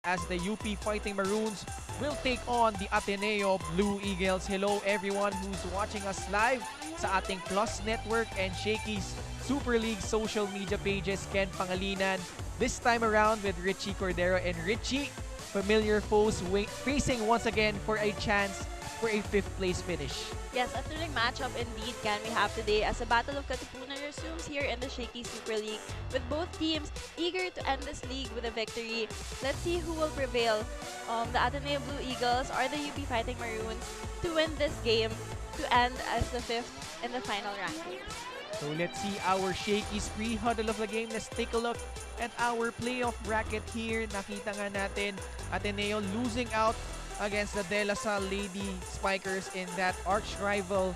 as the UP Fighting Maroons will take on the Ateneo Blue Eagles. Hello everyone who's watching us live sa ating Plus Network and Shakeys Super League social media pages. Ken Pangalinan this time around with Richie Cordero. And Richie, familiar foes facing once again for a chance for a 5th place finish. Yes, a thrilling matchup indeed can we have today as the Battle of Katipunan resumes here in the Shaky Super League with both teams eager to end this league with a victory. Let's see who will prevail. The Ateneo Blue Eagles or the UP Fighting Maroons to win this game to end as the 5th in the final rankings. So let's see our Shakeys pre-huddle of the game. Let's take a look at our playoff bracket here. Nakita nga natin Ateneo losing out against the De La Salle Lady Spikers in that arch-rival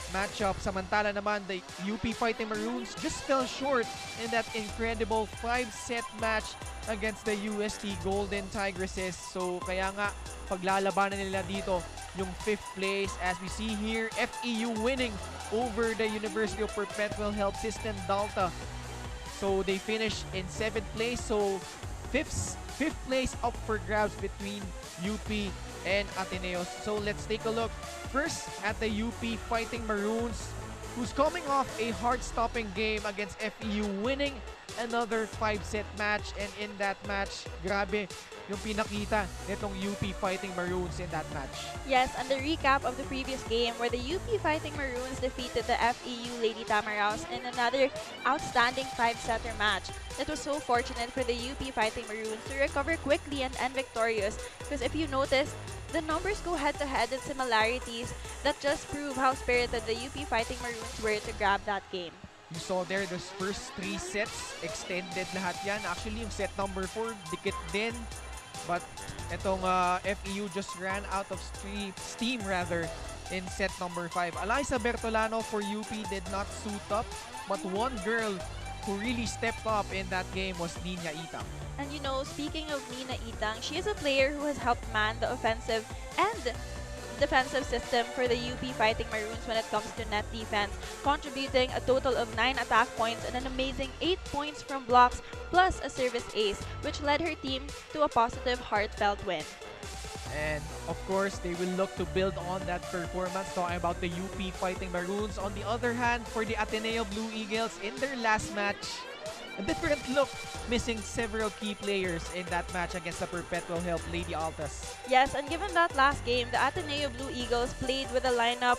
matchup. Samantala naman, the UP Fighting Maroons just fell short in that incredible 5-set match against the UST Golden Tigresses. So kaya nga, paglalabanan nila dito yung 5th place. As we see here, FEU winning over the University of Perpetual Health System Delta. So they finished in 7th place. So 5th place up for grabs between UP and Ateneo. So let's take a look first at the UP Fighting Maroons, who's coming off a heart-stopping game against FEU, winning another 5-set match. And in that match, grabe yung pinakita nitong UP Fighting Maroons in that match. Yes, and the recap of the previous game where the UP Fighting Maroons defeated the FEU Lady Tamaraws in another outstanding 5-setter match. It was so fortunate for the UP Fighting Maroons to recover quickly and end victorious, because if you notice, the numbers go head-to-head in similarities that just prove how spirited the UP Fighting Maroons were to grab that game. You saw there, the first 3 sets, extended lahat yan. Actually, yung set number 4, dikit din. But itong FEU just ran out of steam rather in set number 5. Eliza Bertolano for UP did not suit up, but one girl who really stepped up in that game was Nina Itang. And you know, speaking of Nina Itang, she is a player who has helped man the offensive and defensive system for the UP Fighting Maroons when it comes to net defense, contributing a total of 9 attack points and an amazing 8 points from blocks plus a service ace, which led her team to a positive, heartfelt win. And of course, they will look to build on that performance, talking about the UP Fighting Maroons. On the other hand, for the Ateneo Blue Eagles, in their last match, a different look, missing several key players in that match against the Perpetual Health Lady Altas. Yes, and given that last game, the Ateneo Blue Eagles played with a lineup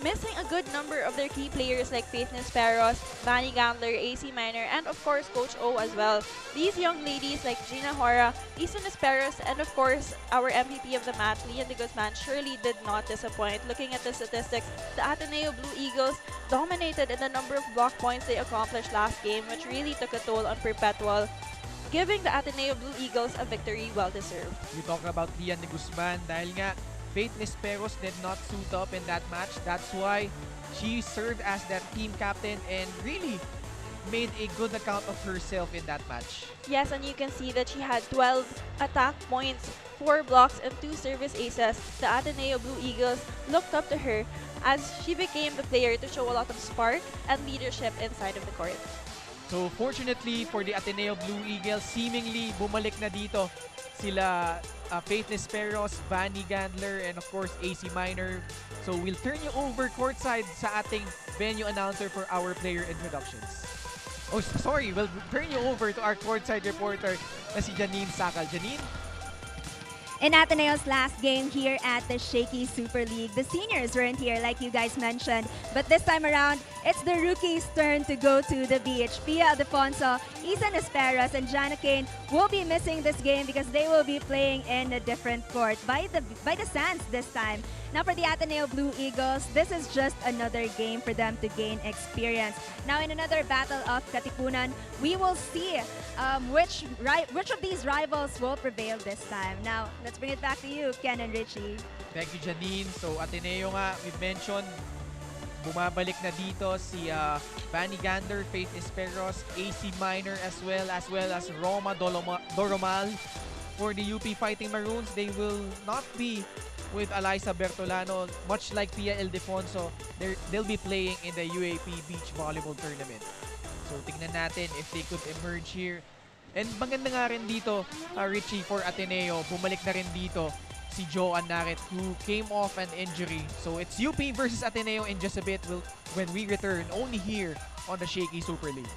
missing a good number of their key players like Faith Nesperos, Vanny Gandler, AC Minor, and of course Coach O as well. These young ladies like Gina Hora, Isa Nesperos, and of course our MVP of the match, Leon de Guzman, surely did not disappoint. Looking at the statistics, the Ateneo Blue Eagles dominated in the number of block points they accomplished last game, which really took a toll on Perpetual, giving the Ateneo Blue Eagles a victory well-deserved. You talk about Leon de Guzman dahil nga Faith Nesperos did not suit up in that match. That's why she served as that team captain and really made a good account of herself in that match. Yes, and you can see that she had 12 attack points, 4 blocks, and 2 service aces. The Ateneo Blue Eagles looked up to her as she became the player to show a lot of spark and leadership inside of the court. So fortunately for the Ateneo Blue Eagles, seemingly bumalik na dito sila Faith Nesperos, Vanny Gandler, and of course AC Minor. So we'll turn you over courtside sa ating venue announcer for our player introductions. Oh, sorry, we'll turn you over to our courtside reporter na si Janine Sakal. Janine? In Ateneo's last game here at the Shaky Super League, the seniors weren't here like you guys mentioned, but this time around, it's the rookies' turn to go to the beach. Pia Aldefonso, Isa Nesperos, and Jana Kane will be missing this game because they will be playing in a different court by the sands this time. Now for the Ateneo Blue Eagles, this is just another game for them to gain experience. Now in another battle of Katipunan, we will see which of these rivals will prevail this time. Now, let's bring it back to you, Ken and Richie. Thank you, Janine. So Ateneo nga, we mentioned, bumabalik na dito si Vanny Gander, Faith Nesperos, AC Minor, as well as Roma Doromal. For the UP Fighting Maroons, they will not be with Eliza Bertolano. Much like Pia Ildefonso, they'll be playing in the UAP Beach Volleyball Tournament. So tingnan natin if they could emerge here And maganda nga rin dito, Richie, for Ateneo, bumalik na rin dito si Joan Naret who came off an injury. So it's UP versus Ateneo in just a bit when we return only here on the Shaky Super League.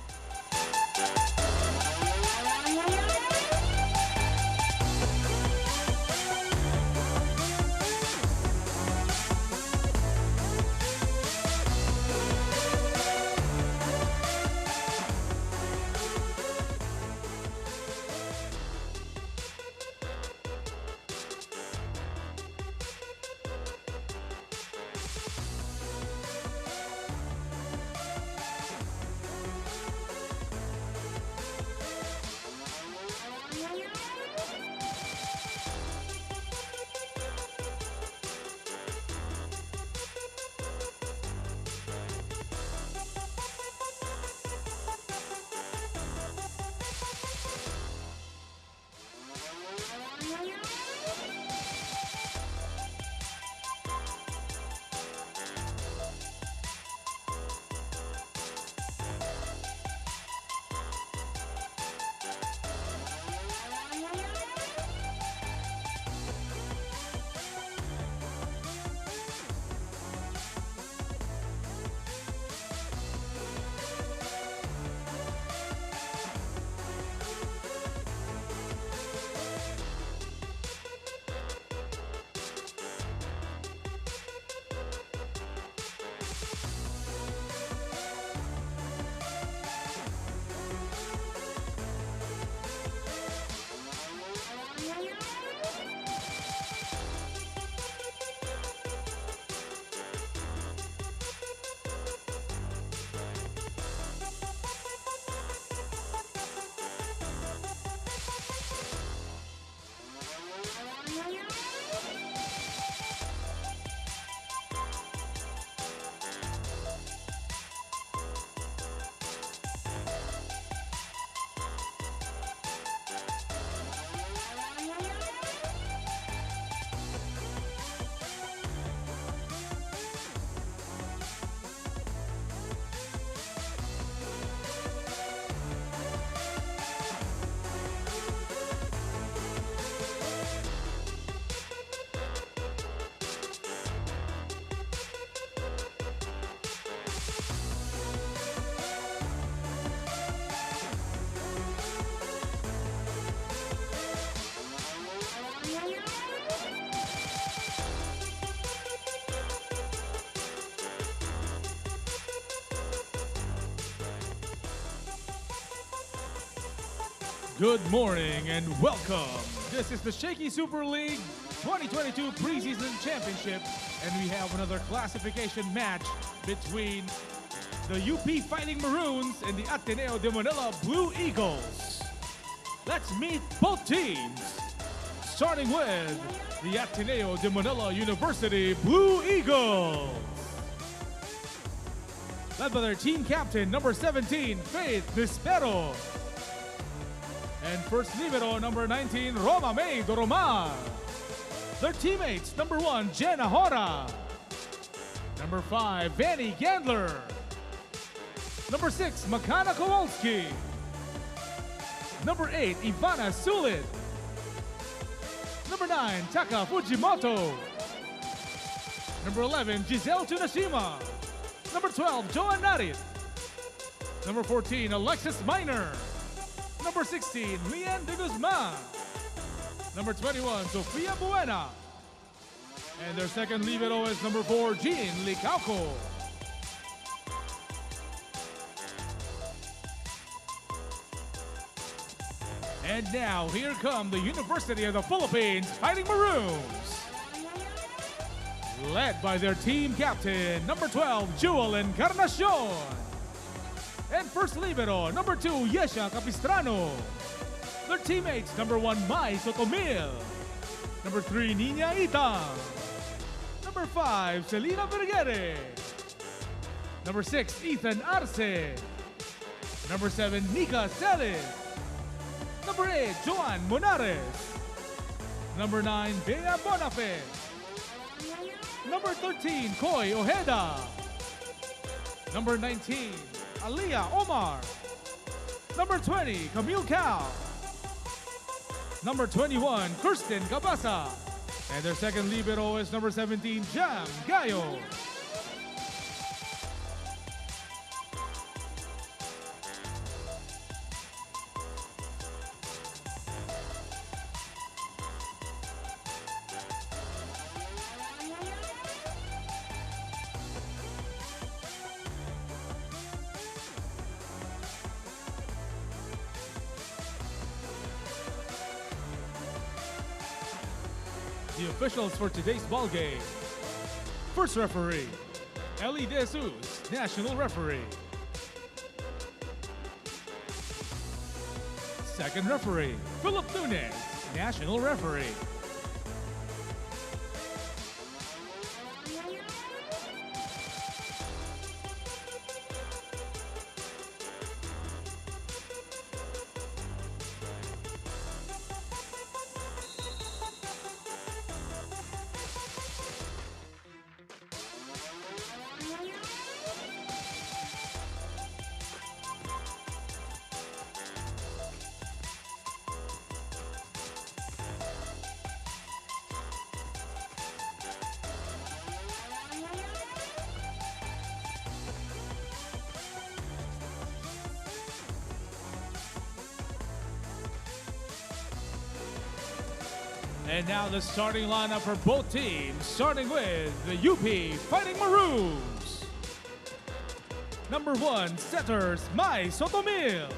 Good morning and welcome. This is the Shaky Super League 2022 Preseason Championship, and we have another classification match between the UP Fighting Maroons and the Ateneo de Manila Blue Eagles. Let's meet both teams, starting with the Ateneo de Manila University Blue Eagles. Led by their team captain, number 17, Faith Nispero. And first libero, number 19, Roma May Doromar. Their teammates, number 1, Jenna Hora. Number 5, Vanny Gandler. Number 6, Makana Kowalski. Number 8, Ivana Sulit. Number 9, Taka Fujimoto. Number 11, Giselle Tunashima. Number 12, Joan Narit. Number 14, Alexis Miner. Number 16, Lian de Guzman. Number 21, Sofia Buena. And their second libero is number 4, Jean Licauco. And now, here come the University of the Philippines Fighting Maroons. Led by their team captain, number 12, Jewel Encarnacion. And first libero, number 2, Yesha Capistrano. Their teammates, number 1, Mai Sotomil. Number 3, Nina Ita. Number 5, Selena Vergere. Number 6, Ethan Arce. Number 7, Nika Celis. Number 8, Joan Monares. Number 9, Bea Bonafe. Number 13, Koy Ojeda. Number 19, Aliyah Omar. Number 20, Camille Cal. number 21, Kirsten Cabasa. And their second libero is number 17, Jam Gayo. The officials for today's ball game. First referee, Eli De Jesus, national referee. Second referee, Philip Nunes, national referee. And now the starting lineup for both teams, starting with the UP Fighting Maroons. Number 1, setters, Mai Sotomil.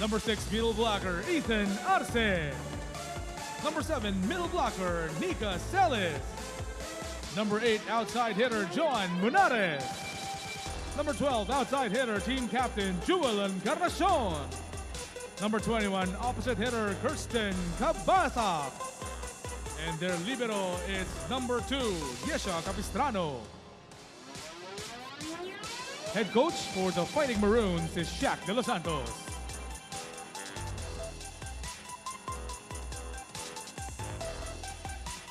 Number 6, middle blocker, Ethan Arce. Number 7, middle blocker, Nika Celis. Number 8, outside hitter, Joan Munares. Number 12, outside hitter, team captain, Jewel Encarnacion. Number 21, opposite hitter, Kirsten Cabasa. And their libero is number 2, Yesha Capistrano. Head coach for the Fighting Maroons is Shaq De Los Santos.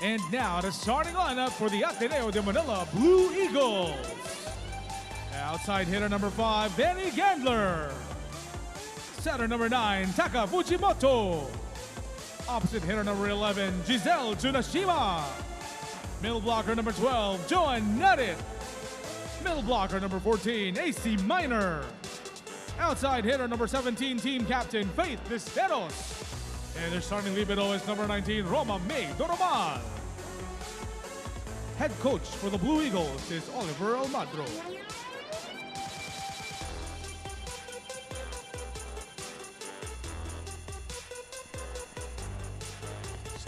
And now the starting lineup for the Ateneo de Manila Blue Eagles. Outside hitter number 5, Benny Gandler. Setter number 9, Taka Fujimoto. Opposite hitter number 11, Giselle Tsunashima. Middle blocker number 12, Joan Nuttit. Middle blocker number 14, AC Minor. Outside hitter number 17, team captain, Faith Nisperos. And their starting libero is number 19, Roma May Doromal. Head coach for the Blue Eagles is Oliver Almadro.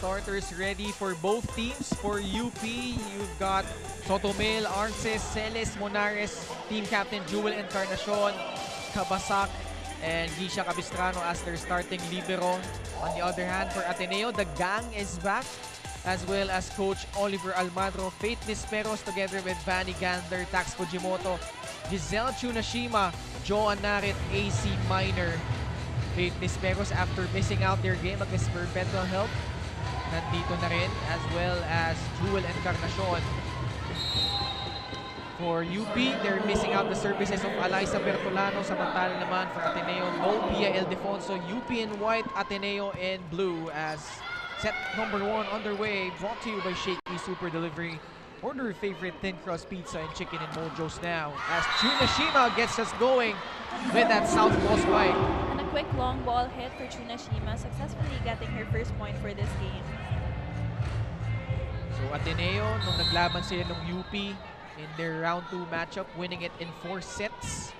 Starters ready for both teams. For UP, you've got Sotomil, Arce, Celis, Monares, team captain Jewel Encarnacion, Cabasac, and Gisha Capistrano as their starting libero. On the other hand, for Ateneo, the gang is back, as well as Coach Oliver Almadro, Faith Nisperos together with Vanny Gandler, Tax Fujimoto, Giselle Tsunashima, Joan Narit, AC Minor. Faith Nisperos, after missing out their game against Perpetual Health, nandito na rin, as well as Jewel Encarnacion. For UP, they're missing out the services of Alyssa Bertolano. Samantala naman for Ateneo, no Pia Ildefonso. UP in white, Ateneo in blue, as set number 1 underway. Brought to you by Shakey Super Delivery. Order your favorite thin crust pizza and chicken in Mojo's now, as Tsunashima gets us going with that southpaw spike. And a quick long ball hit for Tsunashima, successfully getting her first point for this game. So Ateneo, nung naglaban sila ng UP in their round 2 matchup, winning it in 4 sets.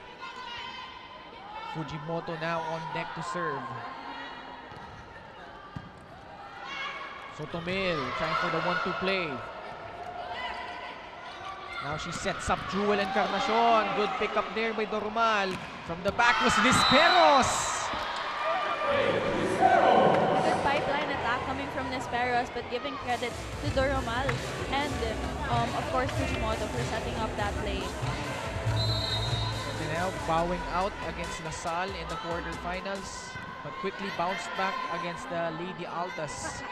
Fujimoto now on deck to serve. Sotomil trying for the 1-2 play. Now she sets up Jewel Encarnacion. Good pickup there by Doromal. From the back was Nisperos. Good pipeline attack coming from Nisperos, but giving credit to Doromal and of course Fujimoto for setting up that play. Now bowing out against Lasal in the quarterfinals, but quickly bounced back against the Lady Altas.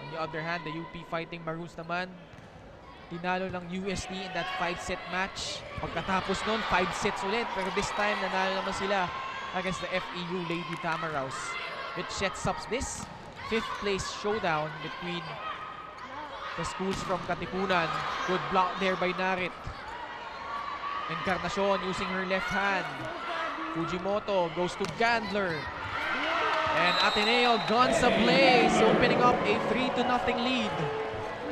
On the other hand, the UP Fighting Maroons naman, tinalo ng UST in that 5-set match. Pagkatapos nun, 5 sets ulit. Pero this time, nanalo naman sila against the FEU Lady Tamaraws. which sets up this 5th place showdown between the schools from Katipunan. Good block there by Narit. Encarnacion using her left hand. Fujimoto goes to Gandler. And Ateneo guns ablaze, opening up a 3-0 lead.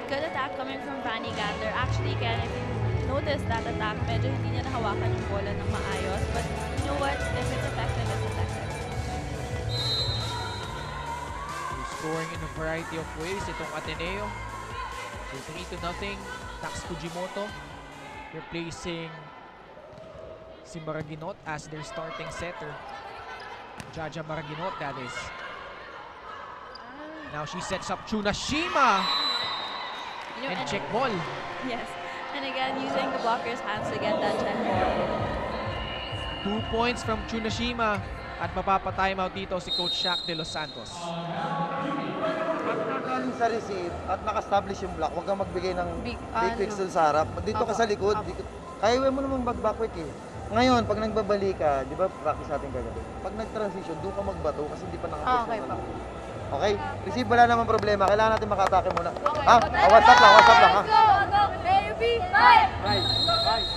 Good attack coming from Vanny Gandler. Actually, Ken, if you notice that attack, medyo hindi niya nahawakan yung bola ng maayos. But you know what? If it's effective, it's effective. Scoring in a variety of ways itong Ateneo. So 3-0. Tax Fujimoto replacing si Maraginot as their starting setter. Jaja Maraginot, that is. Now she sets up Tsunashima. You know, And check ball. Yes. And again, using the blocker's hands to get that check ball. 2 points from Tsunashima. At mapapa-timeout dito si Coach Shaq de Los Santos. Pag nakaling sa receive at naka-establish yung block, huwag kang magbigay ng big kicks dun sa harap. Dito ka sa likod. Kaya mo namang mag-back quick eh. Ngayon, pag nagbabalik ka, di ba practice natin kagabi? Pag nag-transition, doon ka magbato kasi hindi pa nakapush Okay, na. Okay? Receive, wala naman problema. Kailangan natin makatake muna. WhatsApp lang, WhatsApp lang ha. Right.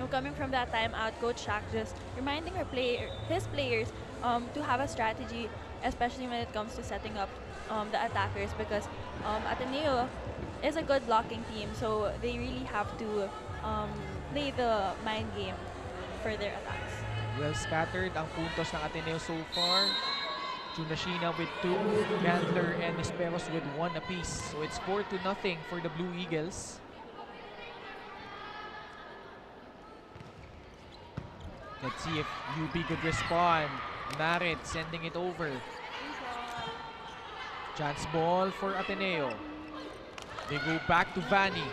Coming from that timeout, Coach Shaq just reminding his players to have a strategy, especially when it comes to setting up the attackers, because Ateneo is a good blocking team, so they really have to play the mind game for their attacks. Well scattered ang puntos ng Ateneo so far. Tsunashima with 2, Gandler and Esperos with 1 apiece. So it's 4-0 for the Blue Eagles. Let's see if UB could respond. Narit sending it over. Chance ball for Ateneo. They go back to Vanny.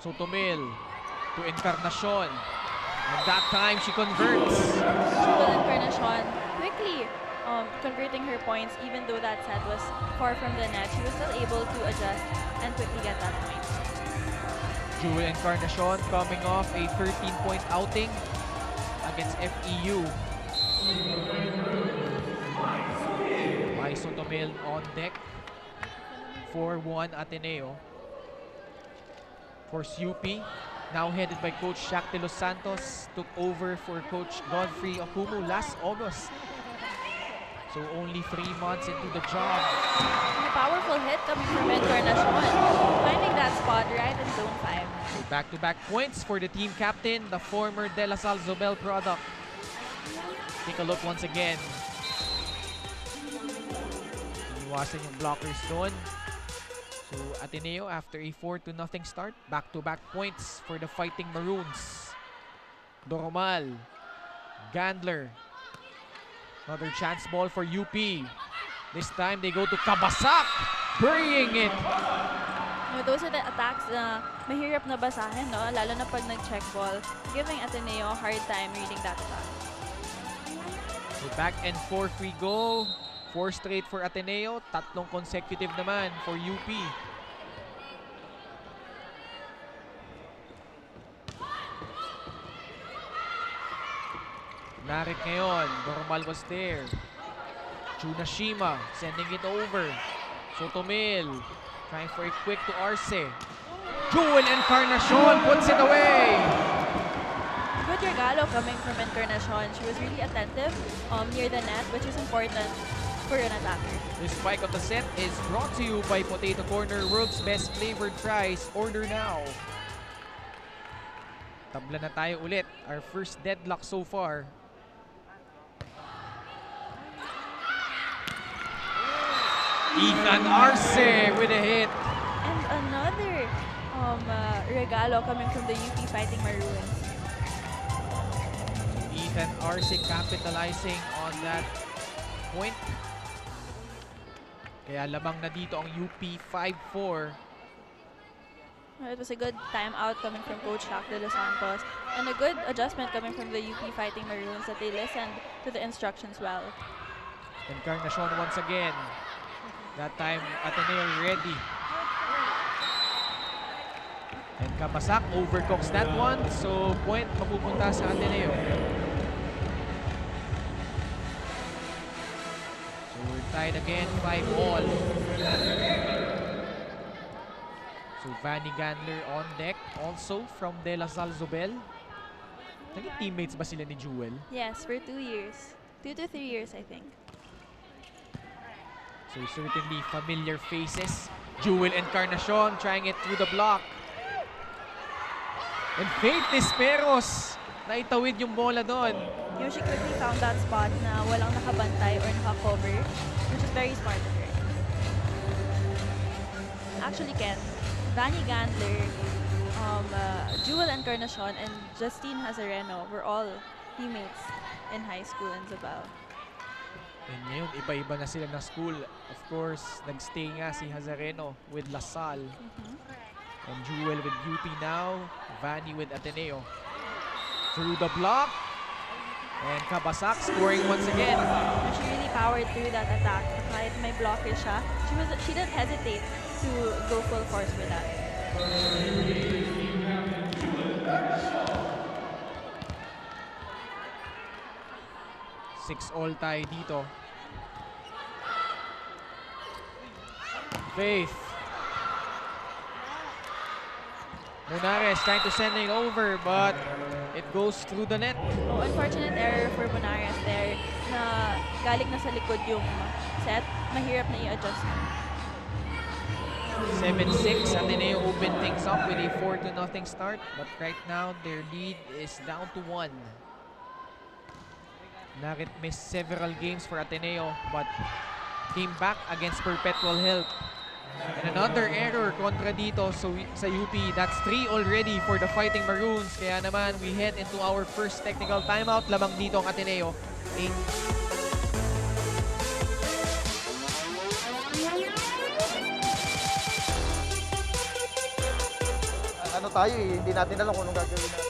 Sotomil to Encarnacion. And that time she converts. Jewel Encarnacion quickly converting her points, even though that set was far from the net. She was still able to adjust and quickly get that point. Jewel Encarnacion coming off a 13-point outing against FEU. By Sotomil on deck. 4-1 Ateneo. For UP, now headed by Coach Shaq de Los Santos, took over for Coach Godfrey Okumu last August. So only 3 months into the job. A powerful hit coming from Encarnacion, finding that spot right in zone 5. So back-to-back points for the team captain, the former De La Salle Zobel product. Take a look once again. Iniwasan yung blockers doon. So Ateneo, after a 4-0 start, back-to-back points for the Fighting Maroons. Doromal, Gandler. Another chance ball for UP. This time they go to Kabasak, burying it. No, those are the attacks na mahirap na basahin, no? Lalo na pag nag-check ball, giving Ateneo a hard time reading that attack. So back and forth we go. 4 straight for Ateneo, 3 consecutive naman for UP. Narit ngayon, Normal was there. Tsunashima sending it over. Sotomil trying for a quick to Arce. Jewel Encarnacion puts it away. Good regalo coming from Encarnacion. She was really attentive near the net, which is important for an attacker. This spike of the set is brought to you by Potato Corner, world's best flavored fries. Order now. Tabla na tayo ulit. Our first deadlock so far. Ethan Arce with a hit. And another regalo coming from the UP Fighting Maroons. Ethan Arce capitalizing on that point. Kaya lamang na dito ang UP 5-4. It was a good timeout coming from Coach Shaq de Los Santos and a good adjustment coming from the UP Fighting Maroons that they listened to the instructions well. Encarnacion once again. That time, Ateneo ready. And Kabasak overcooks that one. So, point mapupunta sa Ateneo. Tied again, 5-all. So Vanny Gandler on deck also from De La Salle Zobel. Naging teammates ba sila ni Jewel? Yes, for 2 years. 2 to 3 years, I think. So certainly familiar faces. Jewel Encarnacion trying it through the block. And Faith Nisperos, naitawid yung bola doon. She quickly found that spot na walang nakabantay or nakakover, which is very smart of her. Actually, Ken, Vanny Gandler, Jewel Encarnacion, and Justine Hazareno were all teammates in high school in Zabao. And ngayon, iba-iba na sila ng school. Of course, nagstay nga si Hazareno with La Salle. And Jewel with UP now. Vanny with Ateneo. Through the block. And Kabasak scoring once again. She really powered through that attack. Kahit may blockage siya, she didn't hesitate to go full force for that. 6-all tayo dito. Faith. Munares trying to send it over, but it goes through the net. Oh, unfortunate error for Munares there na galing na sa likod yung set. Mahirap na i-adjust. 7-6, Ateneo open things up with a 4-0 start, but right now their lead is down to 1. Narit missed several games for Ateneo, but came back against Perpetual Health. And another error kontra dito so sa UP. That's 3 already for the Fighting Maroons. Kaya naman we head into our first technical timeout. Lamang dito ang Ateneo. Ano tayo eh, hindi natin alam kung anong gagawin natin.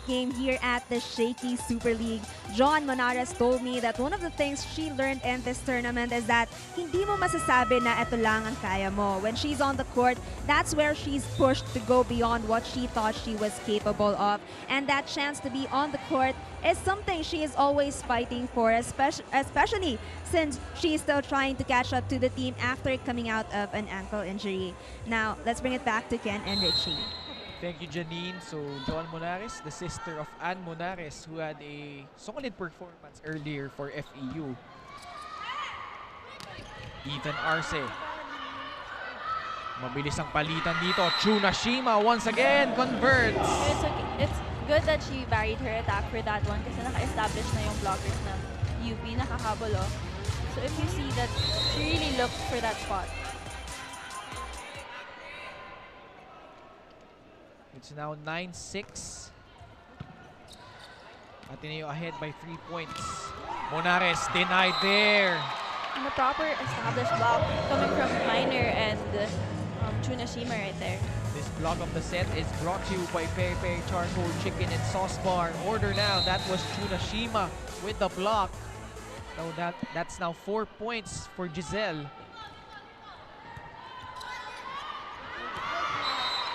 Game here at the Shakeys Super League, John Monares told me that one of the things she learned in this tournament is that hindi mo masasabi na ito lang ang kaya mo. When she's on the court, that's where she's pushed to go beyond what she thought she was capable of. And that chance to be on the court is something she is always fighting for, especially since she is still trying to catch up to the team after coming out of an ankle injury. Now, let's bring it back to Ken and Richie. Thank you, Janine. So, Joan Monares, the sister of Ann Monares, who had a solid performance earlier for FEU. Ethan Arce. Mabilis ang palitan dito. Tsunashima once again converts. It's good that she varied her attack for that one kasi naka-establish na yung blockers ng UP, nakakabol. So if you see that, she really looked for that spot. It's now 9-6. Ateneo ahead by 3 points. Monares denied there. And the proper established block coming from Minor and Tsunashima right there. This block of the set is brought to you by Peri Peri Charcoal Chicken and Sauce Bar. Order now. That was Tsunashima with the block. So that's now 4 points for Giselle.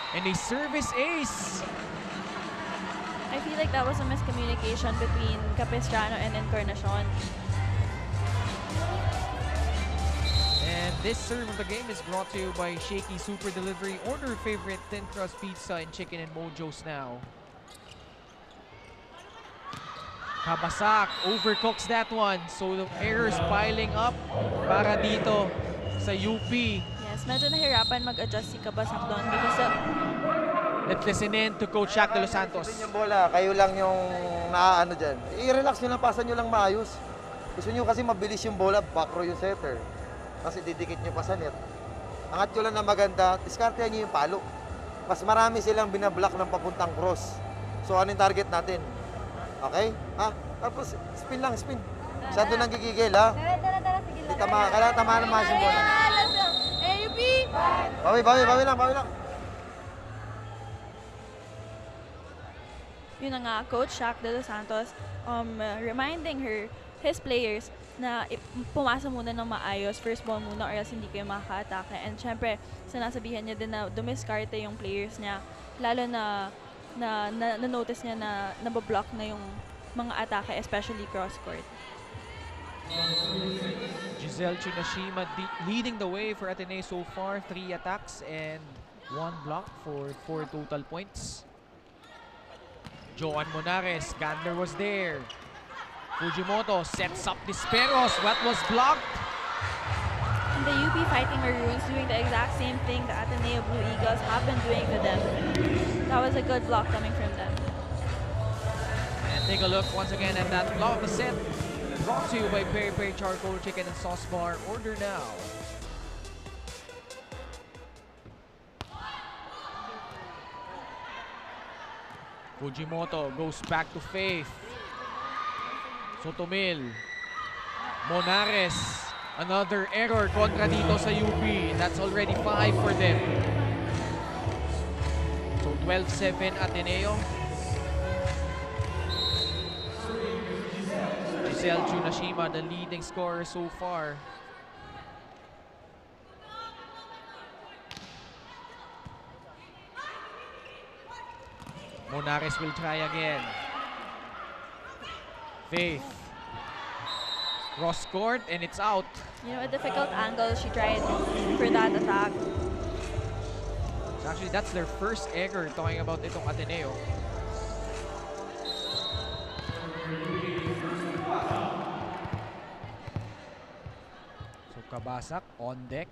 And a service ace. I feel like that was a miscommunication between Capistrano and Encarnacion. And this serve of the game is brought to you by Shakey Super Delivery. Order favorite thin crust pizza and chicken and mojos now. Kabasak overcooks that one. So the errors piling up para dito sa UP. Yes, medyo nahirapan mag-adjust si Kabasak doon because of... Let's listen in to Coach Shaq de los Santos. Yung bola, kayo lang yung naaano dyan. I-relax nyo lang, pasan nyo lang maayos. Gusto nyo kasi mabilis yung bola, back row yung setter. Kasi didikit nyo pa sa net. Angat nyo lang na maganda, diskartehan nyo yung palo. Mas marami silang binablock ng papuntang cross. So ano yung target natin? Okay? Ha? Tapos spin lang, spin. Masyado nang gigigil, ha? Kailangan tamaan ng mas yung bola. Bawi lang. yun na nga, Coach Shaq de Los Santos reminding his players na pumasa muna ng maayos, first ball muna or else hindi kayo makaka-atake. And syempre, sinasabihan niya din na dumiskarte yung players niya, lalo na notice niya na nabablock na yung mga atake, especially cross-court. Giselle Chunashima leading the way for Ateneo so far. 3 attacks and 1 block for 4 total points. Joan Monares, Gandler was there. Fujimoto sets up Disperos. What was blocked? And the UP Fighting Maroons doing the exact same thing the Ateneo Blue Eagles have been doing to them. That was a good block coming from them. And take a look once again at that block of the set. Brought to you by Peri Peri Charcoal Chicken and Sauce Bar. Order now. Fujimoto goes back to Faith. Sotomil. Monares. Another error kontra dito sa UP. That's already 5 for them. So 12-7 Ateneo. Giselle Chunashima, the leading scorer so far. Monares will try again. Faith. Cross court and it's out. You know, a difficult angle she tried for that attack. So actually, that's their first error talking about itong Ateneo. So Kabasak on deck.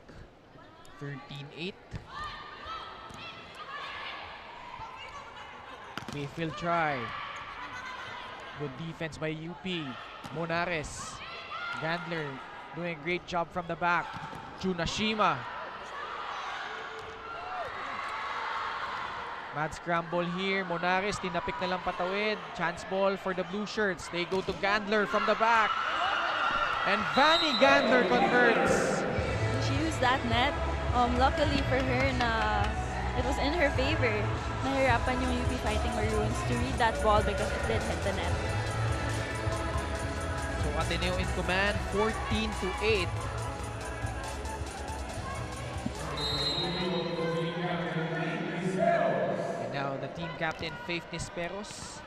13-8. Faith will try. Good defense by UP. Monares. Gandler doing a great job from the back. Chunashima. Mad scramble here. Monares tinapik na lang patawid. Chance ball for the blue shirts. They go to Gandler from the back. And Vanny Gandler converts. She used that net. Luckily for her na it was in her favor. Nahirapan yung UP Fighting Maroons to read that ball because it did hit the net. So Ateneo in command, 14-8. And now the team captain, Faith Nisperos.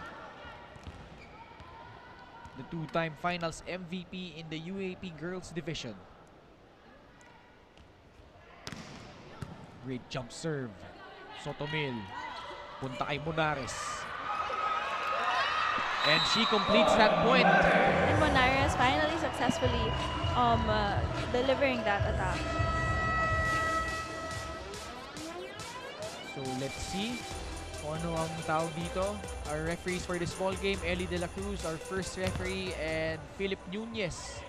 The 2-time finals MVP in the UAP Girls Division. Great jump serve. Sotomil. Punta kay Monares. And she completes that point. And Monares finally successfully delivering that attack. So let's see kung ano ang tawag dito. Our referees for this ball game, Ellie De La Cruz, our first referee, and Philip Nunez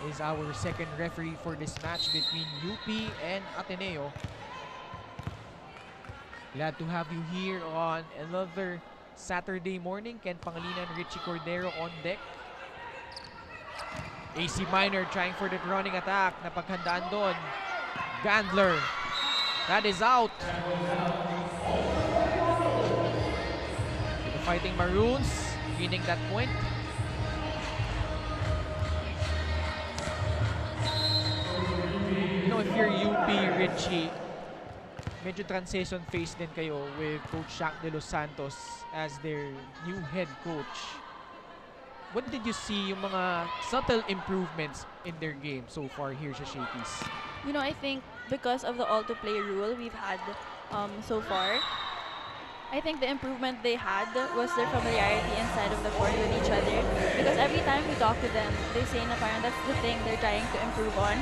is our second referee for this match between UP and Ateneo. Glad to have you here on another Saturday morning. Ken Pangilinan, Richie Cordero on deck. AC Minor trying for the running attack. Napaghandaan doon. Gandler. That is out. The Fighting Maroons winning that point. You know, if you're UP, Richie, medyo transition phase din kayo with Coach Shaq de Los Santos as their new head coach. What did you see yung mga subtle improvements in their game so far here sa Shakeys? You know, I think because of the all-to-play rule we've had so far, I think the improvement they had was their familiarity inside of the court with each other. Because every time we talk to them, they say na parang that's the thing they're trying to improve on.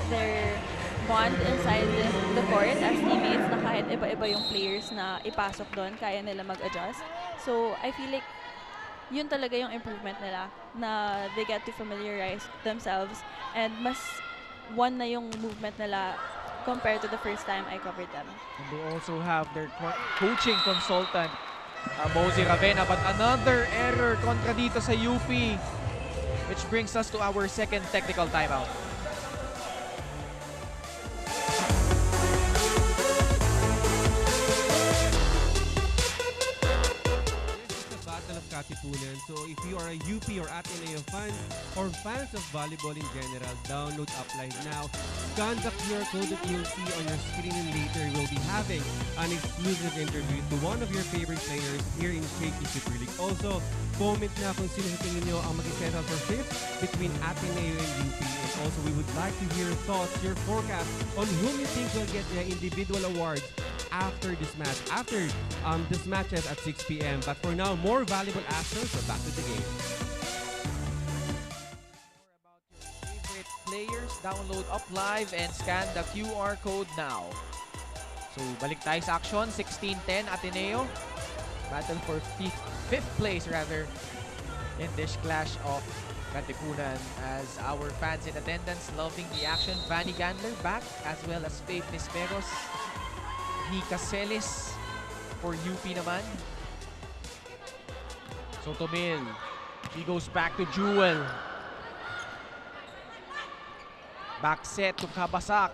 Their bond inside the court as teammates na kahit iba-iba yung players na ipasok doon, kaya nila mag-adjust. So, I feel like yun talaga yung improvement nila, na they get to familiarize themselves and mas one na yung movement nila compared to the first time I covered them. And they also have their coaching consultant, Mosey Ravena, but another error kontra dito sa UP, which brings us to our second technical timeout. Katipunan. So if you are a UP or Ateneo fan or fans of volleyball in general, download Uplive now. Scan the QR code that you'll see on your screen, and later we'll be having an exclusive interview to one of your favorite players here in Shaky Super League. Also, comment na kung sino sa tingin nyo ang mag-settle for 5th between Ateneo and UP. And also, we would like to hear your thoughts, your forecast on whom you think will get the individual awards after this match, after this matches at 6 p.m. But for now, more valuable action, so back to the game. More about your favorite players, download Uplive and scan the QR code now. So, balik tayo sa action. 16-10 Ateneo. Battle for 5th place rather in this clash of Katipunan, as our fans in attendance loving the action. Vanny Gandler back, as well as Faith Nisperos. Nika Celis for UP naman. Sotomil. She goes back to Jewel. Back set to Kabasak.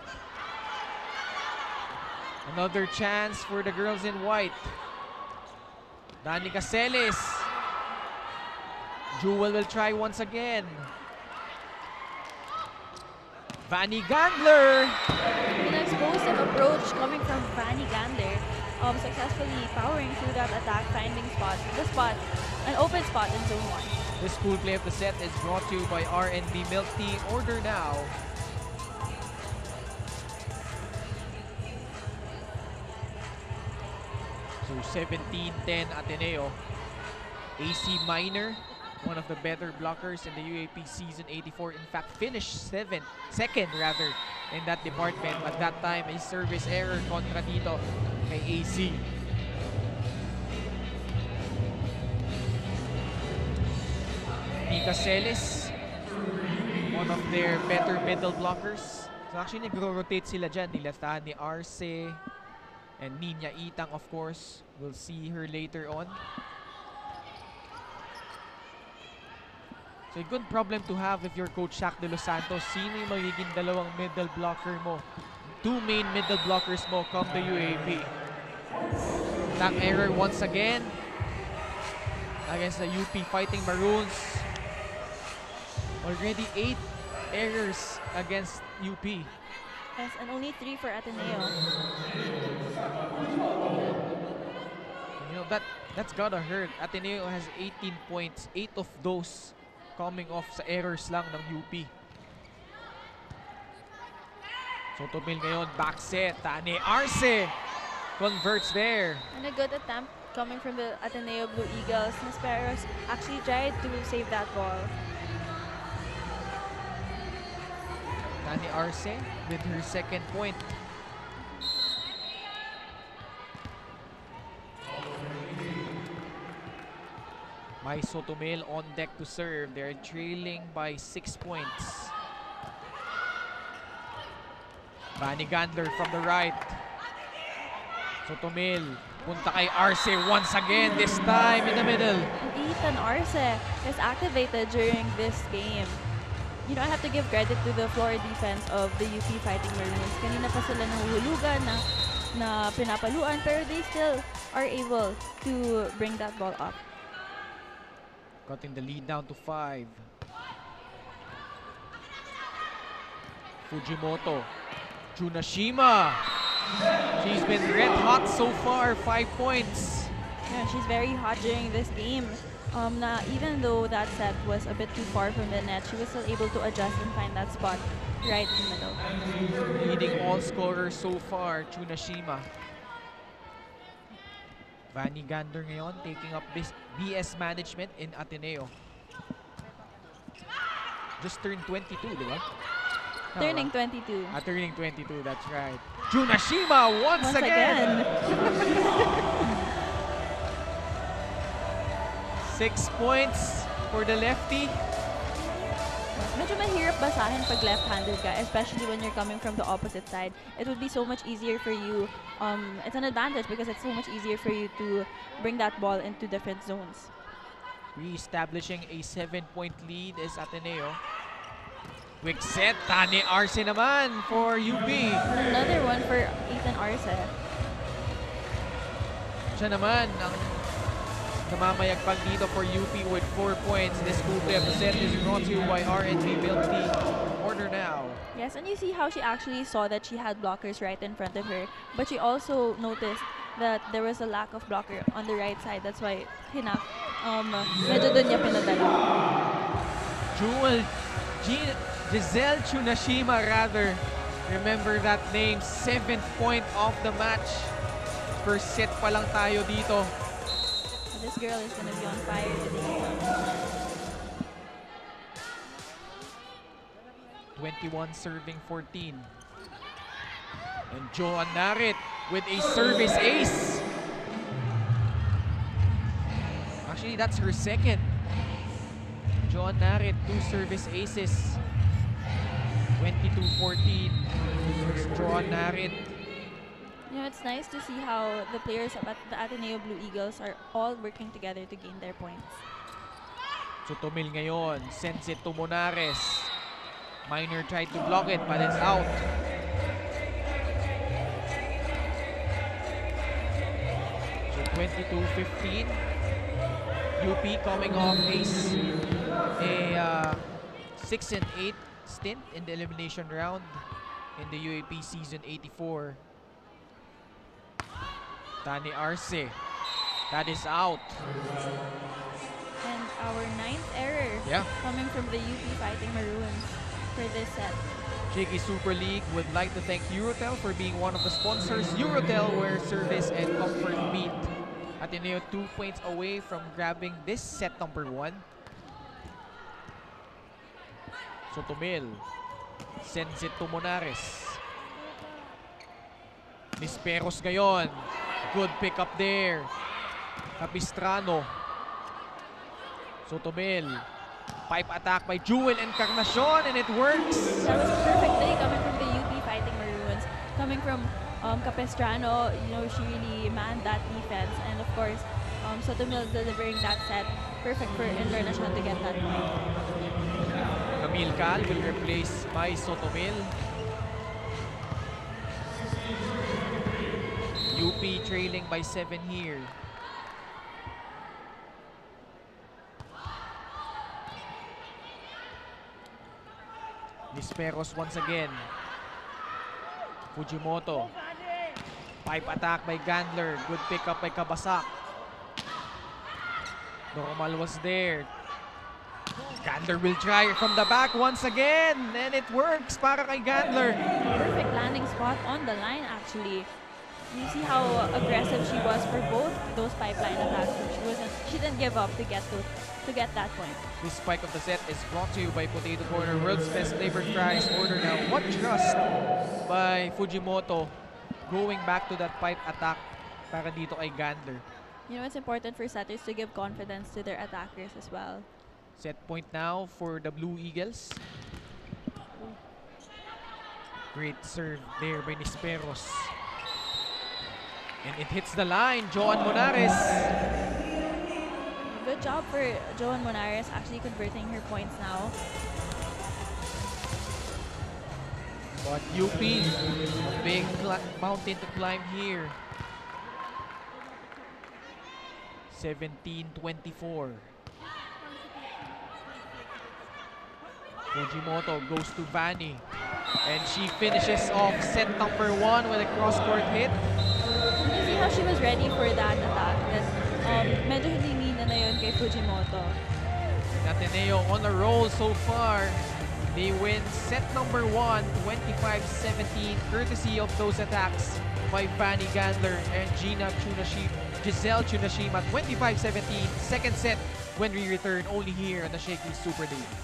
Another chance for the girls in white. Danica Celis. Jewel will try once again. Vanny Gandler. An explosive approach coming from Vanny Gandler, successfully powering through that attack, finding an open spot in zone 1. This cool play of the set is brought to you by R&B Milk Tea. Order now. So 17-10 Ateneo. AC Minor, one of the better blockers in the UAP season 84. In fact, finished second in that department. But that time, a service error kontra dito kay AC. Nika Celis, one of their better middle blockers. So actually, nag-rotate sila dyan. Nila ni Arce and Nina Itang, of course. We'll see her later on. So a good problem to have if you're Coach Shaq de Los Santos. Sino yung magiging dalawang middle blocker mo? Two main middle blockers mo come the UAP. Attack error once again against the UP Fighting Maroons. Already 8 errors against UP. Yes, and only 3 for Ateneo. You know, that's gotta hurt. Ateneo has 18 points. 8 of those coming off sa errors lang ng UP. Sotomil ngayon, back set. Tane Arce converts there. And a good attempt coming from the Ateneo Blue Eagles. Nisperos actually tried to save that ball. Tane Arce with her second point. Mai Sotomil on deck to serve. They're trailing by 6 points. Vanny Gandler from the right. Sotomil punta kay Arce once again, this time in the middle. Ethan Arce is activated during this game. You know, I have to give credit to the floor defense of the UP Fighting Maroons. Kanina pa sila nahuhulugan na pinapaluan, pero they still are able to bring that ball up. Cutting the lead down to 5. Fujimoto. Junashima. She's been red hot so far. 5 points. Yeah, she's very hot during this game. Even though that set was a bit too far from the net, she was still able to adjust and find that spot right in the middle. Leading all scorers so far, Junashima. Vanny Gander ngayon taking up BS management in Ateneo. Just turned 22, di ba? Turning 22. Turning 22, that's right. Junashima once again. 6 points for the lefty. Medyo mahirap basahin pag left-handed ka, especially when you're coming from the opposite side. It would be so much easier for you. It's an advantage because it's so much easier for you to bring that ball into different zones. Re-establishing a 7-point lead is Ateneo. Quick set, Tane Arce naman for UP. Another one for Ethan Arce. Siya naman ang namamayagpag dito for UP with 4 points. This school play of the set is brought to you by R&B Milk Tea. Order now. Yes, and you see how she actually saw that she had blockers right in front of her, but she also noticed that there was a lack of blocker on the right side. That's why medyo dun niya pinadala. Giselle Chunashima rather. Remember that name. 7th point of the match. First set pa lang tayo dito. So this girl is gonna be on fire today. 21 serving 14. And Joan Narit with a service ace. Actually, that's her second. Joan Narit, 2 service aces. 22-14. Joan Narit. You know, it's nice to see how the players at the Ateneo Blue Eagles are all working together to gain their points. So Tumil ngayon, sends it to Monares. Minor tried to block it, but it's out. So 22-15. UP coming off a 6 and 8 stint in the elimination round in the UAP season 84. Tani Arce, that is out. And our 9th error coming from the UP Fighting Maroons for this set. Shaky Super League would like to thank Eurotel for being one of the sponsors. Eurotel, where service and comfort meet. Ateneo 2 points away from grabbing this set number 1. So Tumil sends it to Monares. Nisperos ngayon. Good pick up there. Capistrano. So Tumil. Pipe attack by Jewel Encarnacion, and it works. That was a perfect play coming from the UP Fighting Maroons. Coming from Capistrano, you know, she really manned that defense. And of course, Sotomil delivering that set. Perfect for Encarnacion to get that point. Camille Cal will replace by Sotomil. UP trailing by 7 here. Nisperos once again. Fujimoto. Pipe attack by Gandler. Good pick up by Kabasak. Normal was there. Gandler will try from the back once again. And it works para kay Gandler. Perfect landing spot on the line actually. You see how aggressive she was for both those pipeline attacks. She didn't give up to get that point. This spike of the set is brought to you by Potato Corner, world's best flavored fries. Order now. What trust by Fujimoto going back to that pipe attack para dito kay Gandler. You know, it's important for setters to give confidence to their attackers as well. Set point now for the Blue Eagles. Great serve there by Nisperos. And it hits the line. Joan Monares. Good job for Joan Monares actually converting her points now. But UP, a big mountain to climb here. 17-24. Fujimoto goes to Vanny. And she finishes off set number 1 with a cross-court hit. You see how she was ready for that attack. That medyo hindi na yun kay Fujimoto. Ateneo on a roll so far. They win set number 1, 25-17, courtesy of those attacks by Fanny Gandler and Giselle Chunashima, 25-17. Second set when we return only here on the Shakeys Super League.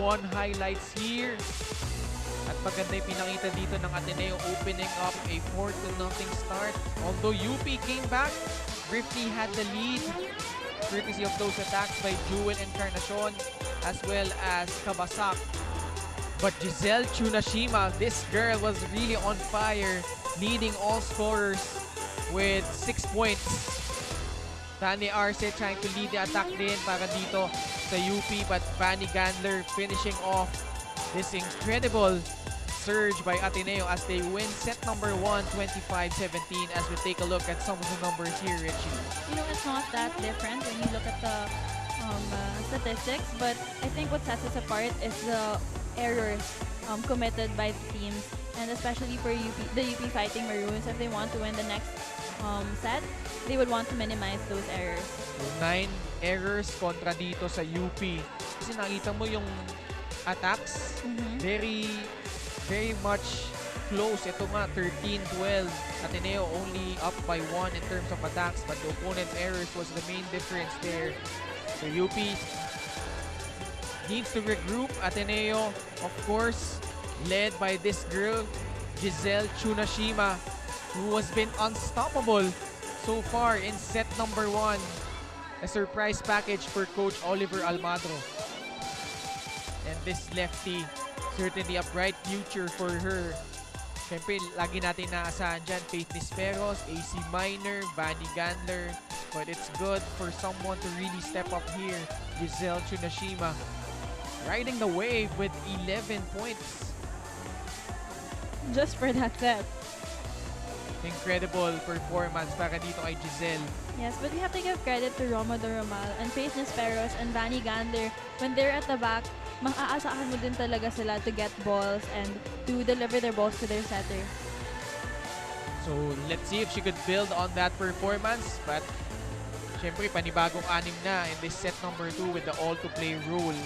1 highlights here. At maganda yung pinakita dito ng Ateneo, opening up a 4-0 start. Although UP came back, briefly had the lead, courtesy of those attacks by Jewel Encarnacion as well as Kabasak. But Giselle Tsunashima, this girl was really on fire, leading all scorers with 6 points. Tani Arce trying to lead the attack din para dito sa UP, but Vanny Gandler finishing off this incredible surge by Ateneo as they win set number 1, 25-17. As we take a look at some of the numbers here, Richie. You know, it's not that different when you look at the statistics, but I think what sets us apart is the errors committed by the teams, and especially for the UP Fighting Maroons. If they want to win the next set, they would want to minimize those errors. So 9 errors kontra dito sa UP. Kasi nakita mo yung attacks, very much close. Ito nga, 13-12. Ateneo only up by 1 in terms of attacks, but the opponent's errors was the main difference there. So UP needs to regroup. Ateneo, of course, led by this girl, Giselle Tsunashima, who has been unstoppable so far in set number 1. A surprise package for Coach Oliver Almadro. And this lefty, certainly a bright future for her. Siyempre, lagi natin naasahan dyan, Faith Nisperos, AC Minor, Vanny Gandler. But it's good for someone to really step up here. Giselle Tsunashima riding the wave with 11 points. Just for that set. Incredible performance para dito kay Giselle. Yes, but we have to give credit to Romo Doromal and Faith Nisperos and Vanny Gandler. When they're at the back, maaasahan mo din talaga sila to get balls and to deliver their balls to their setter. So let's see if she could build on that performance. But syempre, panibagong 6 na in this set number 2 with the all-to-play rule.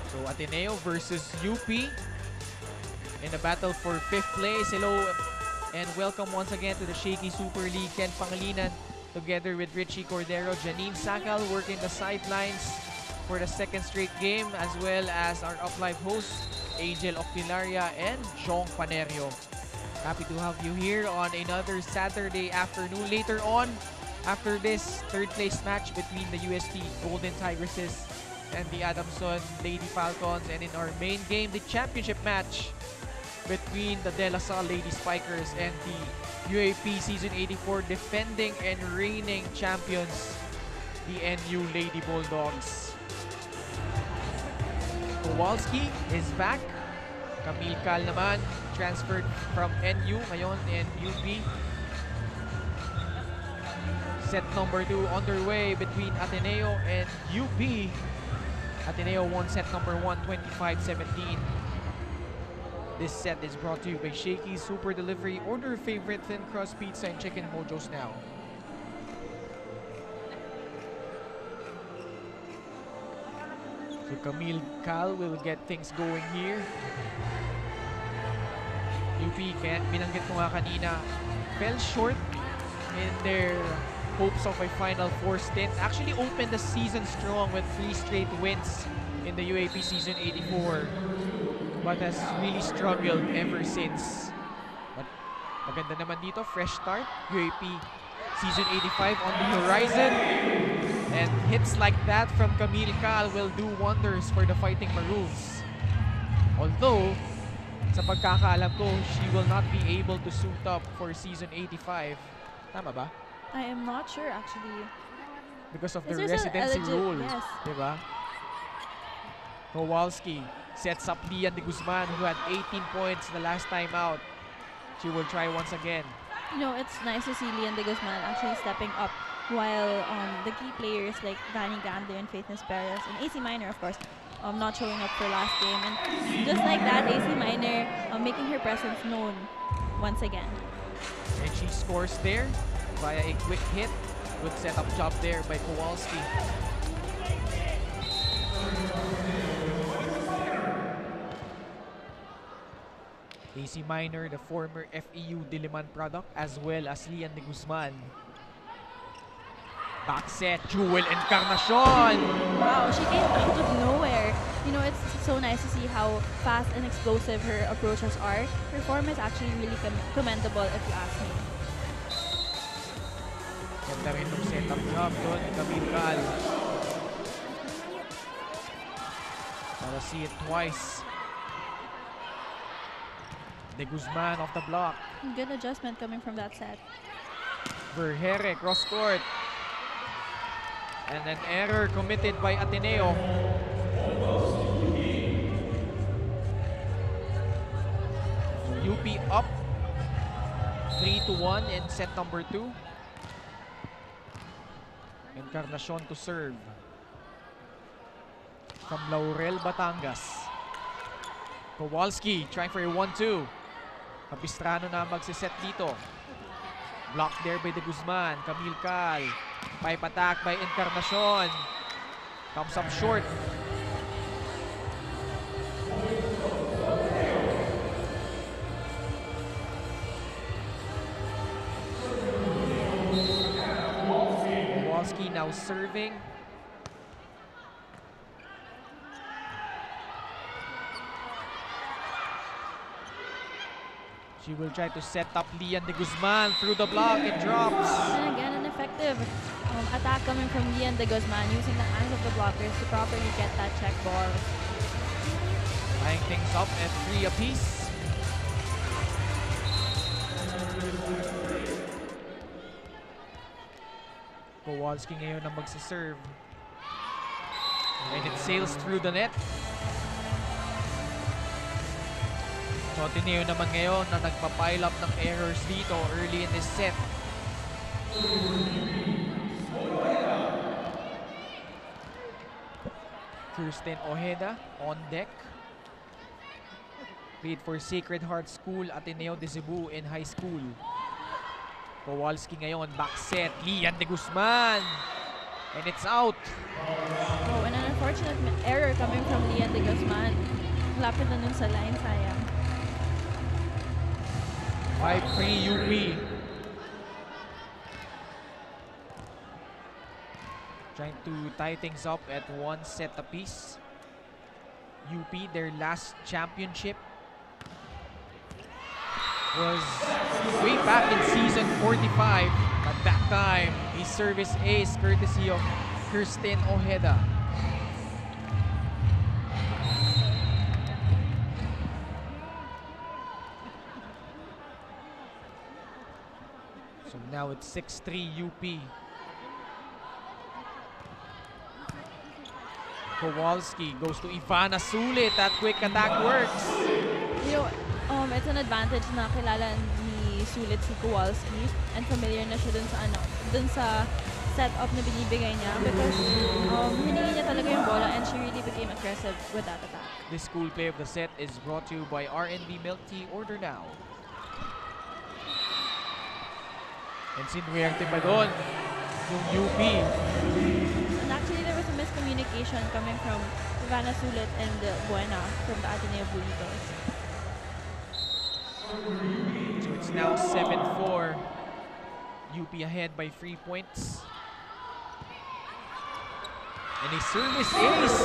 So Ateneo versus UP in a battle for 5th place. Hello and welcome once again to the Shaky Super League. Ken Pangilinan together with Richie Cordero, Janine Sakal working the sidelines for the 2nd straight game, as well as our uplive hosts, Angel Octilaria and Jong Panerio. Happy to have you here on another Saturday afternoon. Later on, after this 3rd place match between the UST Golden Tigresses and the Adamson Lady Falcons, and in our main game, the championship match between the De La Salle Lady Spikers and the UAP Season 84 defending and reigning champions, the NU Lady Bulldogs. Kowalski is back. Camille Cal naman, transferred from NU, ngayon in UP. Set number 2 underway between Ateneo and UP. Ateneo won set number 1, 25-17. This set is brought to you by Shakeys Super Delivery. Order your favorite thin crust pizza and chicken mojos now. So Camille Cal will get things going here. UP, binanggit ko nga kanina, fell short in their hopes of a Final Four stint. Actually opened the season strong with 3 straight wins in the UAP Season 84. But has really struggled ever since. But maganda naman dito, fresh start. UAP Season 85 on the horizon. And hits like that from Camille Cal will do wonders for the Fighting Maroons. Although, sa pagkakaalam ko, she will not be able to suit up for Season 85. Tama ba? I am not sure actually. Because of the Is there still residency rules. yes. Diba? Kowalski sets up Lian de Guzman, who had 18 points the last time out. She will try once again. You know, it's nice to see Lian de Guzman actually stepping up while the key players like Vanny Gandler and Faith Nisperos and AC Minor, of course, not showing up for last game. And just like that, AC Minor making her presence known once again. And she scores there via a quick hit. Good setup job there by Kowalski. AC Minor, the former FEU Diliman product, as well as Lian de Guzman. Back set, Jewel Encarnacion. Wow, she came out of nowhere. You know, it's so nice to see how fast and explosive her approaches are. Her form is actually really commendable if you ask me. Ganda rin yung setup job doon, Camille Cal. Gotta see it twice. De Guzman off the block. Good adjustment coming from that set. Vergere cross court. And an error committed by Ateneo. UP up 3-1 in set number 2. Encarnacion to serve. From Laurel, Batangas. Kowalski trying for a 1-2. Capistrano na magsiset dito. Blocked there by De Guzman. Camille Cal. Pipe attack by Encarnacion. Comes up short. Kowalski now serving. She will try to set up Lian De Guzman through the block. It drops. And again, an effective attack coming from Lian De Guzman, using the hands of the blockers to properly get that check ball. Tying things up at 3 apiece. Kowalski ngayon ang magsiserve. And it sails through the net. So Ateneo naman ngayon na nagpa-pile up ng errors dito early in this set. Kirsten Ojeda on deck. Played for Sacred Heart School, Ateneo de Cebu in high school. Kowalski ngayon, back set, Lian De Guzman. And it's out. Oh, and an unfortunate error coming from Lian De Guzman. Lapit na nun sa line, sayang. 5-3 UP. Trying to tie things up at 1 set apiece. UP, their last championship was way back in season 45. At that time, a service ace courtesy of Kirsten Ojeda. So now it's 6-3 UP. Kowalski goes to Ivana Sulit. That quick attack works. You know, it's an advantage na kilala ni Sulit si Kowalski and familiar na siya dun sa setup na binibigay niya because hiningi niya talaga yung bola and she really became aggressive with that attack. This school play of the set is brought to you by RNB Milk Tea. Order now. And sinuwerte pa doon yung UP. And actually, there was a miscommunication coming from Ivana Sulit and Buena from the Ateneo Blue Eagles. So it's now 7-4. UP ahead by 3 points. And a service ace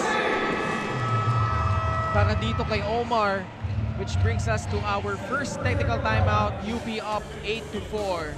para dito kay Omar, which brings us to our first technical timeout. UP up 8-4.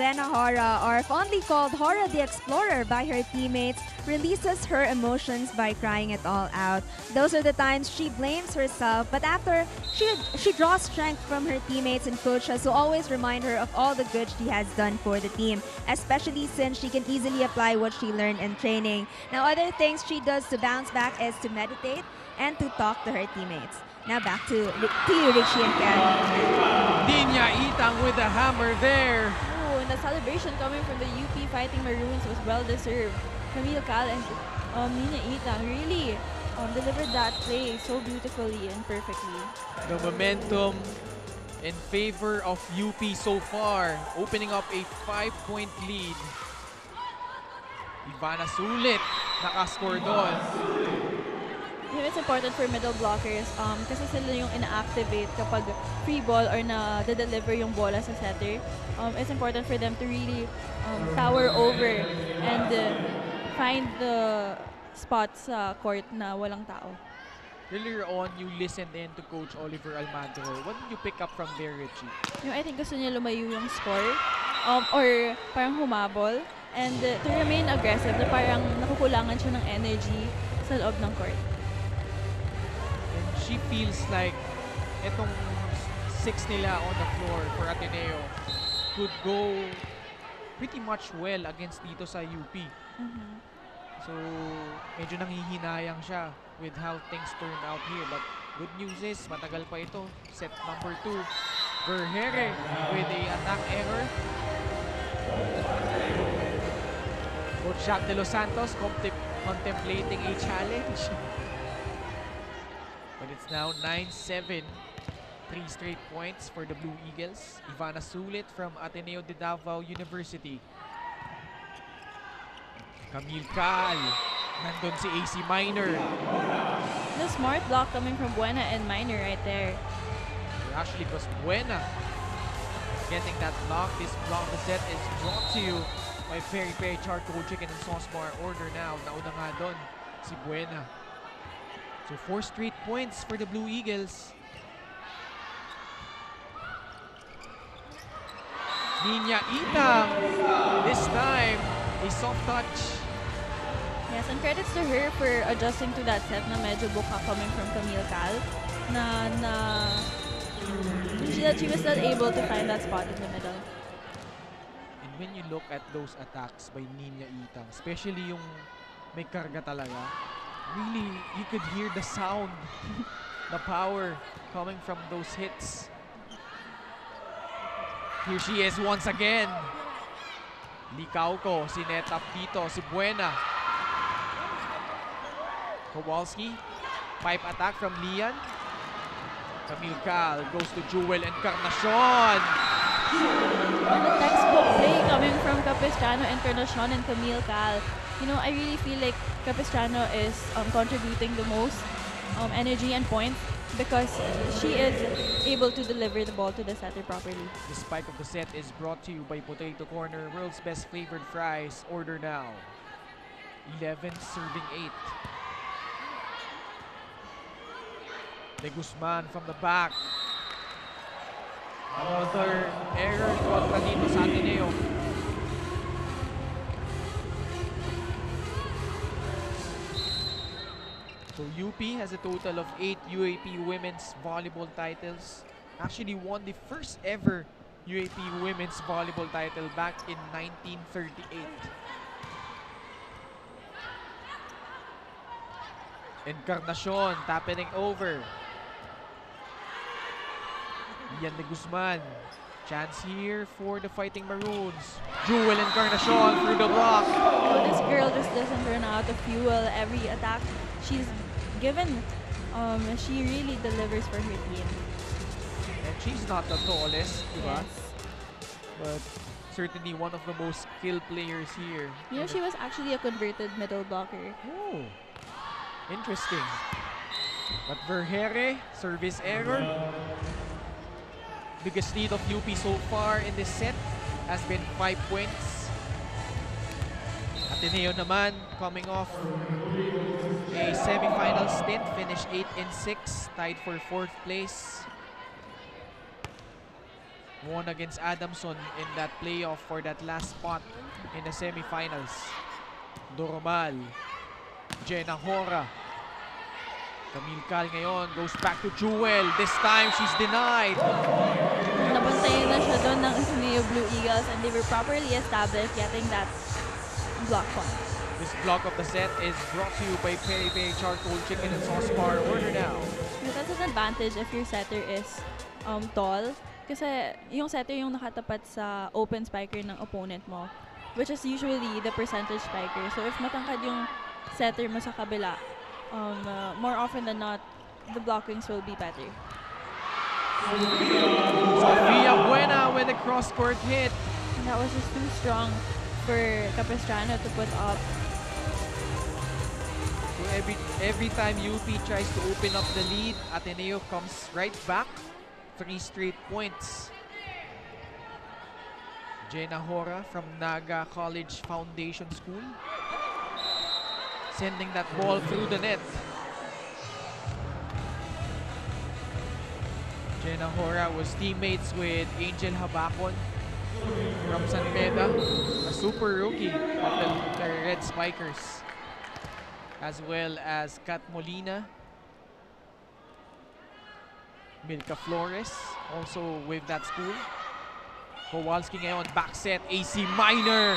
Buena Hora, or fondly called Hora the Explorer by her teammates, releases her emotions by crying it all out. Those are the times she blames herself, but after, she draws strength from her teammates and coaches who always remind her of all the good she has done for the team, especially since she can easily apply what she learned in training. Now, other things she does to bounce back is to meditate and to talk to her teammates. Now back to you, Richie and Ken. Ninya Itang with the hammer there. Oh, and the celebration coming from the UP Fighting Maroons was well deserved. Camille Cal and Nina Itang really delivered that play so beautifully and perfectly. The momentum in favor of UP so far, opening up a 5-point lead. Ivana Sulit nakascore doon. You know, it's important for middle blockers kasi sila yung ina-activate kapag free ball or na-deliver yung bola sa setter. It's important for them to really tower over and find the spots sa court na walang tao. Earlier on, you listened in to Coach Oliver Almagro. What did you pick up from there, Richie? Yung I think gusto niya lumayo yung score or parang humabol and to remain aggressive na parang nakukulangan siya ng energy sa loob ng court. And she feels like itong 6 nila on the floor for Ateneo could go pretty much well against dito sa UP. So, medyo nanghihinayang siya with how things turned out here. But good news is, matagal pa ito. Set number 2. Verhere with a attack error. Coach Jack De Los Santos contemplating a challenge. But it's now 9-7. 3 straight points for the Blue Eagles. Ivana Sulit from Ateneo de Davao University. Camille Cal. Nandun si AC Minor. The smart block coming from Buena and Minor right there. Actually, it was Buena getting that block. This block of the set is brought to you by Peri Peri Charcoal Chicken and Sauce Bar. Order now. Nauna nga doon si Buena. So 4 straight points for the Blue Eagles. Ninya Itang. This time, a soft touch. Yes, and credits to her for adjusting to that set na medyo buka coming from Camille Cal. She was not able to find that spot in the middle. And when you look at those attacks by Ninya Itang, especially yung may karga talaga, really, you could hear the sound, the power coming from those hits. Here she is once again. Likaw ko, sinet up dito, si Buena. Kowalski, pipe attack from Lian. Camille Cal goes to Jewel Encarnacion. And a textbook play coming from Capistrano, Encarnacion, and Camille Cal. You know, I really feel like Capistrano is contributing the most energy and points because she is able to deliver the ball to the setter properly. The spike of the set is brought to you by Potato Corner, world's best flavored fries. Order now. 11 serving 8. De Guzman from the back. Another error kontra dito sa Ateneo. So UP has a total of 8 UAP women's volleyball titles. Actually won the first ever UAP women's volleyball title back in 1938. Encarnacion tapping over. Ian de Guzman. Chance here for the Fighting Maroons. Jewel Encarnacion through the block. Oh, this girl just doesn't run out of fuel every attack she's given. She really delivers for her team. And she's not the tallest, diba? Yes. But certainly one of the most skilled players here. You know, she was actually a converted middle blocker. Oh, interesting. But Verhere, service error. Biggest lead of UP so far in this set has been 5 points. Ateneo naman coming off a semi-final stint, finished 8-6, tied for 4th place. won against Adamson in that playoff for that last spot in the semifinals. Doromal, Jenna Hora, Camille Cal ngayon goes back to Jewel. This time she's denied. Napuntayin na siya doon ng Ateneo Blue Eagles and they were properly established getting that block point. This block of the set is brought to you by Peri Peri Charcoal Chicken and Sauce Bar. Order now. That's an advantage if your setter is tall. Kasi yung setter yung nakatapat sa open spiker ng opponent mo, which is usually the percentage spiker. So if matangkad yung setter mo sa kabila, more often than not, the blockings will be better. Sofia Buena with a cross-court hit. And that was just too strong for Capistrano to put up. So every time UP tries to open up the lead, Ateneo comes right back. 3 straight points. Jenna Hora from Naga College Foundation School sending that ball through the net. Jenna Hora was teammates with Angel Habacon from San Beda, a super rookie of the Red Spikers, as well as Kat Molina, Milka Flores, also with that school. Kowalski ngayon, back set, AC Minor.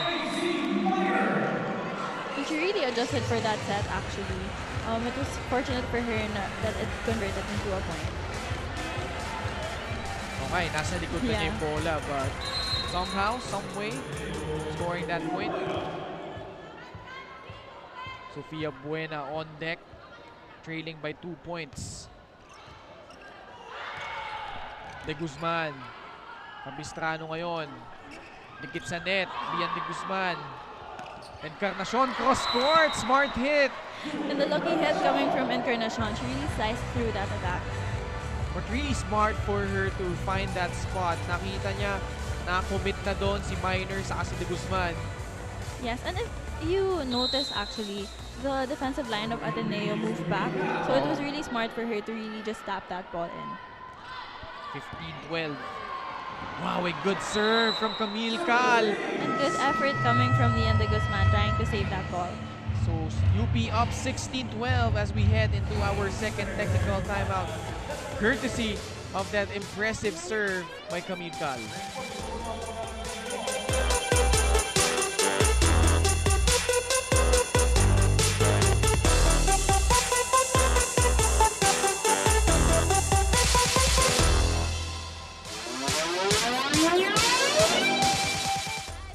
And she really adjusted for that set actually. It was fortunate for her that it converted into a point. Okay, nasa likod na niya yung bola, but somehow, some way, scoring that point. Sofia Buena on deck, trailing by 2 points. De Guzman, Capistrano ngayon, dikit sa net, Lian De Guzman. Encarnacion, cross-court, smart hit. And the lucky hit coming from Encarnacion, she really sliced through that attack. But really smart for her to find that spot. Nakita niya, na-commit na doon si Minor sa si De Guzman. Yes, and if you notice actually, the defensive line of Ateneo moved back. So it was really smart for her to really just tap that ball in. 15-12. Wow, a good serve from Camille Cal. And good effort coming from Lian De Guzman trying to save that ball. So UP up 16-12 as we head into our second technical timeout. Courtesy of that impressive serve by Camille Cal.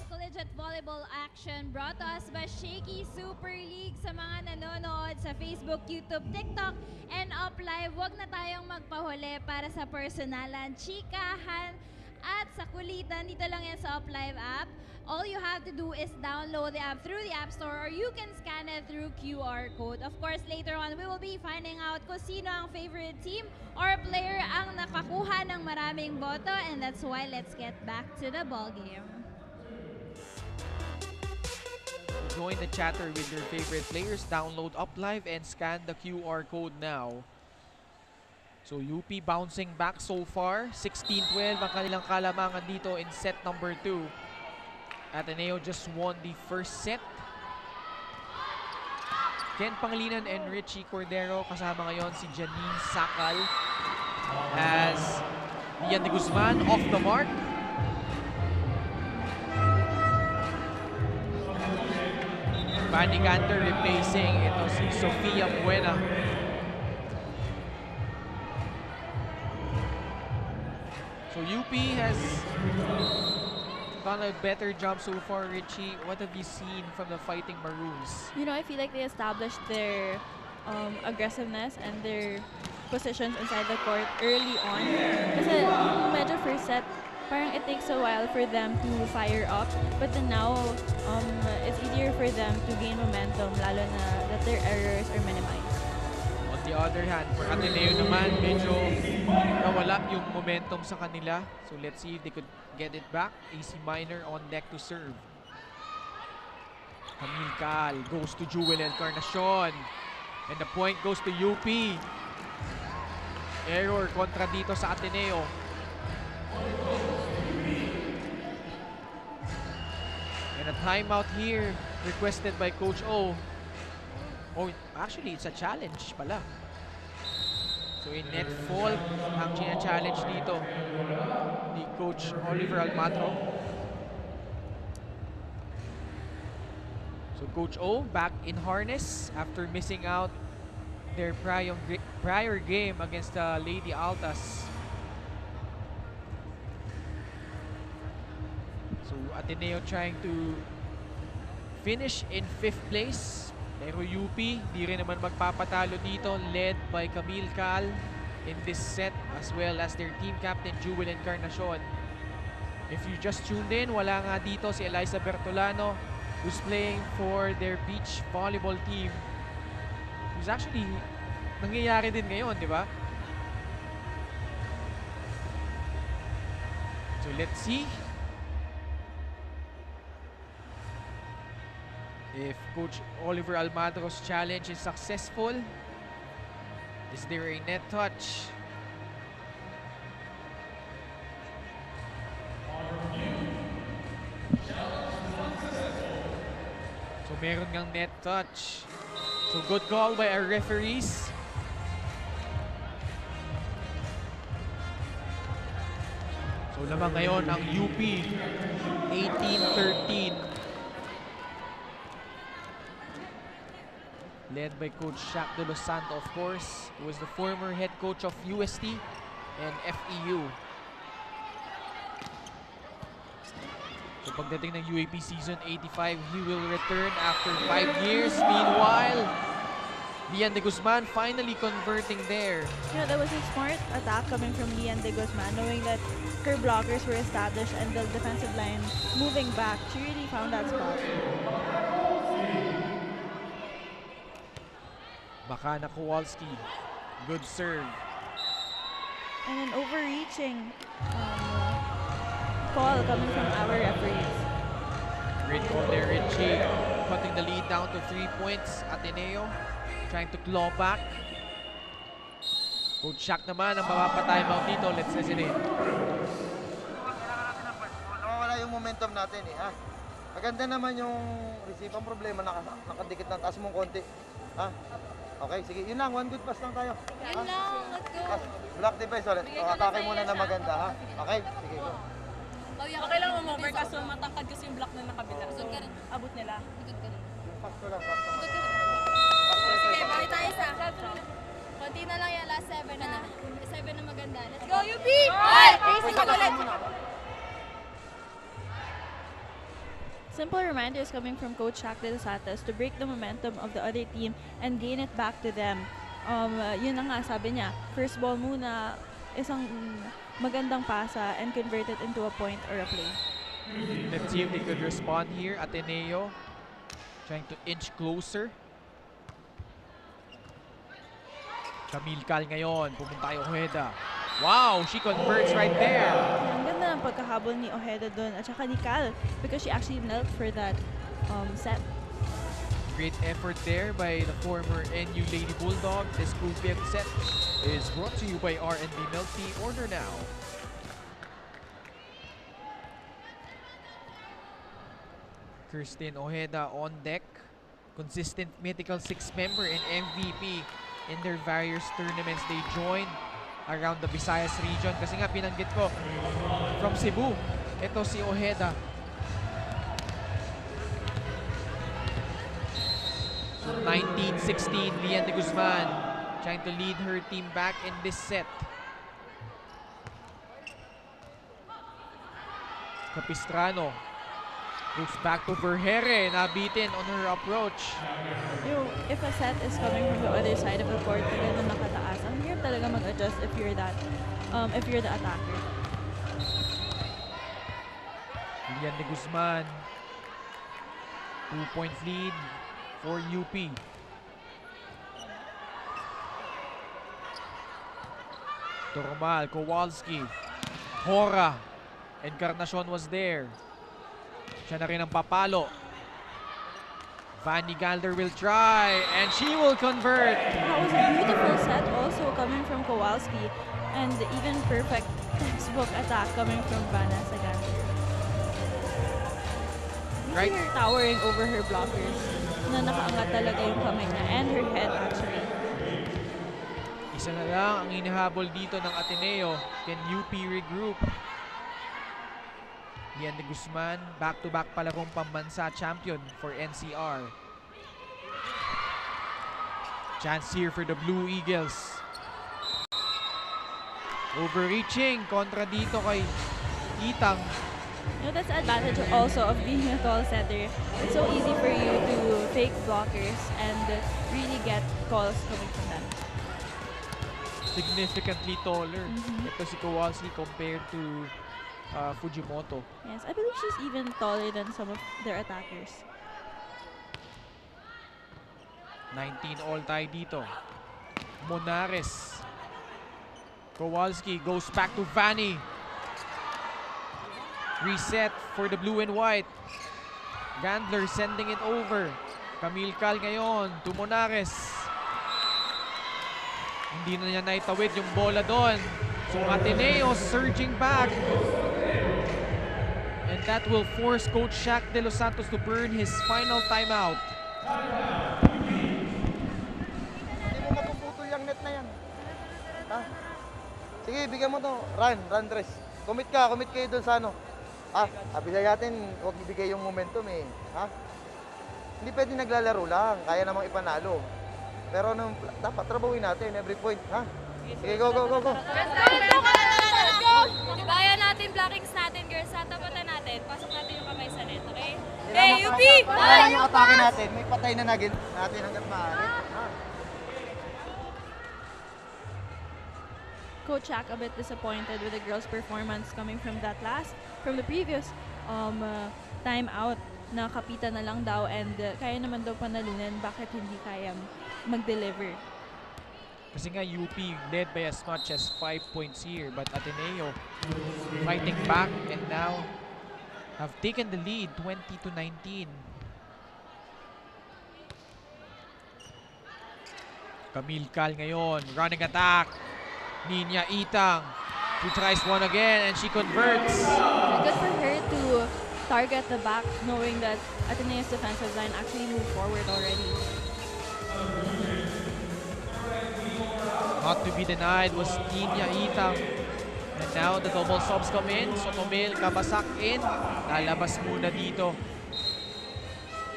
Collegiate volleyball action brought to us by Shakeys Super League. Sa mga nanonood sa Facebook, YouTube, TikTok, and Up Live, wag na tayong magpahuli para sa personalan, chikahan, at sa kulitan. Dito lang yan sa Up Live app. All you have to do is download the app through the App Store or you can scan it through QR code. Of course, later on, we will be finding out kung sino ang favorite team or player ang nakakuha ng maraming boto, and that's why let's get back to the ball game. Join the chatter with your favorite players. Download Up Live and scan the QR code now. So UP bouncing back so far. 16-12 ang kanilang kalamangan dito in set number 2. Ateneo just won the first set. Ken Pangilinan and Richie Cordero kasama ngayon si Janine Sakal as Lian De Guzman off the mark. Fanny Cantor replacing ito si Sofia Buena. So UP has done a better job so far. Richie, what have you seen from the Fighting Maroons? You know, I feel like they established their aggressiveness and their positions inside the court early on. Kasi medyo first set, parang it takes a while for them to fire up. But then now, it's easier for them to gain momentum, lalo na that their errors are minimized. On the other hand, for Ateneo naman, medyo nawala yung momentum sa kanila. So let's see if they could get it back. AC Minor on deck to serve. Camille Cal goes to Jewel Encarnacion. And the point goes to UP. Error kontra dito sa Ateneo. And a timeout here requested by Coach O. Oh, actually, it's a challenge pala. So, in net fault ang challenge dito ni Coach Oliver Almatro. So, Coach O back in harness after missing out their prior game against the Lady Altas. So, Ateneo trying to finish in 5th place. Pero UP, di rin naman magpapatalo dito, led by Camille Cal in this set as well as their team captain Jewel Encarnacion. If you just tuned in, wala nga dito si Eliza Bertolano who's playing for their beach volleyball team. Who's actually nangyayari din ngayon, di ba? So let's see if Coach Oliver Almadro's challenge is successful. Is there a net touch? So meron ngang net touch. So good call by our referees. So lamang ngayon ang UP 18-13. Led by Coach Shaq de Los Santos, of course, who was the former head coach of UST and FEU. So pagdating ng UAP Season 85, he will return after 5 years. Meanwhile, Lian de Guzman finally converting there. You know, that was a smart attack coming from Lian de Guzman, knowing that her blockers were established and the defensive line moving back. She really found that spot. Bakana Kowalski, good serve. And an overreaching call coming from our referees. Great call there, Richie. Cutting the lead down to 3 points. Ateneo trying to claw back. Coach Shaq naman ang mapapatimeout dito. Let's listen in. Nawawala yung momentum natin eh, ha? Maganda naman yung receive. Ang problema, nakadikit ng taas mong konti. Ha? Okay, sige. Yun lang, one good pass lang tayo. Yun lang, let's go. Block device ulit. O, atake muna na maganda, ha? Okay, sige. Go. Okay lang umover kaso matangkad kasi yung block na nakabila. So, abot nila. Pass ko lang, pass ko lang. Sige, bakit tayo sa? Konti na lang yan, last 7 na. 7 na maganda. Let's go, UP! Hoy! Racing ka ulit! Simple reminders coming from Coach Shaq de Los Santos to break the momentum of the other team and gain it back to them. Yun na nga, sabi niya, first ball muna, isang magandang pasa and convert it into a point or a play. Let's see if they could respond here. Ateneo trying to inch closer. Camille Cal ngayon, pumunta kay Ojeda. Wow, she converts right there. Ang ganda ng pagkahabol ni Ojeda doon at saka ni Cal because she actually knelt for that set. Great effort there by the former NU Lady Bulldog. This Group F set is brought to you by R&B Milk Tea. Order now. Kirsten Ojeda on deck. Consistent mythical 6 member and MVP in their various tournaments they joined around the Visayas region. Kasi nga binanggit ko, from Cebu, ito si Ojeda. So 19-16, Lian de Guzman trying to lead her team back in this set. Capistrano goes back to Vergere, nabitin on her approach. If a set is coming from the other side of the court, talaga nakataas, ang hirap talaga mag-adjust if you're the attacker. Lian de Guzman, 2-point lead for UP. Tormal, Kowalski, Hora, Encarnacion was there. Siya na rin ang papalo. Vanny Galder will try and she will convert. That was a beautiful set also coming from Kowalski and even perfect textbook attack coming from Vanessa Galder. Right. see her towering over her blockers na nakaangat talaga yung kamay niya and her head actually. Isa na lang ang hinahabol dito ng Ateneo. Can UP regroup? Lian de Guzman, back-to-back palarong pambansa champion for NCR. Chance here for the Blue Eagles. Overreaching kontra dito kay Itang. You know, that's the advantage also of being a tall setter. It's so easy for you to fake blockers and really get calls coming from that. Significantly taller. Ito si Kowalski compared to Fujimoto. Yes, I believe she's even taller than some of their attackers. 19 all tie dito. Monares. Kowalski goes back to Vanny. Reset for the blue and white. Gandler sending it over. Camille Cal ngayon to Monares. Hindi na niya naitawid yung bola doon. So Ateneo surging back. And that will force Coach Shaq de Los Santos to burn his final timeout. Hindi mo mapuputol yung net na yan. Ha? Sige, bigyan mo to. Run, Dres. Commit kayo doon sa ano. Abisay natin, huwag ibigay yung momentum eh. Ha? Hindi pwede naglalaro lang, kaya namang ipanalo. Pero dapat trabahuin natin every point, ha? Sige, go. Tibayan natin, blockings natin, girls. Tatapatan natin. Pasok natin yung kamay sa net, okay? Hey, UP! Kailangan yung atake natin, may patay na natin hanggang maaari. Ha? Coach Shaq a bit disappointed with the girls' performance coming from the previous timeout na kapitan na lang daw and kaya naman daw panalunan, bakit hindi kaya mag-deliver? Kasi nga UP led by as much as 5 points here, but Ateneo fighting back and now have taken the lead 20-19. Camille Cal ngayon, running attack. Nina Itang, who tries one again and she converts. Good for her to target the back, knowing that Ateneo's defensive line actually moved forward already. Not to be denied was Nina Itang. And now the double subs come in. Sotomel, Kabasak in. Lalabas muna dito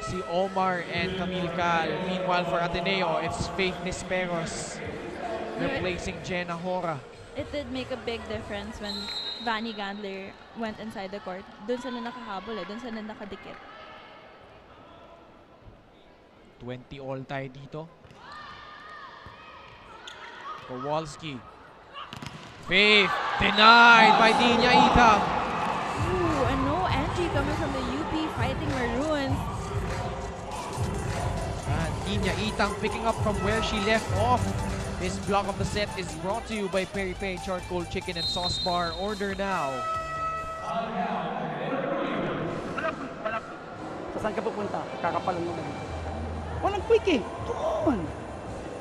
si Omar and Camille Cal. Meanwhile for Ateneo, it's Faith Nisperos replacing Jenna Hora. It did make a big difference when Vanny Gandler went inside the court. Doon sila nakahabol doon sila nakadikit. 20 all tie dito. Kowalski. Faith denied by Dinya Itang. Ooh, and no entry coming from the UP Fighting Maroons. And Dinya Itang picking up from where she left off. This block of the set is brought to you by Peri Peri Charcoal Chicken and Sauce Bar. Order now. Saan ka pupunta? Kakapalan mo na. Walang quick eh. Doon.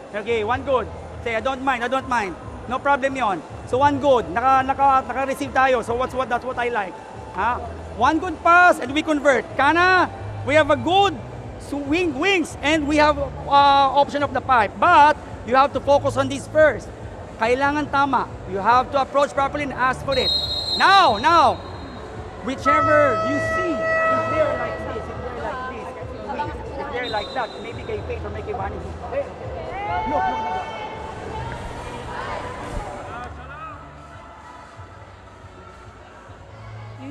Okay, one good. Say, I don't mind. No problem yon. So one good. Naka-receive tayo. So that's what I like. Ha? One good pass and we convert. Kana, we have a good wings and we have option of the pipe. But you have to focus on this first. Kailangan tama. You have to approach properly and ask for it. Now, whichever you see, if they're like this, if they're like that, maybe kay Faith or maybe Vanny. Hey, look.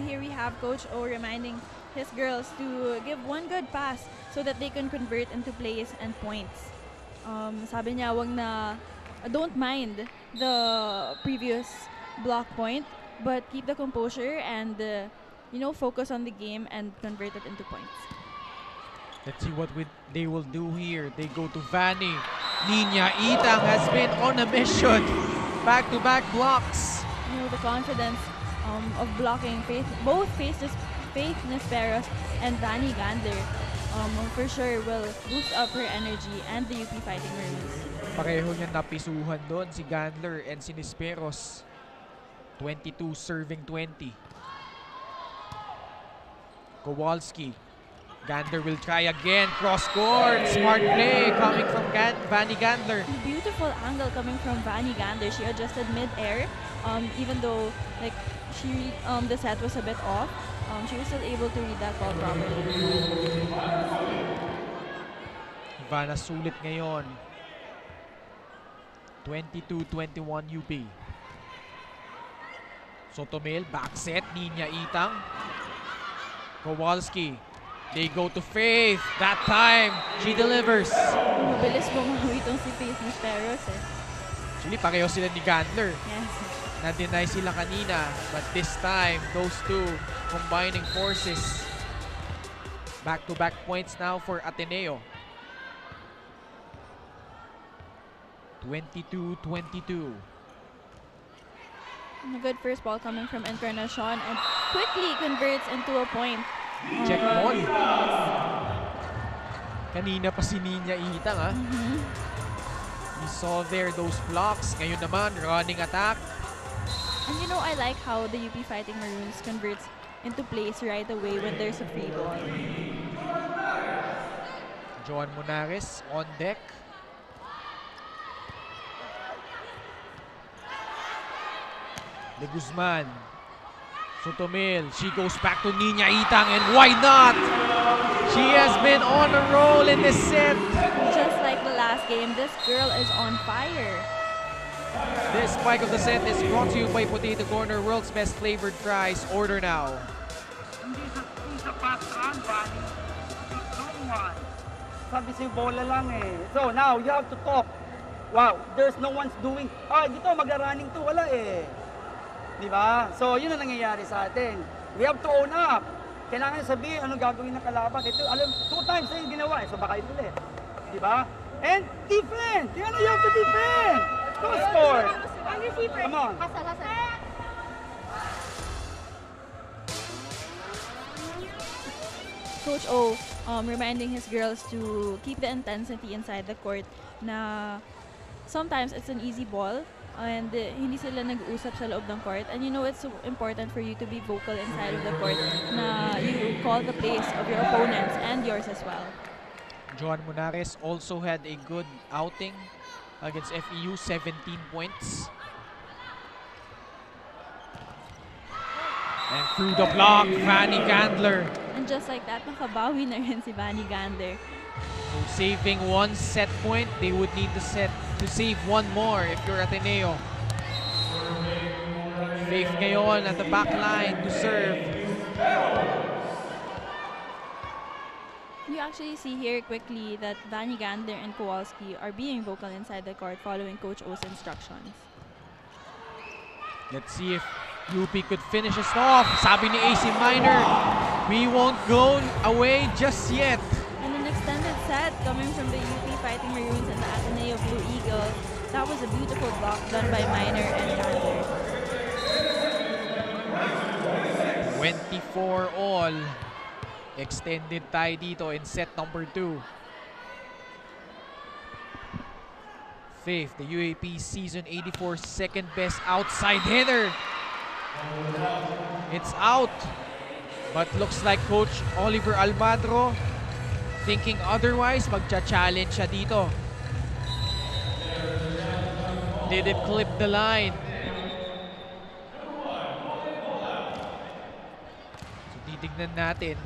Here we have Coach O reminding his girls to give one good pass so that they can convert into plays and points. Sabi niya, don't mind the previous block point, but keep the composure and focus on the game and convert it into points. Let's see what they will do here. They go to Vanny. Nina Itang has been on a mission. Back-to-back blocks. The confidence of blocking both Faith Nisperos and Vanny Gandler for sure will boost up her energy and the UP Fighting Maroons. Pareho niya napisuhan doon si Gandler and si Nisperos. 22 serving 20. Kowalski. Gander will try again. Cross court. Smart play coming from Vanny Gandler. Beautiful angle coming from Vanny Gander. She adjusted mid-air, even though like the set was a bit off. She was still able to read that ball properly. Ivana sulit ngayon. 22-21 UP. Sotomil, back set. Ninya Itang. Kowalski. They go to Faith. That time, she delivers. Mabilis bumawi itong si Faith Nisperos eh. Actually, pareho sila ni Gandler. Yes. Na-deny sila kanina. But this time, those two combining forces. Back-to-back points now for Ateneo. 22-22. A good first ball coming from Encarnacion and quickly converts into a point. Check ball. Kanina pa si Ninya Itang ha. We saw there those blocks. Ngayon naman, running attack. And you know, I like how the UP Fighting Maroons converts into plays right away when there's a free ball. Joan Monares on deck. De Guzman. Sotomil. She goes back to Ninya Itang, and why not? She has been on a roll in this set. Just like the last game, this girl is on fire. This spike of the set is brought to you by Potato Corner, world's best flavored fries. Order now. Sabi sa'yo, bola lang eh. So now, you have to talk. Wow, there's no one's doing, dito magra-running to, wala eh. Di ba? So, yun ang nangyayari sa atin. We have to own up. Kailangan sabihin anong gagawin ng kalaban. Ito, alam, 2 times na yung ginawa eh. So, baka ito ulit. Di ba? And defend! You have to defend! Don't score! Come on. Coach O reminding his girls to keep the intensity inside the court na sometimes it's an easy ball and hindi sila nag-uusap sa loob ng court. And you know, it's so important for you to be vocal inside of the court na you call the plays of your opponents and yours as well. Joan Monares also had a good outing against FEU, 17 points. And through the block, Vanny Gandler. And just like that, nakabawi na rin si Vanny Gander. So saving 1 set point, they would need to save 1 more if you're Ateneo. Faith ngayon at the back line to serve. You actually see here quickly that Vanny Gander and Kowalski are being vocal inside the court following Coach O's instructions. Let's see if UP could finish us off. Sabi ni AC Minor, we won't go away just yet. And an extended set coming from the UP Fighting Maroons and the Ateneo Blue Eagles. That was a beautiful block done by Minor and Gander. 24 all. Extended tayo dito in set number 2. Faith, the UAP season 84 second best outside hitter. It's out. But looks like Coach Oliver Almadro thinking otherwise. Magcha-challenge siya dito. Did it clip the line? So titignan natin.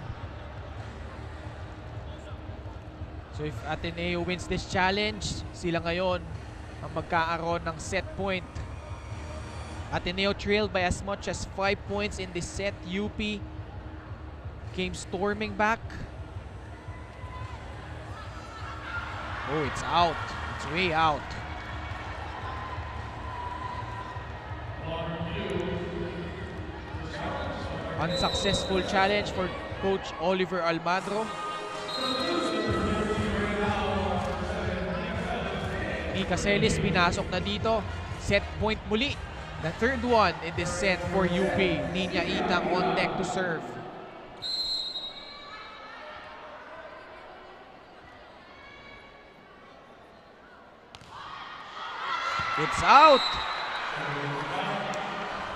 So if Ateneo wins this challenge, sila ngayon ang magkaaroon ng set point. Ateneo trailed by as much as 5 points in this set. UP came storming back. Oh, it's out. It's way out. Unsuccessful challenge for Coach Oliver Almadro. Nika Celis pinasok na dito. Set point muli. The third one in this set for UP. Ninya Itang on deck to serve. It's out.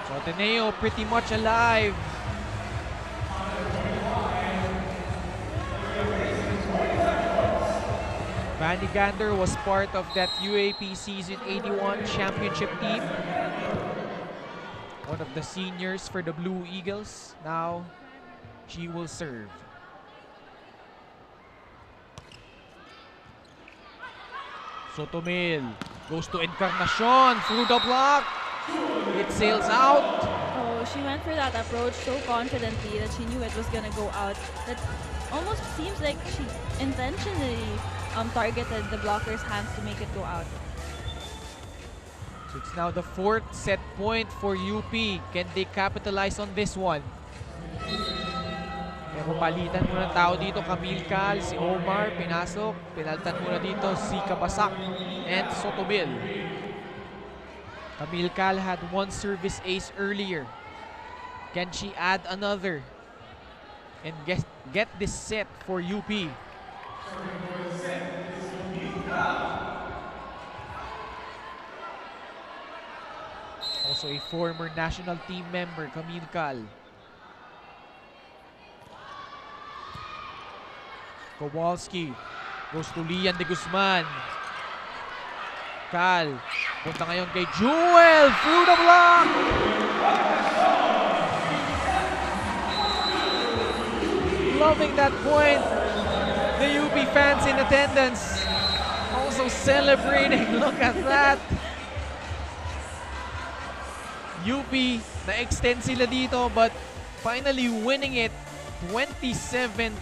So Ateneo pretty much alive. Vanny Gander was part of that UAP Season 81 championship team. One of the seniors for the Blue Eagles. Now, she will serve. Sotomil goes to Encarnacion through the block. It sails out. Oh, she went for that approach so confidently that she knew it was gonna go out. That almost seems like she intentionally targeted the blocker's hands to make it go out. So it's now the 4th set point for UP. Can they capitalize on this one? Pero palitan muna ng tao dito. Camille Cal, si Omar, pinasok. Pinaltan muna dito si Kabasak and Sotomil. Camille Cal had one service ace earlier. Can she add another and get this set for UP? Also a former national team member, Camille Cal. Kowalski goes to Lian de Guzman. Cal, punta ngayon kay Jewel through the block. Loving that point. The UP fans in attendance also celebrating. Look at that. UP, na-extend sila dito but finally winning it 27-25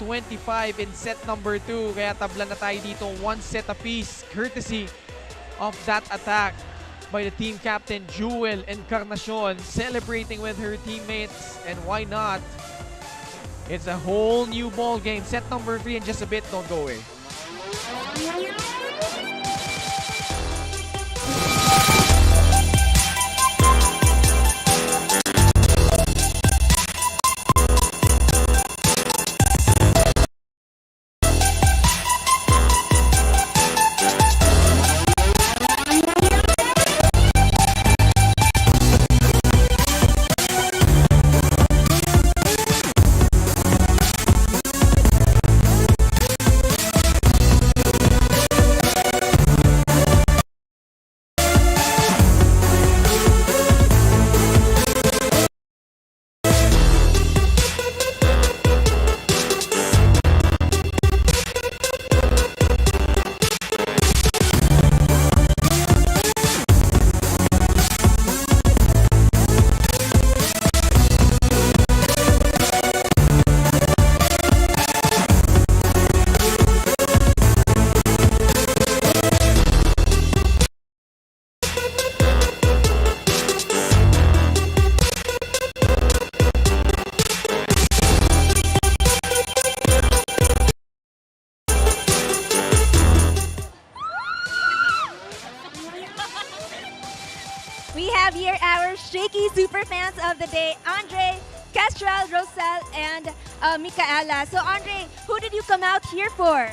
in set number 2. Kaya tabla na tayo dito, 1 set apiece courtesy of that attack by the team captain Jewel Encarnacion, celebrating with her teammates, and why not? It's a whole new ball game. Set number 3 in just a bit. Don't go away. We have here our Shaky super fans of the day, Andre, Castral, Rosal, and Micaela. So Andre, who did you come out here for?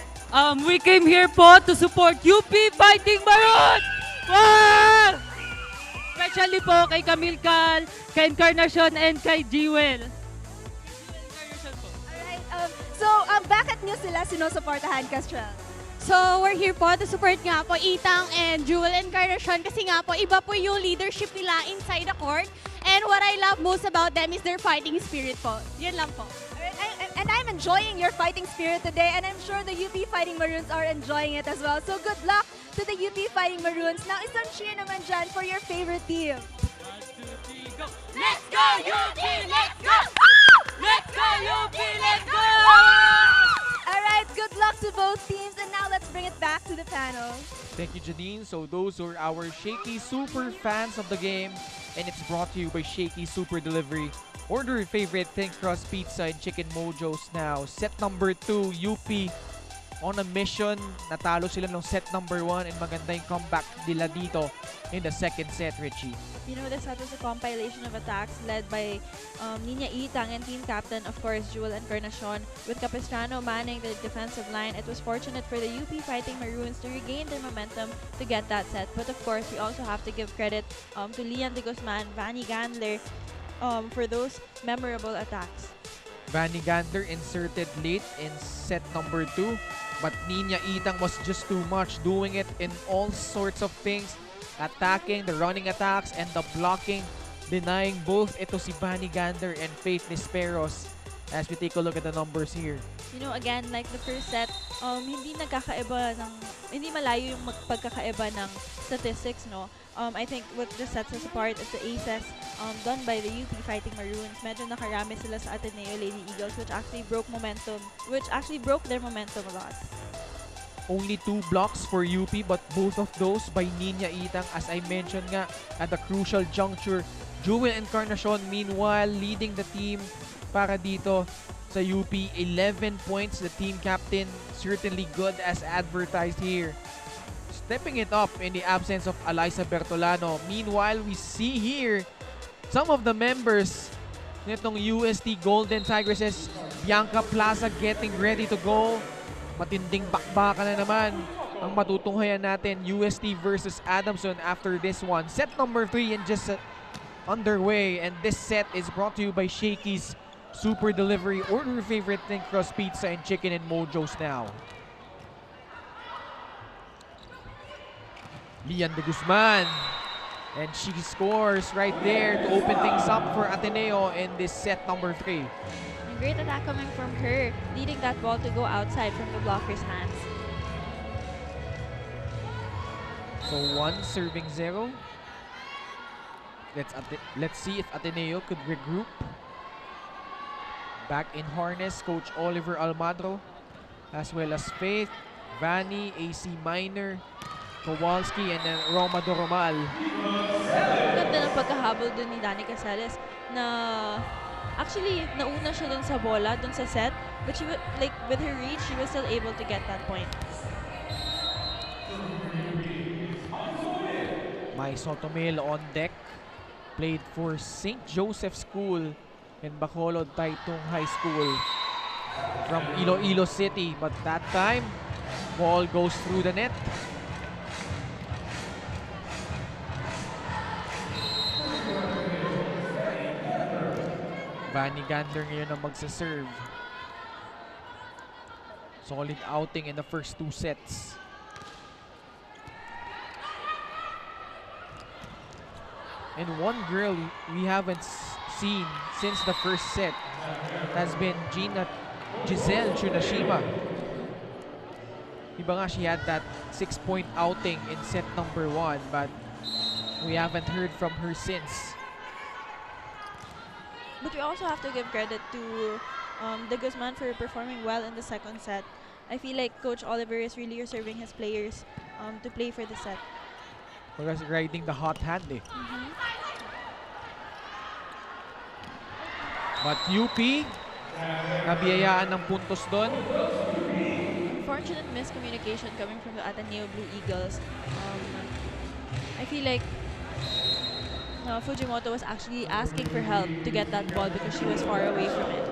We came here po to support UP Fighting Maroons! Wow! Especially po kay Camille Cal, kay Encarnacion, and kay Jewel. Alright, so bakit nyo sila sinusuportahan, Castral? So, we're here po to support nga po Itang and Jewel Encarnacion kasi nga po iba po yung leadership nila inside the court. And what I love most about them is their fighting spirit po. Yan lang po. And I'm enjoying your fighting spirit today, and I'm sure the UP Fighting Maroons are enjoying it as well. So good luck to the UP Fighting Maroons. Now, isang cheer naman dyan for your favorite team. 1, 2, 3, go! Let's go UP! Let's go! Let's go UP! Let's go! Alright, good luck to both teams. And now let's bring it back to the panel. Thank you, Janine. So those are our Shaky super fans of the game, and it's brought to you by Shaky Super Delivery. Order your favorite thin crust pizza and chicken mojos now. Set number 2, UP on a mission. Natalo sila ng set number 1, and maganda yung comeback nila dito in the second set, Richie. You know, this set was a compilation of attacks led by Nina Itang and team captain, of course, Jewel Encarnacion. With Capistrano manning the defensive line, it was fortunate for the UP Fighting Maroons to regain their momentum to get that set. But of course, we also have to give credit to Lian de Guzman, Vanny Gandler, for those memorable attacks. Vanny Gander inserted late in set number 2. But Ninya Itang was just too much, doing it in all sorts of things. Attacking, the running attacks, and the blocking. Denying both ito si Bunny Gander and Faith Nisperos as we take a look at the numbers here. You know, again, like the first set, hindi malayo yung pagkakaiba ng statistics, no? I think what this sets us apart is the aces done by the UP Fighting Maroons. Medyo nakarami sila sa Ateneo Lady Eagles, which actually broke their momentum a lot. Only 2 blocks for UP, but both of those by Ninya Itang. As I mentioned nga, at the crucial juncture, Jewel Encarnacion meanwhile leading the team para dito sa UP. 11 points, the team captain certainly good as advertised here. Stepping it up in the absence of Alyssa Bertolano. Meanwhile, we see here some of the members nitong UST Golden Tigresses. Bianca Plaza getting ready to go. Matinding bakbaka na naman ang matutunghayan natin. UST versus Adamson after this one. Set number 3 and just underway. And this set is brought to you by Shakeys Super Delivery. Order your favorite thin crust pizza and chicken and mojos now. Lian de Guzman. And she scores right there to open things up for Ateneo in this set number 3. Great attack coming from her, leading that ball to go outside from the blocker's hands. So 1 serving 0. Let's see if Ateneo could regroup. Back in harness, Coach Oliver Almadro, as well as Faith, Vanny, AC Minor, Kowalski, and then Roma Doromal. Ganda ng pagkahabol dun ni Dani Casales na actually nauna siya dun sa bola, dun sa set, but she like with her reach, she was still able to get that point. Mai Sotomil on deck. Played for St. Joseph School in Bacolod, Taitung High School from Iloilo City. But that time, ball goes through the net. Vanny Gander ngayon ang magsaserve. Solid outing in the first 2 sets. And one girl we haven't seen since the first set has been Giselle Chunashima. Diba nga, she had that 6-point outing in set number 1, but we haven't heard from her since. But we also have to give credit to De Guzman for performing well in the second set. I feel like Coach Oliver is really reserving his players to play for the set. Because riding the hot hand eh. But UP, nabiyayaan ng puntos doon. Unfortunate miscommunication coming from the Ateneo Blue Eagles. I feel like Fujimoto was actually asking for help to get that ball because she was far away from it.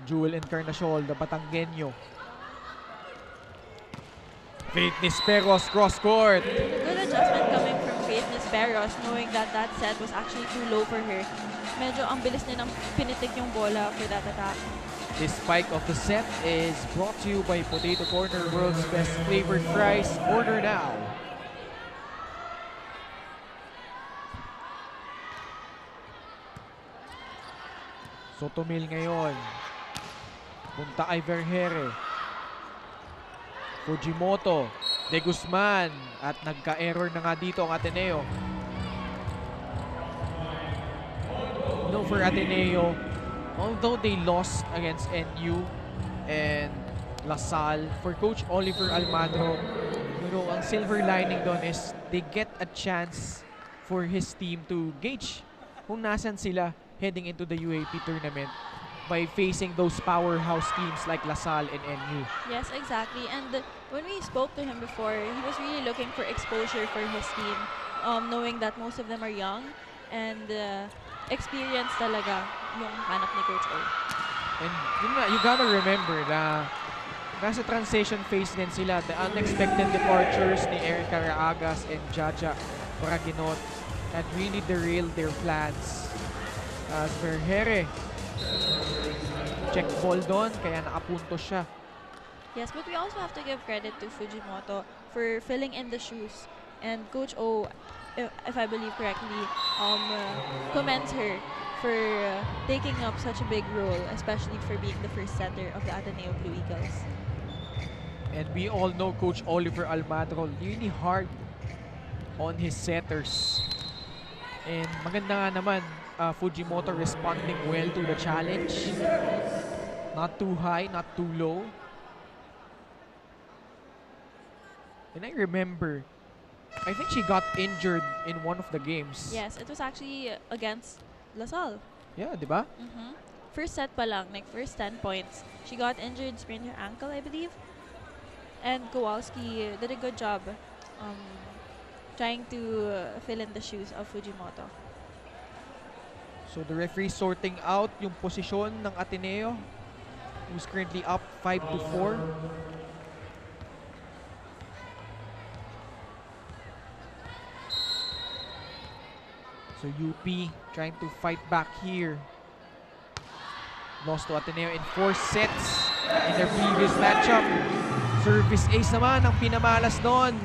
Jewel Encarnacion, the Batanggenyo. Faith Nisperos cross court. Good adjustment coming from Faith Nisperos, knowing that that set was actually too low for her. Medyo ang bilis niya nang pinitik yung bola for that attack. This spike of the set is brought to you by Potato Corner, world's best flavored fries. Order now. Sotomil ngayon. Punta ay Vergere. Fujimoto. De Guzman. At nagka-error na nga dito ang Ateneo. No, for Ateneo, although they lost against NU and LaSalle, for Coach Oliver Almadro, you know, ang silver lining doon is they get a chance for his team to gauge kung nasan sila heading into the UAP tournament by facing those powerhouse teams like LaSalle and NU. Yes, exactly. And when we spoke to him before, he was really looking for exposure for his team, knowing that most of them are young and experience talaga yung hanap ni Coach O. And yun nga, you gotta remember na nasa transition phase din sila. The unexpected departures ni Erica Raagas and Jaja Paraginot had really derailed their plans. As Vergere, check ball doon, kaya nakapunto siya Yes, but we also have to give credit to Fujimoto for filling in the shoes. And Coach O, if I believe correctly, commends her for taking up such a big role, especially for being the first setter of the Ateneo Blue Eagles. And we all know Coach Oliver Almadro really hard on his setters. And maganda nga naman, Fujimoto responding well to the challenge. Not too high, not too low. And I remember, I think she got injured in one of the games. Yes, it was actually against Lasal. Yeah, di ba? First set pa lang, like first 10 points. She got injured, sprained her ankle, I believe. And Kowalski did a good job trying to fill in the shoes of Fujimoto. So the referee sorting out yung posisyon ng Ateneo, who's currently up 5-4. So UP trying to fight back here. Lost to Ateneo in 4 sets in their previous matchup. Service ace naman ang pinamalas doon.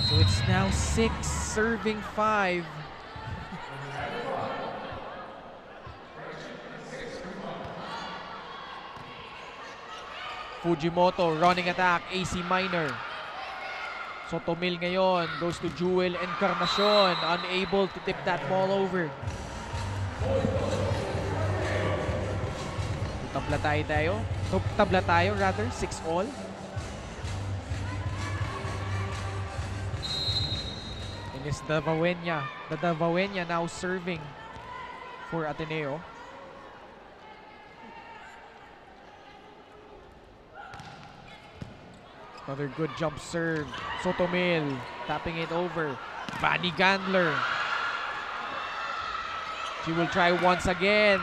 So it's now 6 serving 5. Fujimoto running attack, AC minor. Sotomil ngayon goes to Jewel Encarnacion, unable to tip that ball over. Tabla tayo rather, 6-all. And it's the Davawenya now serving for Ateneo. Another good jump serve. Sotomil tapping it over. Vanny Gandler. She will try once again.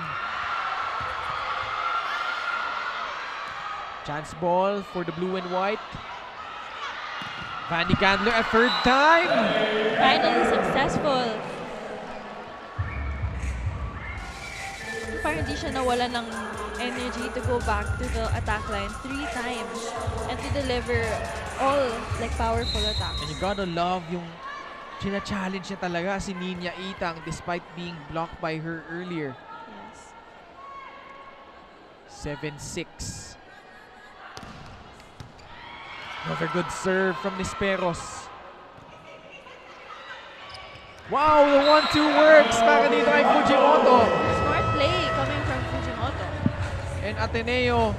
Chance ball for the blue and white. Vanny Gandler a third time. Finally successful. Parang hindi siya nawala ng energy to go back to the attack line 3 times and to deliver all like powerful attacks. And you gotta love yung china-challenge niya talaga si Ninya Itang despite being blocked by her earlier. Yes. 7-6. Another good serve from Nisperos. Wow, the 1-2 works para dito kay Fujimoto. Smart play coming from Fujimoto. And Ateneo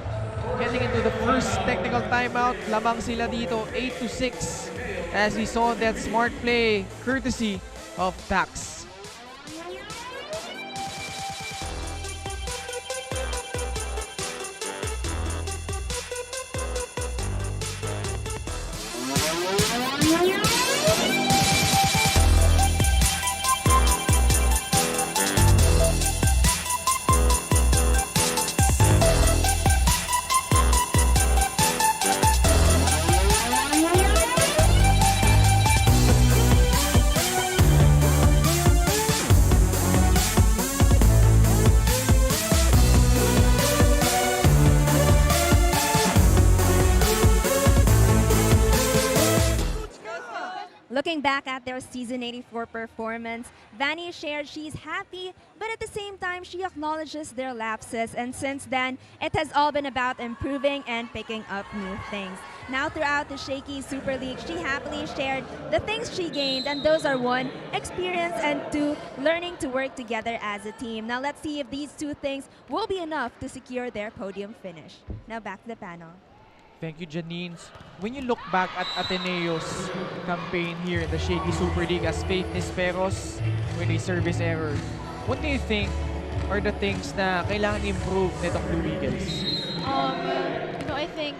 getting into the first technical timeout. Lamang sila dito, 8-6. As we saw that smart play courtesy of Tax. Looking back at their season 84 performance, Vanny shared she's happy, but at the same time, she acknowledges their lapses. And since then, it has all been about improving and picking up new things. Now, throughout the Shaky Super League, she happily shared the things she gained, and those are 1, experience, and 2, learning to work together as a team. Now, let's see if these 2 things will be enough to secure their podium finish. Now, back to the panel. Thank you, Janine. When you look back at Ateneo's campaign here in the Shaky Super League as Faith Nisperos with a service error, what do you think are the things na kailangan improve nitong Blue Eagles? I think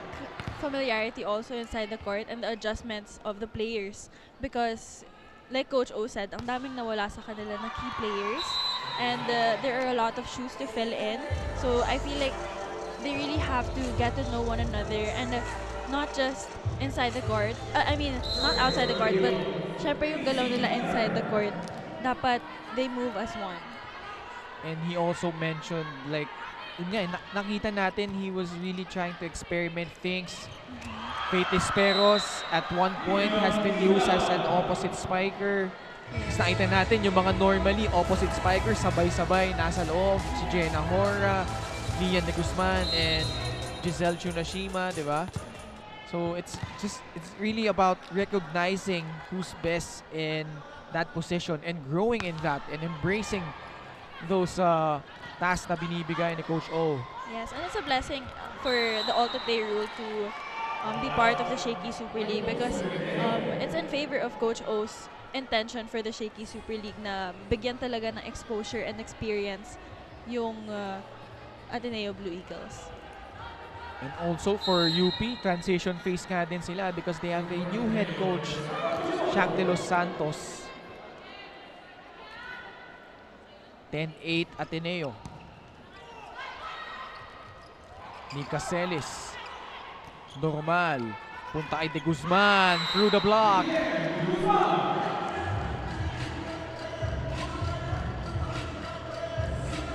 familiarity also inside the court and the adjustments of the players, because like Coach O said, ang daming nawala sa kanila na key players, and there are a lot of shoes to fill in. So I feel like they really have to get to know one another, and not just inside the court. I mean, not outside the court, but syempre yung galaw nila inside the court, dapat they move as one. And he also mentioned, like, yun nga, nakita natin he was really trying to experiment things. Faith Esperos at one point has been used as an opposite spiker. Tapos nakita natin yung mga normally opposite spikers sabay-sabay nasa loob. Si Jenna Hora, Lian de Guzman, and Giselle Chunashima, di ba? So it's really about recognizing who's best in that position and growing in that and embracing those tasks na binibigay ni Coach O. Yes, and it's a blessing for the all-to-play rule to be part of the Shaky Super League because it's in favor of Coach O's intention for the Shaky Super League na bigyan talaga ng exposure and experience yung Ateneo Blue Eagles. And also for UP, transition phase nga din sila because they have a new head coach, Shaq de los Santos. 10-8 Ateneo. Nika Celis. Normal. Punta kay De Guzman. Through the block.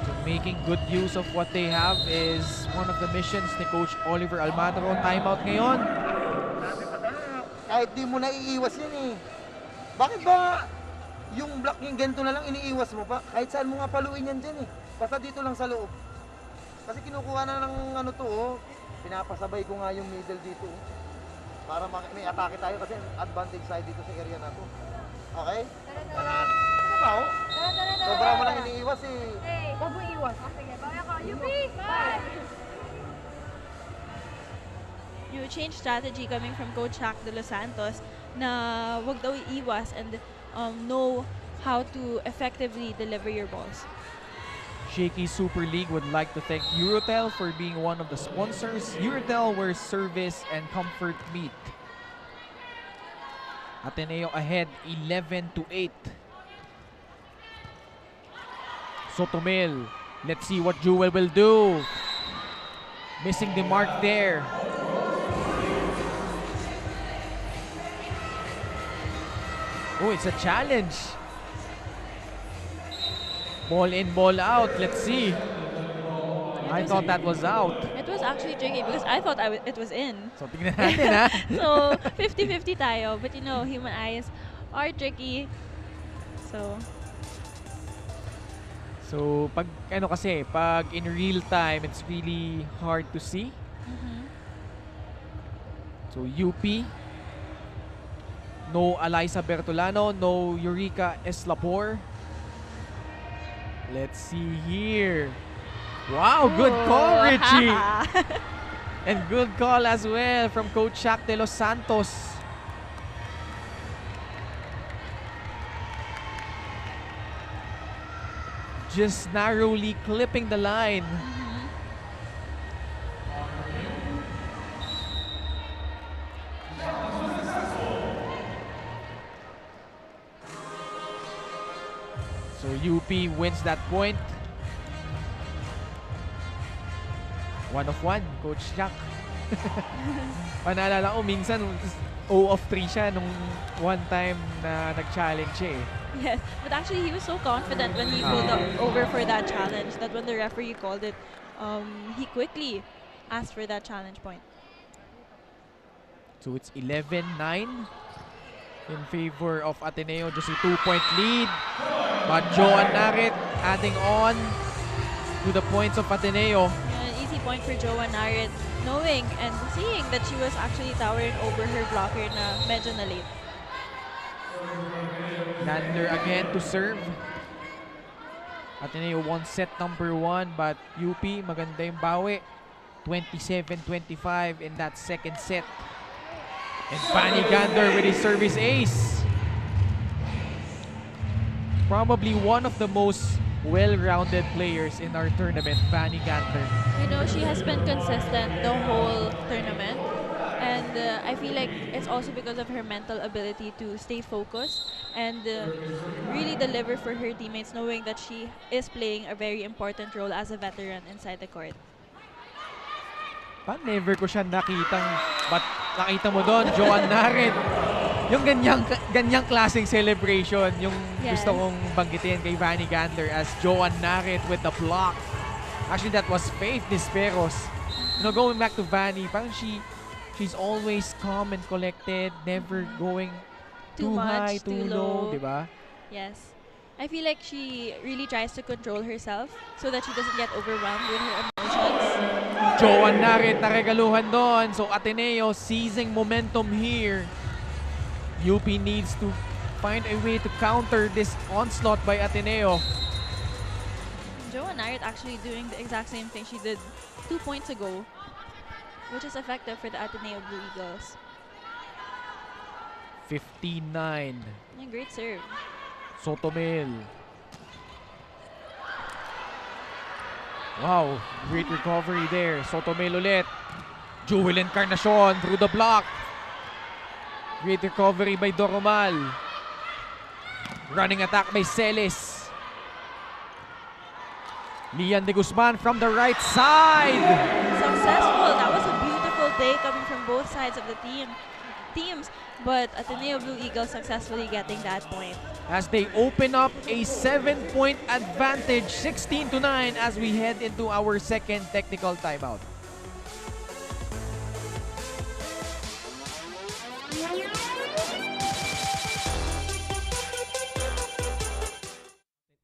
So making good use of what they have is one of the missions ni Coach Oliver Almagro. Timeout ngayon. Kahit di mo naiiwas yan eh. Bakit ba yung block yung ganito na lang iniiwas mo pa? Kahit saan mo nga paluin yan dyan eh. Basta dito lang sa loob. Kasi kinukuha na ng ano to oh. Pinapasabay ko nga yung middle dito oh. Para may atake tayo kasi advantage side dito sa area na to. Okay? Ano ba oh? Sobra mo lang iniiwas eh. Hey, wag mo iwas. Sige, baya ka. UP! Bye! New change strategy coming from Coach Shaq de los Santos na wag daw iiwas and know how to effectively deliver your balls. Shaky Super League would like to thank Eurotel for being one of the sponsors. Eurotel, where service and comfort meet. Ateneo ahead 11-8. Sotomil. Let's see what Jewel will do. Missing the mark there. Oh, it's a challenge. Ball in, ball out. Let's see. I thought that was out. It was actually tricky because I thought it was in. So, tingnan natin ha. So, 50-50 tayo. But you know, human eyes are tricky. So, pag in real time, it's really hard to see. So, UP. No Eliza Bertolano. No Eureka Eslapor. Let's see here. Wow, good call, Richie. And good call as well from Coach Shaq de los Santos. Just narrowly clipping the line. So UP wins that point. 1 of 1, Coach Jack. Panaalala ko, minsan 0 of 3 siya nung one time na nag-challenge siya eh. Yes, but actually he was so confident when he pulled over for that challenge that when the referee called it, he quickly asked for that challenge point. So it's 11-9 in favor of Ateneo. Just a 2-point lead. But Joan Narit adding on to the points of Ateneo. An easy point for Joan Narit, knowing and seeing that she was actually towering over her blocker na medyo na late. Landler again to serve. Ateneo won set number 1, but UP maganda yung bawi. 27-25 in that second set. And Fanny Gander with his service ace. Probably one of the most well-rounded players in our tournament, Fanny Gander. You know, she has been consistent the whole tournament. And I feel like it's also because of her mental ability to stay focused and really deliver for her teammates, knowing that she is playing a very important role as a veteran inside the court. Never ko siya nakitang, but nakita mo doon, Joan Narit Yung ganyang klaseng celebration, yung Yes. gusto kong banggitin kay Vanny Gandler as Joan Narit with the block. Actually, that was Faith Disperos. You know, going back to Vanny, parang she's always calm and collected, never going too high, much, too low, di ba? Yes. I feel like she really tries to control herself so that she doesn't get overwhelmed with her emotions. Joan Narit naregaluhan doon. So Ateneo seizing momentum here. UP needs to find a way to counter this onslaught by Ateneo. Joan Narit actually doing the exact same thing she did 2 points ago, which is effective for the Ateneo Blue Eagles. 59. A great serve. Sotomel. Wow, great recovery there. Sotomel ulit. Jewel Encarnacion through the block. Great recovery by Doromal. Running attack by Celis. Lian de Guzman from the right side. Successful. That was a beautiful play coming from both sides of the teams, but Ateneo Blue Eagles successfully getting that point. As they open up a 7-point advantage, 16-9 as we head into our second technical timeout.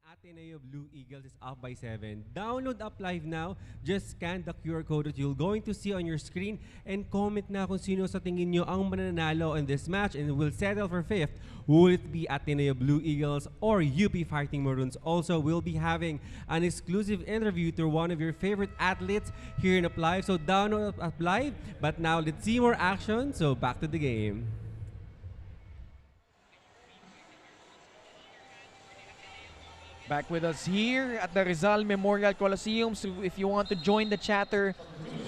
Ateneo Blue Eagles is up by 7. Download Up Live now. Just scan the QR code that you're going to see on your screen and comment na kung sino sa tingin nyo ang mananalo in this match and will settle for 5th. Will it be Ateneo Blue Eagles or UP Fighting Maroons? Also, we'll be having an exclusive interview to one of your favorite athletes here in Up Live. So download Up Live. But now let's see more action. So back to the game. Back with us here at the Rizal Memorial Coliseum. So if you want to join the chatter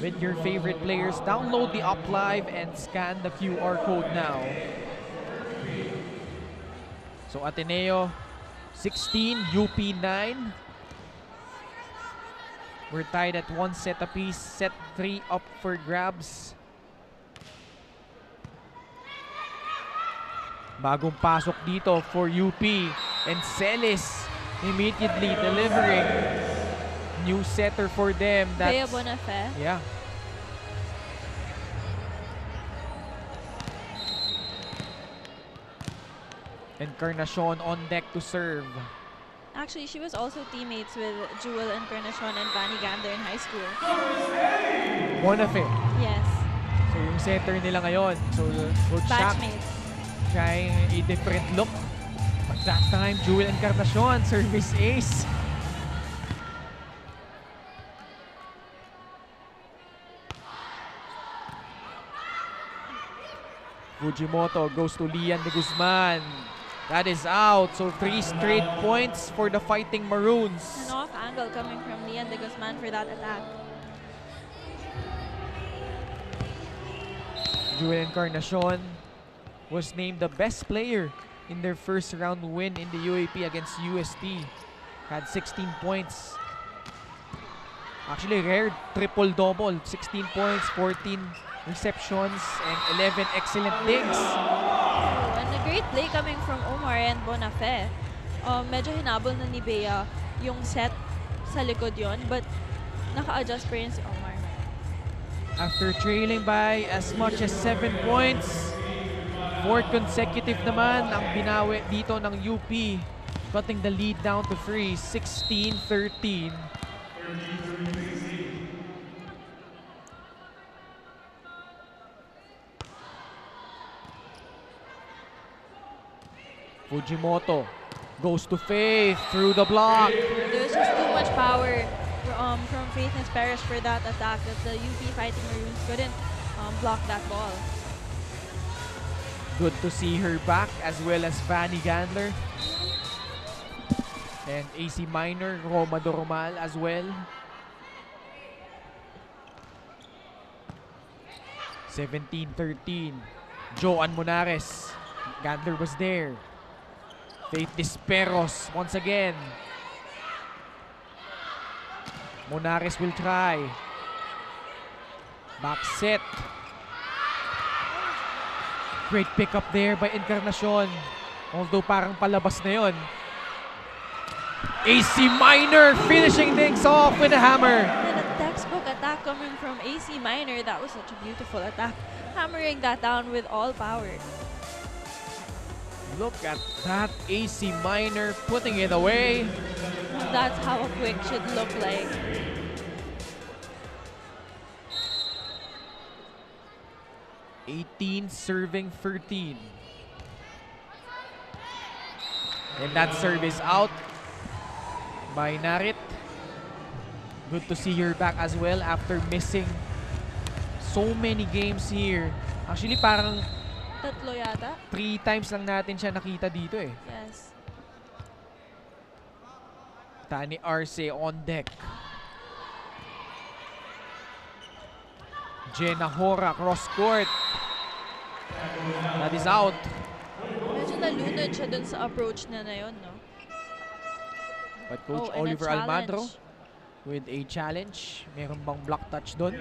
with your favorite players, download the Up Live and scan the QR code now. So Ateneo 16, UP 9. We're tied at 1 set apiece. Set 3 up for grabs. Bagong pasok dito for UP. And Celis immediately delivering. New setter for them. Bea Bonafé. Yeah. Encarnacion on deck to serve. Actually, she was also teammates with Jewel Encarnacion and Vanny Gander in high school. Bonafé. Yes. So yung setter nila ngayon. So Coach Shaq Batchmates. trying a different look. But that time, Jewel Encarnacion, service ace. Fujimoto goes to Lian de Guzman. That is out. So 3 straight points for the Fighting Maroons. An off angle coming from Lian de Guzman for that attack. Jewel Encarnacion was named the best player in their first round win in the UAP against UST. Had 16 points. Actually, rare triple-double. 16 points, 14 receptions, and 11 excellent digs. Oh, and a great play coming from Omar and Bonafé. Medyo hinabol na ni Bea yung set sa likod yon, but naka-adjust pa rin si Omar. After trailing by as much as 7 points, 4 consecutive naman ang binawi dito ng UP, cutting the lead down to 3, 16-13. Fujimoto goes to Faith through the block. There was just too much power from Faith and Sparish for that attack that the UP Fighting Maroons couldn't block that ball. Good to see her back as well as Vanny Gandler. And AC Minor, Roma Doromal as well. 17-13. Joan Monares. Gandler was there. Faith Disperos once again. Monares will try. Back set. Great pick up there by Encarnacion. Although parang palabas na yon. AC Minor finishing things off with a hammer. And a textbook attack coming from AC Minor. That was such a beautiful attack. Hammering that down with all power. Look at that AC Minor putting it away. That's how a quick should look like. Serving 13. And that serve is out by Narit. Good to see her back as well after missing so many games here. Actually, parang Tatlo yata? 3 times lang natin siya nakita dito eh. Yes. Tani Arce on deck. Jenna Hora cross court. That is out. Medyo nalunod siya dun sa approach na yun, no? But Coach and a Oliver Almagro challenge. with a challenge. Meron bang block touch doon?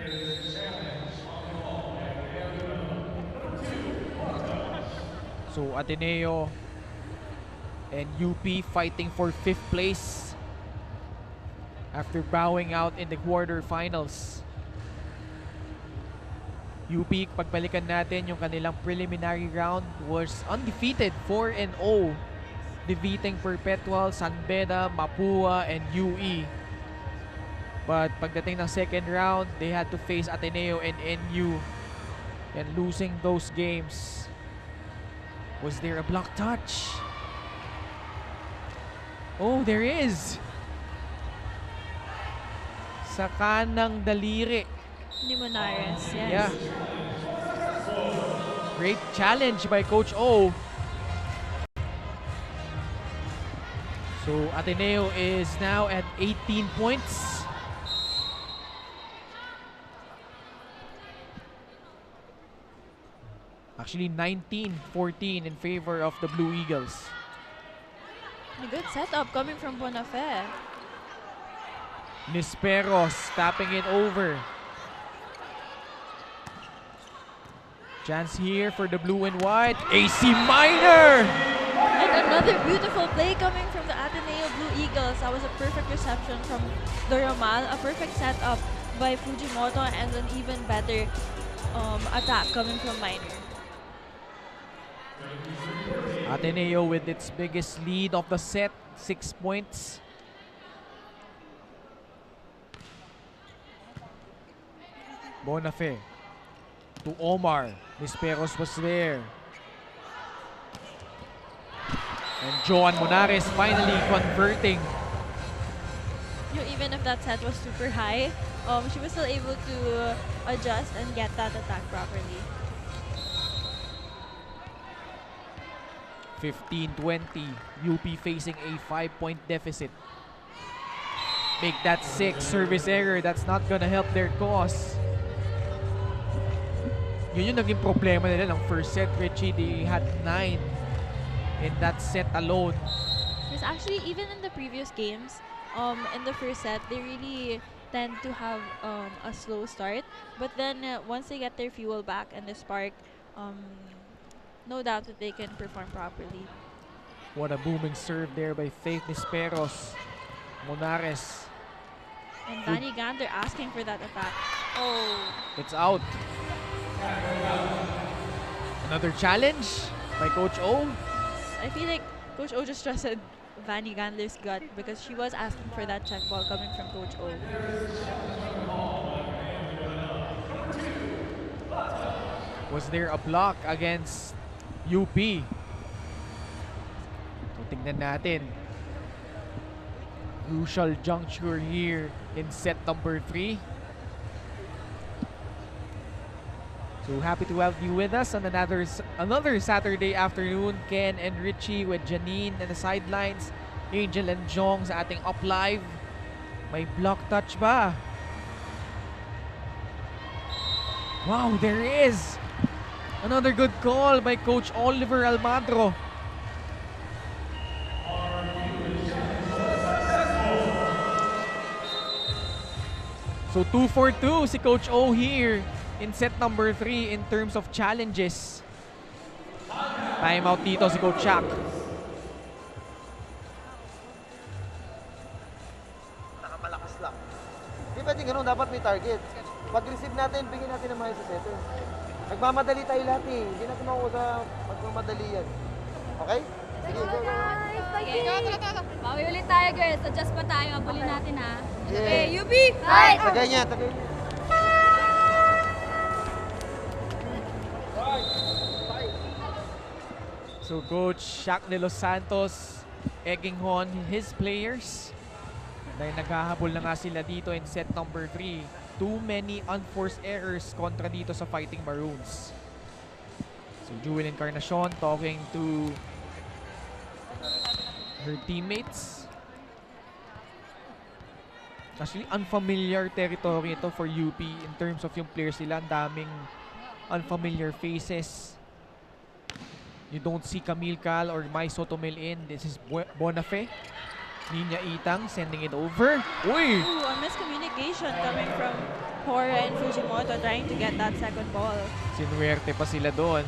So Ateneo and UP fighting for 5th place after bowing out in the quarterfinals. UP, pagbalikan natin yung kanilang preliminary round, was undefeated, 4-0, defeating Perpetual, San Beda, Mapua, and UE. But pagdating ng second round, they had to face Ateneo and NU, and losing those games. Was there a block touch? Oh, there is! Sa kanang daliri. Ni Monares, yes. Yeah. Great challenge by Coach O. So Ateneo is now at 18 points. Actually 19-14 in favor of the Blue Eagles. A good setup coming from Bonafé. Nisperos tapping it over. Chance here for the blue and white. AC Minor! And another beautiful play coming from the Ateneo Blue Eagles. That was a perfect reception from Doramal. A perfect setup by Fujimoto and an even better attack coming from Minor. Ateneo with its biggest lead of the set, 6 points. Bonafé to Omar. Nisperos was there. And Joan Monares finally converting. Even if that set was super high, she was still able to adjust and get that attack properly. 15-20. UP facing a 5-point deficit. Make that 6. Service error. That's not gonna help their cause. Yun yung naging problema nila ng first set, Richie. They had 9 in that set alone. Yes, actually, even in the previous games, in the first set, they really tend to have a slow start. But then, once they get their fuel back and the spark, no doubt that they can perform properly. What a booming serve there by Faith Nisperos. Monares. And Danny Gander asking for that attack. Oh. It's out. Another challenge by Coach O. I feel like Coach O just trusted Vanny Gandler's gut because she was asking for that check ball coming from Coach O. Was there a block against UP? So tingnan natin. Crucial juncture here in set number 3. So happy to have you with us on another Saturday afternoon. Ken and Richie with Janine and the sidelines. Angel and Jong sa ating up live. May block touch ba? Wow, there is! Another good call by Coach Oliver Almagro. So 2 for 2 si Coach O here in set number 3 in terms of challenges. Timeout dito si Coach Shaq. Nakamalakas lang. Hindi pwede ganun, dapat may target. Pag-receive natin, bigyan natin ng mga sa setter. Nagmamadali tayo lahat eh. Hindi natin makuha sa magmamadali yan. Okay? Sige, go, go. Bawi ulit tayo, girls. Adjust pa tayo. Abulin natin, ha? Yeah. UP! Fight! Tagay niya, tagay niya. So Coach Shaq de Los Santos egging on his players. Dahil naghahabol na nga sila dito in set number 3. Too many unforced errors kontra dito sa Fighting Maroons. So Jewel Encarnacion talking to her teammates. Actually, unfamiliar territory ito for UP in terms of yung players nila. Ang daming unfamiliar faces. You don't see Camille Cal or Mai Sotomil in. This is Bonafe. Ninya Itang sending it over. Uy! Ooh, a miscommunication coming from Hora and Fujimoto trying to get that second ball. Sinuwerte pa sila doon.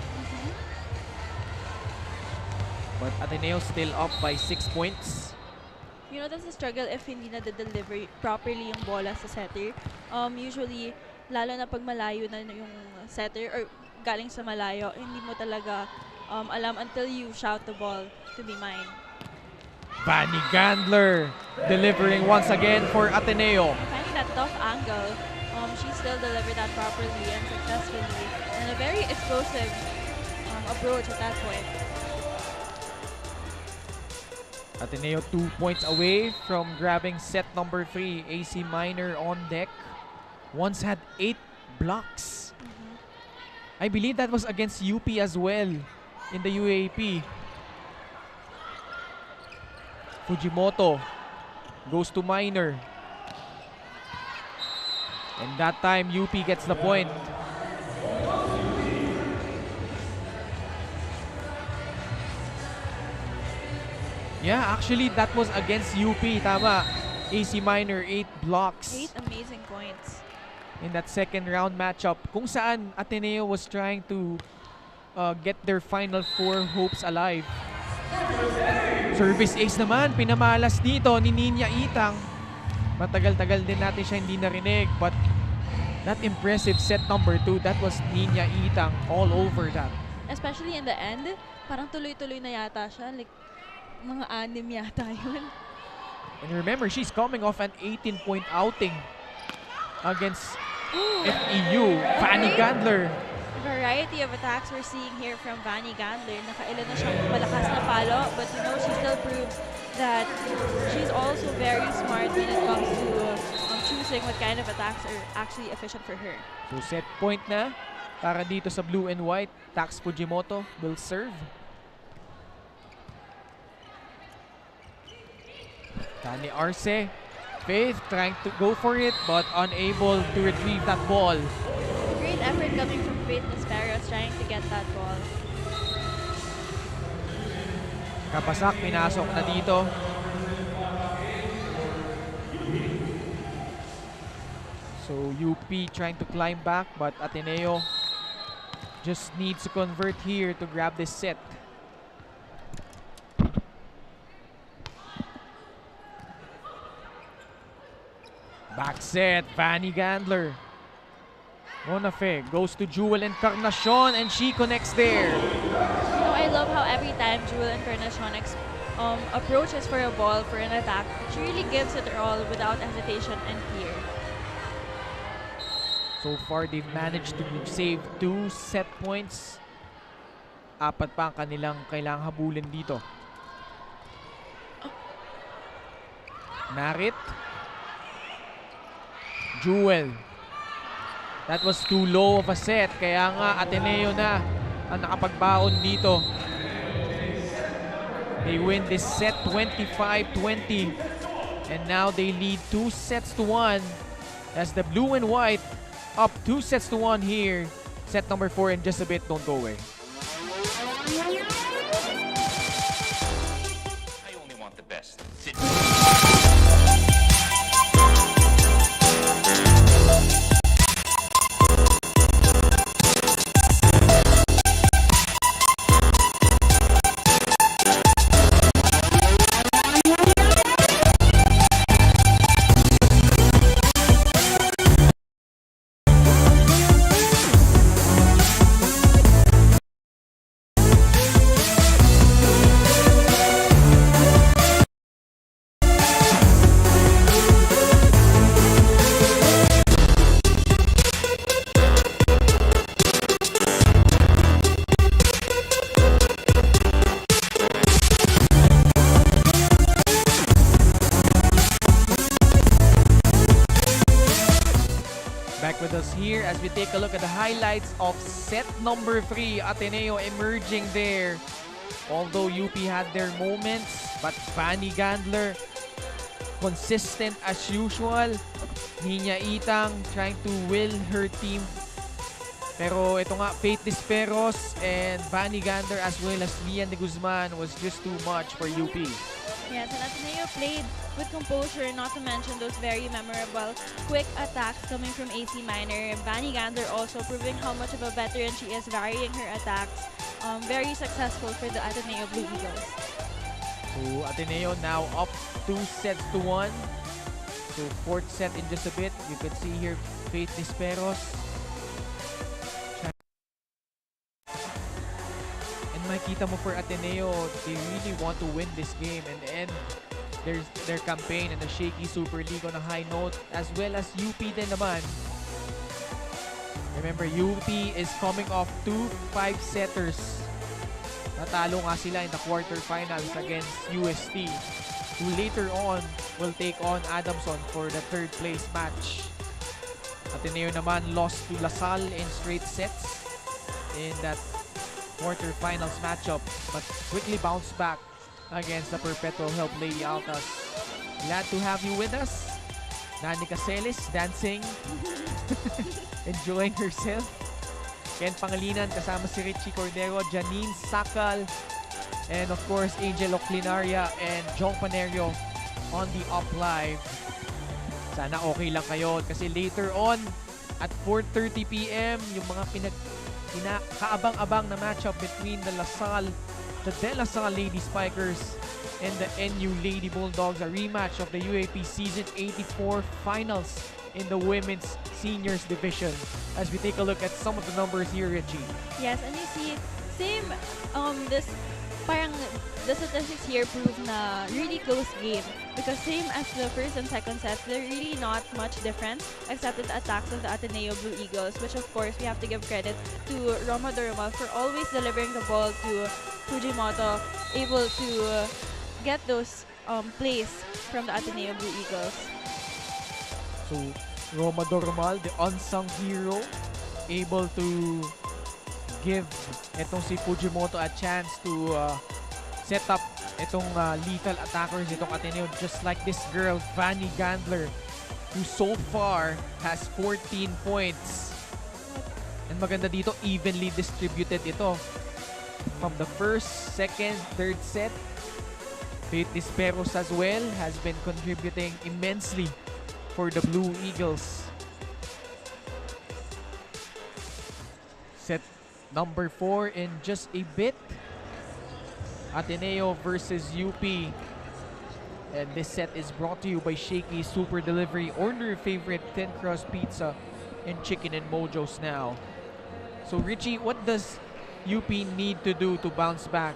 But Ateneo still up by 6 points. You know, that's a struggle if hindi na deliver properly yung bola sa setter. Usually, lalo na pag malayo na yung setter or galing sa malayo, hindi mo talaga alam until you shout the ball to be mine. Vanny Gandler delivering once again for Ateneo. Finding that tough angle, she still delivered that properly and successfully. And a very explosive approach at that point. Ateneo 2 points away from grabbing set number 3. AC Minor on deck. Once had 8 blocks. I believe that was against UP as well in the UAP. Fujimoto goes to Minor. And that time UP gets the point. Yeah, actually that was against UP, tama. AC Minor 8 blocks 8 amazing points. in that second round matchup kung saan Ateneo was trying to get their final 4 hopes alive. Service ace naman, pinamalas dito ni Ninya Itang. Matagal-tagal din natin siya hindi narinig, but that impressive set number 2, that was Ninya Itang all over that. Especially in the end, parang tuloy-tuloy na yata siya. Like, mga 6 yata yun. And remember, she's coming off an 18-point outing against FEU. Vanny Gandler. Variety of attacks we're seeing here from Vanny Gandler. Nakailan na siyang malakas na palo, but you know, she still proves that she's also very smart when it comes to choosing what kind of attacks are actually efficient for her. So set point na para dito sa blue and white. Tax Fujimoto will serve. Tani Arce. Faith trying to go for it but unable to retrieve that ball. Great effort coming from Faith Nisperos trying to get that ball. Kapasak, pinasok na dito. So UP trying to climb back but Ateneo just needs to convert here to grab this set. Back set, Vanny Gandler. Bonafe goes to Jewel Encarnacion and she connects there. You know, I love how every time Jewel Encarnacion approaches for a ball, for an attack, she really gives it her all without hesitation and fear. So far, they've managed to save 2 set points. 4 pa ang kanilang kailangang habulin dito. Narit. Jewel. That was too low of a set. Kaya nga Ateneo na ang nakapagbaon dito. They win this set 25-20. And now they lead 2 sets to 1 as the blue and white up 2 sets to 1 here. Set number 4 in just a bit. Don't go away. I only want the best. Back with us here as we take a look at the highlights of set number 3. Ateneo emerging there. Although UP had their moments, but Vanny Gandler, consistent as usual. Niña Itang trying to will her team. Pero ito nga, Faith Disperos and Vanny Gandler as well as Lian de Guzman was just too much for UP. Yes, and Ateneo played with composure, not to mention those very memorable quick attacks coming from AC Minor. Vanny Gandler also proving how much of a veteran she is, varying her attacks. Very successful for the Ateneo Blue Eagles. So Ateneo now up 2-1. So fourth set in just a bit. You can see here Faith Disperos. And makita mo for Ateneo, they really want to win this game and end their campaign in the Shaky Super League on a high note, as well as UP din naman. Remember, UP is coming off 2 5-setters. Natalo nga sila in the quarterfinals against UST, who later on will take on Adamson for the third place match. Ateneo naman lost to LaSalle in straight sets in that quarterfinals matchup, but quickly bounced back against the Perpetual Help Lady Altas. Glad to have you with us. Nani Caceles dancing, enjoying herself. Ken Pangalinan kasama si Richie Cordero, Janine Sakal, and of course Angel Oclinaria and Jong Panerio on the up live. Sana okay lang kayo kasi later on at 4:30 p.m. yung mga kaabang-abang na matchup between the De La Salle Lady Spikers and the NU Lady Bulldogs, a rematch of the UAP Season 84 Finals in the Women's Seniors Division. As we take a look at some of the numbers here, Richie. Yes, and you see, the statistics here prove na really close game because same as the first and second sets, they're really not much different except in the attacks of the Ateneo Blue Eagles, which of course we have to give credit to Roma Durma for always delivering the ball to Fujimoto, able to get those plays from the Ateneo Blue Eagles. So, Roma Dormal, the unsung hero, able to give itong si Fujimoto a chance to set up itong lethal attackers, itong Ateneo, just like this girl, Vanny Gandler, who so far has 14 points. And maganda dito, evenly distributed ito. From the first, second, third set, Faith Disperos as well has been contributing immensely for the Blue Eagles. Set number 4 in just a bit. Ateneo versus UP. And this set is brought to you by Shakey Super Delivery. Order your favorite thin crust pizza and chicken and mojos now. So Richie, what does UP need to do to bounce back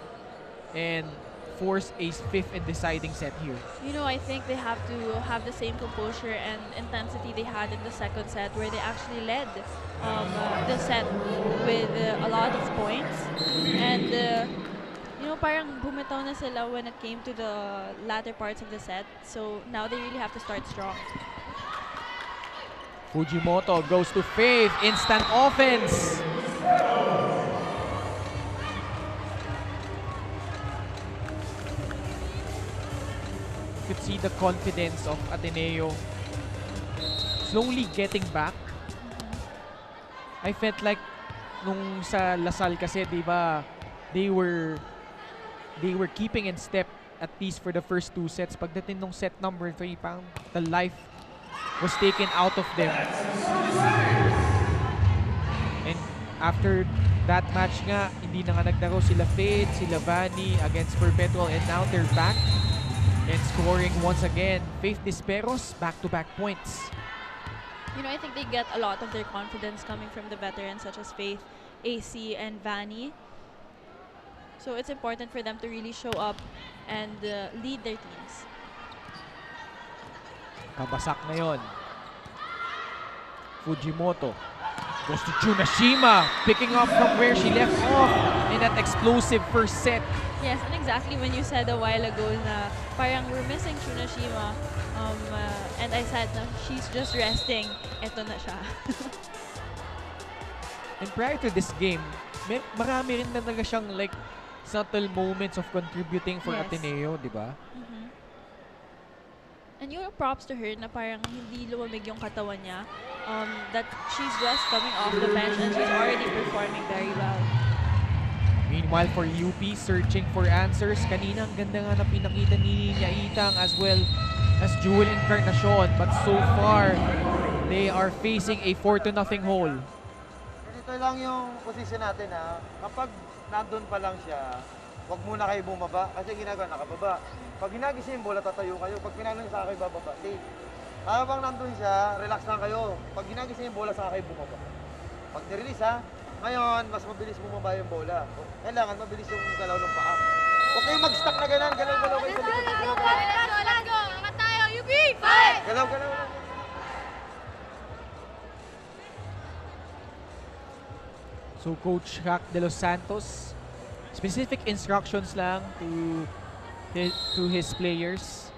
and force a fifth and deciding set here? You know, I think they have to have the same composure and intensity they had in the second set, where they actually led the set with a lot of points. And you know, parang bumitaw na sila when it came to the latter parts of the set. So now they really have to start strong. Fujimoto goes to Faith. Instant offense. You could see the confidence of Ateneo slowly getting back. I felt like nung sa LaSalle kasi, di ba, they were keeping in step at least for the first 2 sets. Pagdating nung set number 3, parang the life was taken out of them. And after that match nga, hindi na nga naglaro sila Faith, sila Vanny against Perpetual, and now they're back and scoring once again. Faith Disperos, back-to-back points. You know, I think they get a lot of their confidence coming from the veterans such as Faith, AC, and Vanny. So it's important for them to really show up and lead their teams. Kabasak na yon. Fujimoto goes to Junashima, picking up from where she left off in that explosive first set. Yes, and exactly when you said a while ago na parang we're missing Tsunashima, and I said na she's just resting, eto na siya. And prior to this game, marami rin na talaga siyang like subtle moments of contributing for Yes. Ateneo, di ba? Mhm. And yung props to her na parang hindi lumamig yung katawan niya, that she's just coming off the bench and she's already performing very well. Meanwhile, for UP, searching for answers. Kanina, ang ganda nga na pinakita ni Itang as well as Jewel Encarnacion. But so far, they are facing a 4-0 hole. Ganito lang yung position natin ha. Kapag nandun pa lang siya, huwag muna kayo bumaba. Kasi ginagawa, nakababa. Pag ginagising yung bola, tatayo kayo. Pag pinanong sa akin, bababa. Safe. Habang nandun siya, relax lang kayo. Pag ginagising yung bola, sa akin bumaba. Pag nirelease ha, ngayon, mas mabilis bumaba yung bola. Kailangan mabilis yung galaw ng paa. Huwag kayong mag-stuck na ganun. Galaw-galaw kayo sa likod. Galaw-galaw. Let's go! Angat tayo! UP! Fight! Galaw-galaw lang. So, Coach Hack de los Santos, specific instructions lang to his players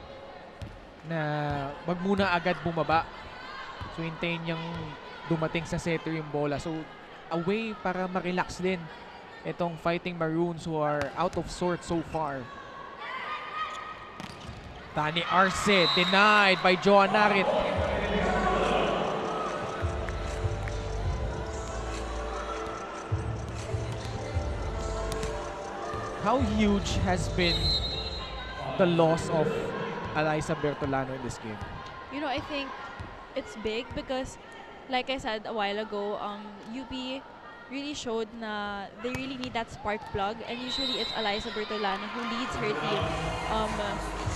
na wag muna agad bumaba. So, hintayin niyang dumating sa setter yung bola. So, a way para ma-relax din itong Fighting Maroons who are out of sorts so far. Tani Arce denied by Joan Narit. How huge has been the loss of Eliza Bertolano in this game? You know, I think it's big because, like I said a while ago, UP really showed na they really need that spark plug, and usually it's Eliza Bertolano who leads her team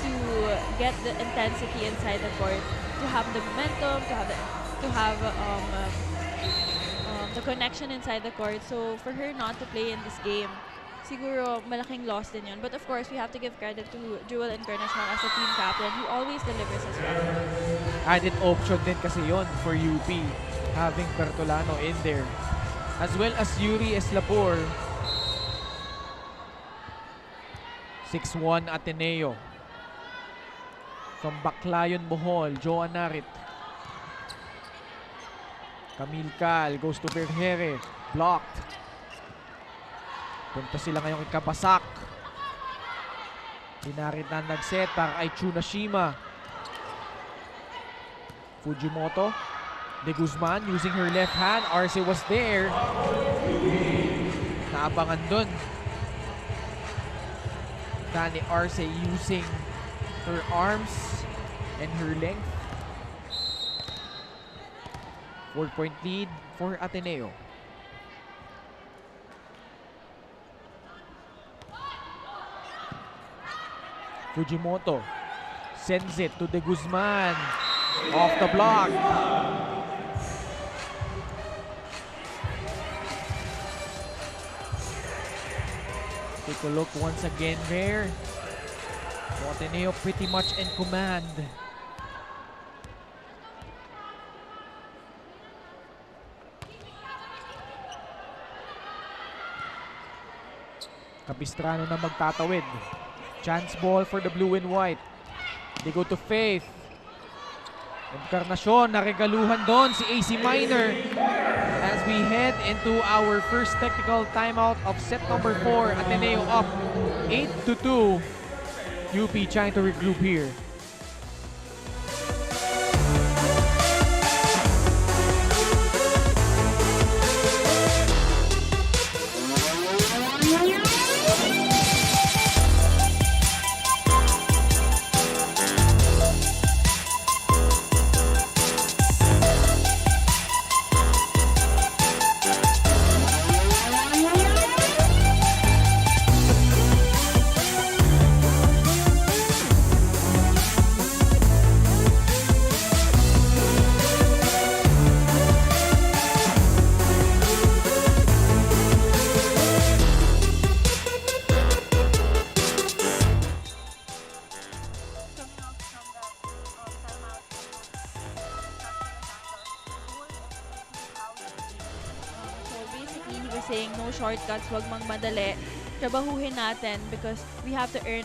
to get the intensity inside the court, to have the momentum, to have the connection inside the court. So for her not to play in this game, siguro malaking loss din yun. But of course, we have to give credit to Jewel Encarnacion as a team captain who always delivers as well. Added option din kasi yon for UP, having Bertolano in there. As well as Yuri Eslapor. 6-1 Ateneo. From Baclayon, Bohol, Joan Narit. Camille Cal goes to Bergere. Blocked. Punta sila ngayong ikabasak. Sinarit na nag-set para kay Tsunashima. Fujimoto. De Guzman using her left hand. Arce was there. Naabangan dun. Tani Arce using her arms and her length. 4-point lead for Ateneo. Fujimoto sends it to De Guzman. Off the block. Take a look once again there. Ateneo pretty much in command. Capistrano na magtatawid. Chance ball for the blue and white. They go to Faith. Encarnacion, naregaluhan doon si AC Minor as we head into our first technical timeout of set number 4. Ateneo up 8-2. UP trying to regroup here. Saying no shortcuts, wag mang madali. trabahuhin natin because we have to earn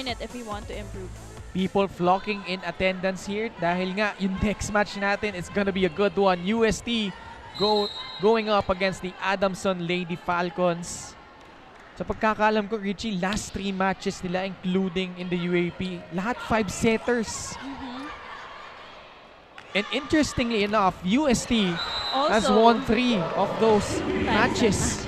it if we want to improve. People flocking in attendance here dahil nga yung next match natin is gonna be a good one. UST going up against the Adamson Lady Falcons. Sa pagkakaalam ko, Richie, last 3 matches nila including in the UAP, lahat 5-setters. And interestingly enough, UST has won 3 of those matches.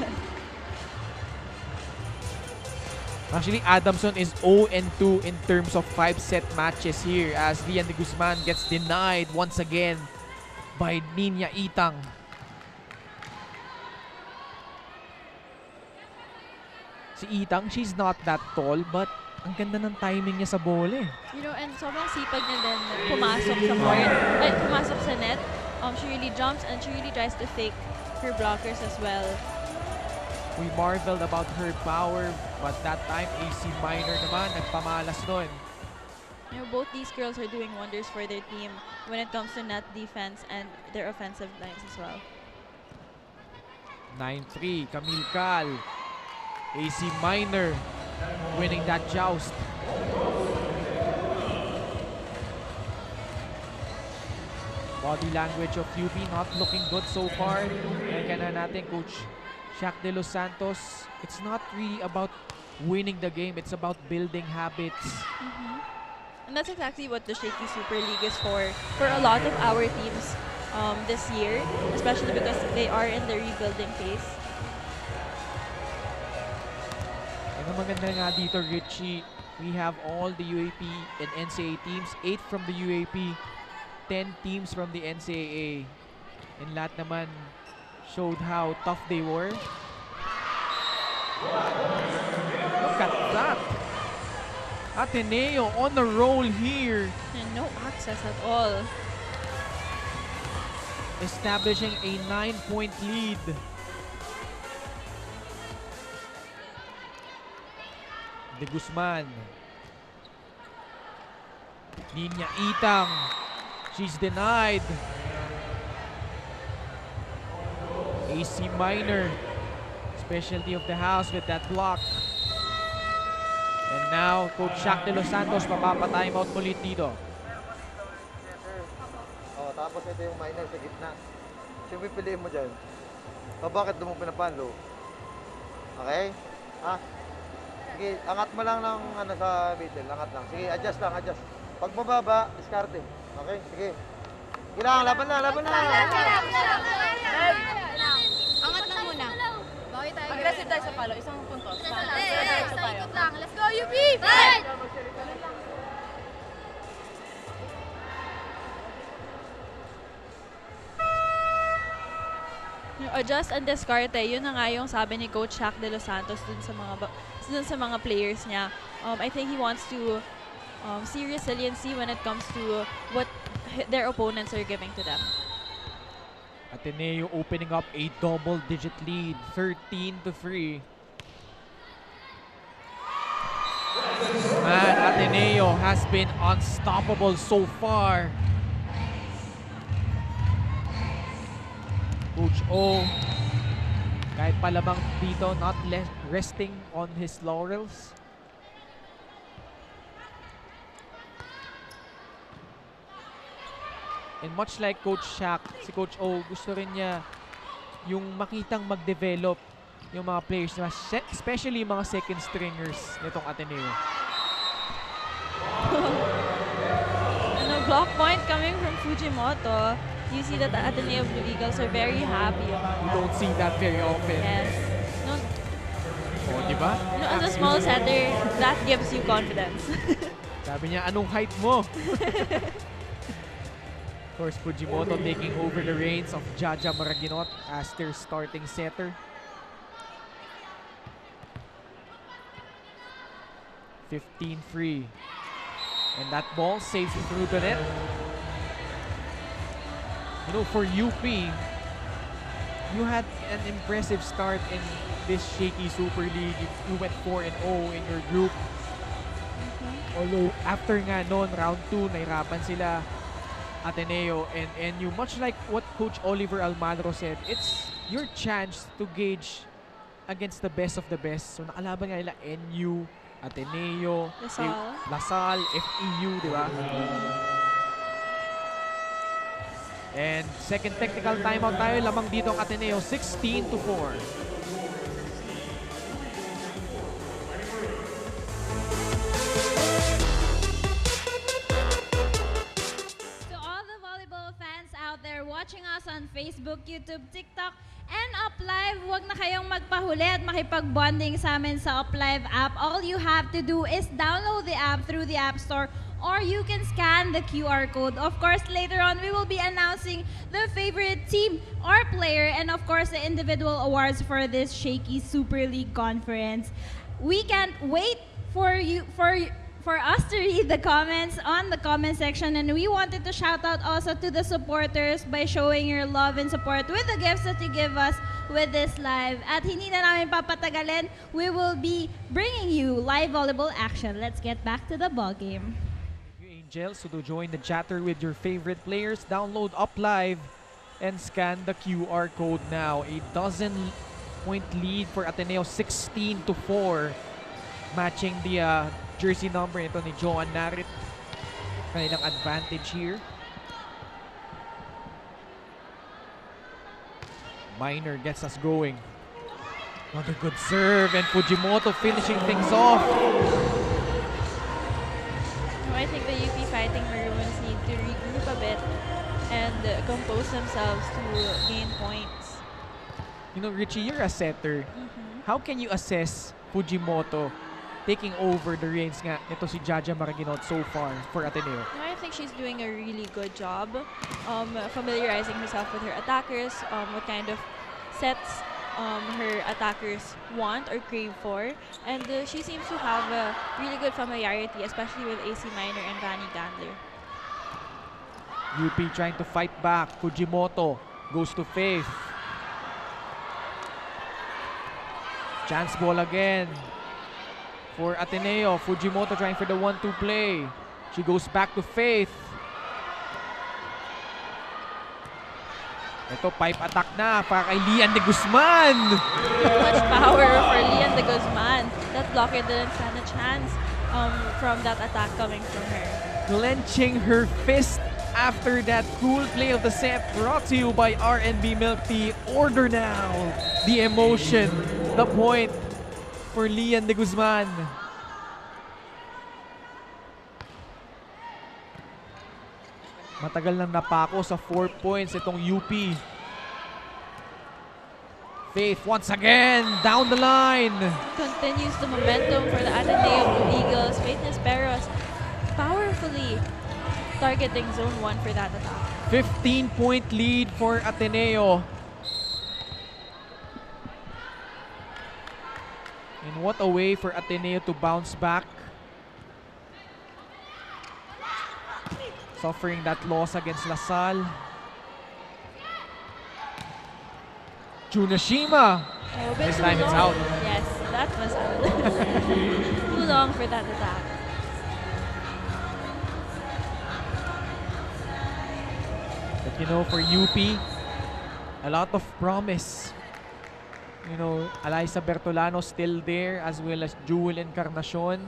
Actually, Adamson is 0-2 in terms of 5-set matches here as Rian de Guzman gets denied once again by Ninya Itang. Si Itang, she's not that tall but ang ganda ng timing niya sa bola eh. You know, and sobrang sipag niya din pumasok sa court, pumasok sa net. She really jumps and she really tries to fake her blockers as well. We marveled about her power, but that time AC Minor naman nagpamalas doon. You know, both these girls are doing wonders for their team when it comes to net defense and their offensive lines as well. 9-3, Camille Cal. AC Minor winning that joust. Body language of UP not looking good so far. Kaya na natin, Coach Shakey de los Santos, it's not really about winning the game, it's about building habits. And that's exactly what the Shakeys Super League is for a lot of our teams this year, especially because they are in the rebuilding phase. Ang maganda nga dito, Richie, we have all the UAP and NCAA teams, 8 from the UAP, 10 teams from the NCAA. And lahat naman showed how tough they were. Look at that! Ateneo on the roll here. And no access at all. Establishing a 9-point lead. De Guzman. Ninya Itang. She's denied. AC Minor, specialty of the house with that block. And now, Coach Shakey de los Santos, mapapatime out ulit dito. Oh, tapos ito yung minor sa gitna. Siyang pipiliin mo dyan. O bakit doon mo pinapanlo? Okay? Ha? Sige, angat mo lang ng ano sa middle. Angat lang. Sige, adjust lang, adjust. Pag mababa, diskarte. Okay? Sige. Kailangan, laban na, laban na. Angat lang muna. Bawi tayo. Aggressive tayo sa palo. Isang puntos. Ikot lang. Let's go, UP! Fight! Adjust and discarte, yun na nga yung sabi ni Coach Shakey de los Santos dun sa mga players niya. I think he wants to see resiliency when it comes to what their opponents are giving to them. Ateneo opening up a double-digit lead, 13-3. Man, Ateneo has been unstoppable so far. Coach O, kahit palamang dito, not resting on his laurels. And much like Coach Shaq, si Coach O, gusto rin niya yung makitang mag-develop yung mga players, especially yung mga second stringers nitong Ateneo. And a block point coming from Fujimoto. You see that the Ateneo Blue Eagles are very happy about You that. don't see that very often. Yes. No, O, di ba? no, as a small setter, that gives you confidence. Sabi niya, anong height mo? Of course, Fujimoto taking over the reins of Jaja Maraginot as their starting setter. 15-3. And that ball saves through the net. You know, for UP, you had an impressive start in this Shaky Super League. You went 4-0 in your group. Although, after nga noon, round 2, nahirapan sila Ateneo and NU. Much like what Coach Oliver Almagro said, it's your chance to gauge against the best of the best. So nakalaban nga nila NU, Ateneo, Lasal. FEU, di ba? And second technical timeout tayo. Lamang dito ang Ateneo, 16-4. To all the volleyball fans out there watching us on Facebook, YouTube, TikTok, and UpLive, huwag na kayong magpahuli at makipag-bonding sa amin sa UpLive app. All you have to do is download the app through the App Store, or you can scan the QR code. Of course, later on, we will be announcing the favorite team or player, and of course, the individual awards for this Shaky Super League Conference. We can't wait for us to read the comments on the comment section, and we wanted to shout out also to the supporters by showing your love and support with the gifts that you give us with this live. At hindi na namin papatagalin, we will be bringing you live volleyball action. Let's get back to the ball game. Angels, so to join the chatter with your favorite players, download UpLive and scan the QR code now. A dozen-point lead for Ateneo, 16-4, matching the jersey number nito ni Joan Narit. Kanilang advantage here. Minor gets us going. Another good serve, and Fujimoto finishing things off. I think the UP Fighting Maroons need to regroup a bit and compose themselves to gain points. You know, Richie, you're a setter. How can you assess Fujimoto taking over the reins nga nito si Jaja Maraginot so far for Ateneo? I think she's doing a really good job familiarizing herself with her attackers, what kind of sets her attackers want or crave for, and she seems to have a really good familiarity, especially with AC Minor and Vanny Gandler. UP trying to fight back. Fujimoto goes to Faith. Chance ball again for Ateneo. Fujimoto trying for the 1-2 play. She goes back to Faith. Ito, pipe attack na para kay Lian de Guzman. Too much power for Lian de Guzman. That blocker didn't stand a chance from that attack coming from her. Clenching her fist after that cool play of the set, brought to you by R&B Milk Tea. Order now. The emotion, the point for Lian de Guzman. Matagal nang napako sa 4 points itong UP. Faith once again down the line. Continues the momentum for the Ateneo Blue Eagles. Faith Nesperos powerfully targeting zone 1 for that attack. 15-point lead for Ateneo. And what a way for Ateneo to bounce back. Suffering that loss against LaSalle. Junashima. This time it's out. Yes, that was out. Too long for that attack. But you know, for UP, a lot of promise. You know, Alyssa Bertolano still there, as well as Jewel Encarnacion.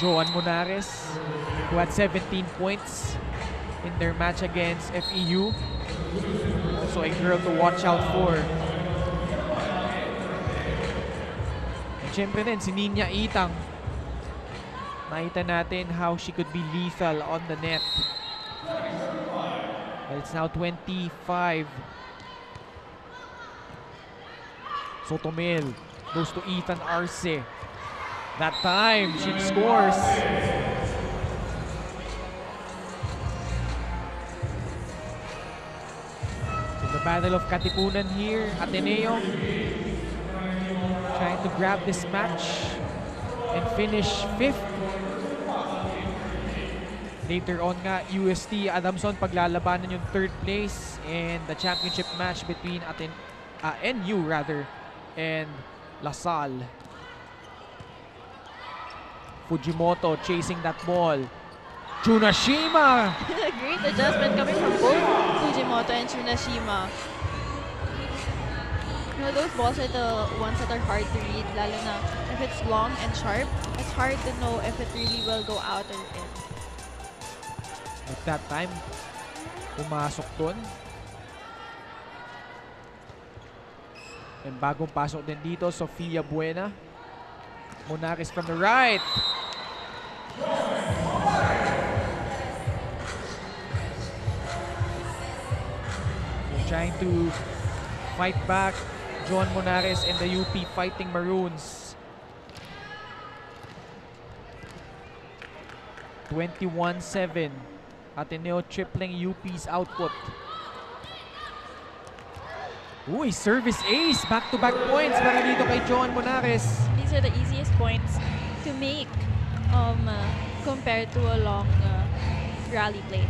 Joan Monares, who had 17 points in their match against FEU. Also a girl to watch out for. And syempre din, si Ninya Itang. Nakita natin how she could be lethal on the net. But it's now 25. Sotomil goes to Ethan Arce. That time, she scores. So the battle of Katipunan here. Ateneo trying to grab this match and finish 5th. Later on nga, UST Adamson paglalabanan yung 3rd place and the championship match between NU and LaSalle. Fujimoto chasing that ball. Junashima! Great adjustment coming from both Fujimoto and Chunashima. You know, those balls are the ones that are hard to read, lalo na if it's long and sharp, it's hard to know if it really will go out or in. At that time, pumasok doon. And bagong pasok din dito, Sofia Buena. Monares from the right. Trying to fight back John Monares and the UP Fighting Maroons. 21-7. Ateneo tripling UP's output. Uy, service ace. Back-to-back points para dito kay John Monares. These are the easiest points to make compared to a long rally play.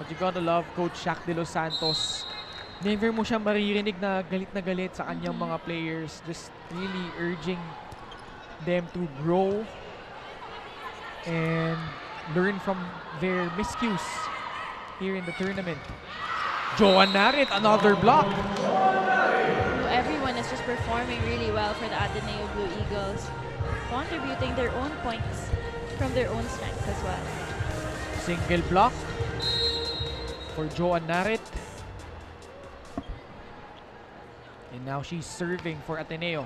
But you gotta love Coach Shaq de Los Santos. Never mo siya maririnig na galit sa kanyang mga players. Just really urging them to grow and learn from their miscues here in the tournament. Joan Narit, another block. Everyone is just performing really well for the Ateneo Blue Eagles, contributing their own points from their own strengths as well. Single block for Joan Narit. And now she's serving for Ateneo.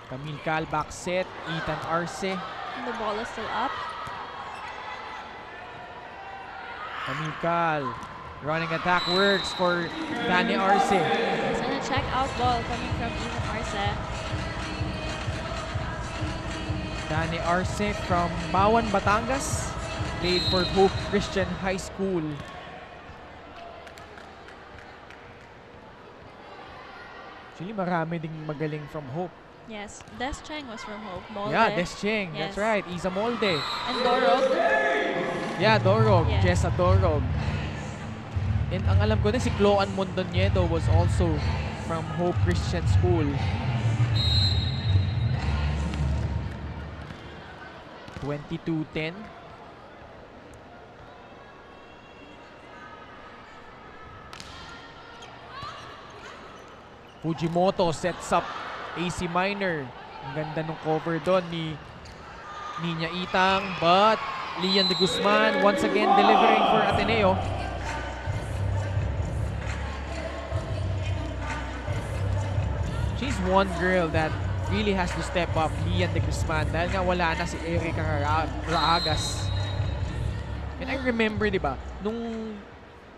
Camille Cal back set, Ethan Arce. And the ball is still up. Camille Cal, running attack works for Dani Arce. Yes, and a check out ball coming from Ethan Arce. Dani Arce from Bawan, Batangas. Played for Hope Christian High School. Actually, marami ding magaling from Hope. Yes, Des Cheng was from Hope. Molde. Yeah, Des Cheng. Yes. That's right. Isa Molde. And Dorog. Yeah, Dorog. Yes. Jessa Dorog. And ang alam ko din, si Cloan Mondoñedo was also from Hope Christian School. 22-10. Fujimoto sets up AC Minor. Ang ganda ng cover doon ni Niña Itang. But Lian de Guzman once again delivering for Ateneo. She's one girl that really has to step up, Lian de Guzman. Dahil nga wala na si Erica Raagas. And I remember, di ba, nung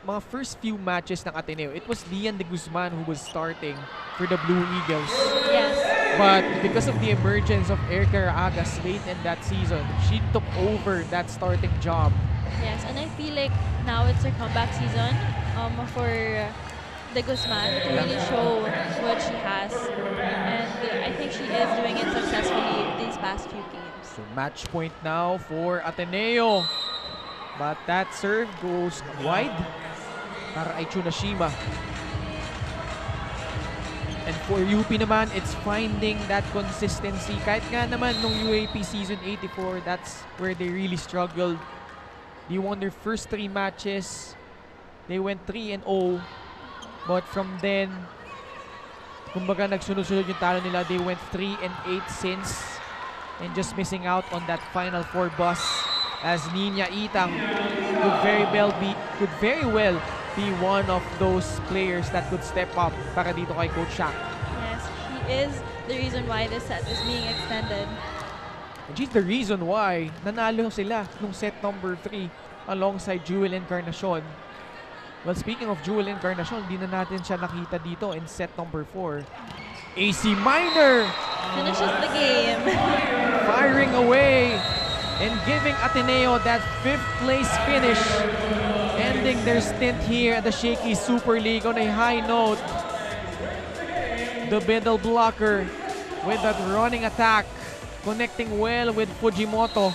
mga first few matches ng Ateneo, it was Lian de Guzman who was starting for the Blue Eagles. Yes. But because of the emergence of Erica Raagas late in that season, she took over that starting job. Yes, and I feel like now it's her comeback season for de Guzman to really show what she has. And I think she is doing it successfully these past few games. So match point now for Ateneo. But that serve goes wide para kay Tsunashima. And for UP naman, it's finding that consistency. Kahit nga naman nung UAP Season 84, that's where they really struggled. They won their first 3 matches. They went 3-0. But from then, kumbaga nagsunod-sunod yung talo nila. They went 3-8 since. And just missing out on that Final 4 bus. As Niña Itang could very well be one of those players that could step up para dito kay Coach Shaq. Yes, she is the reason why this set is being extended. And she's the reason why nanalo sila nung set number 3 alongside Jewel Encarnacion. Well, speaking of Jewel Encarnacion, hindi na natin siya nakita dito in set number 4. AC Minor Finishes the game. firing away and giving Ateneo that 5th place finish, ending their stint here at the Shakeys Super League on a high note. The middle blocker with that running attack, connecting well with Fujimoto.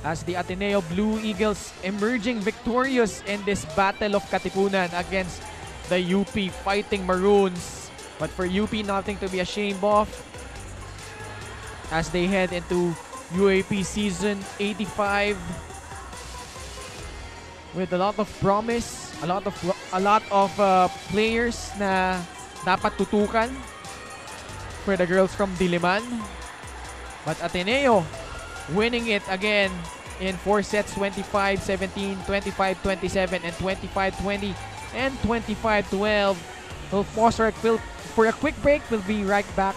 As the Ateneo Blue Eagles emerging victorious in this battle of Katipunan against the UP Fighting Maroons. But for UP, nothing to be ashamed of as they head into UAP Season 85. with a lot of promise, a lot of players na dapat tutukan for the girls from Diliman. But Ateneo winning it again in 4 sets, 25-17, 25-27, and 25-20, and 25-12. We'll pause for a quick break. We'll be right back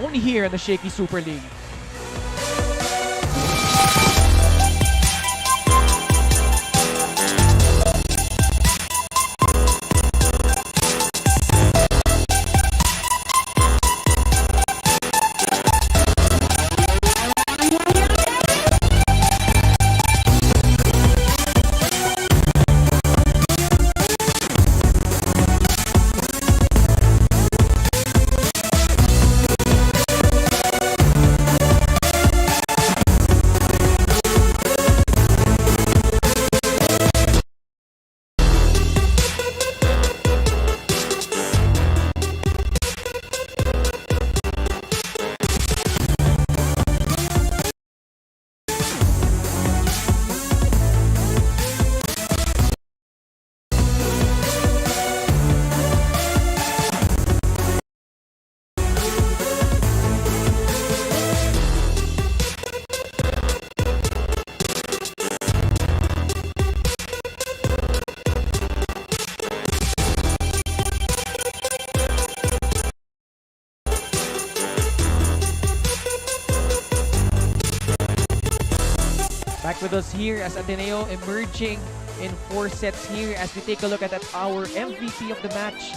only here in the Shaky Super League. Back with us here as Ateneo emerging in 4 sets here as we take a look at our MVP of the match.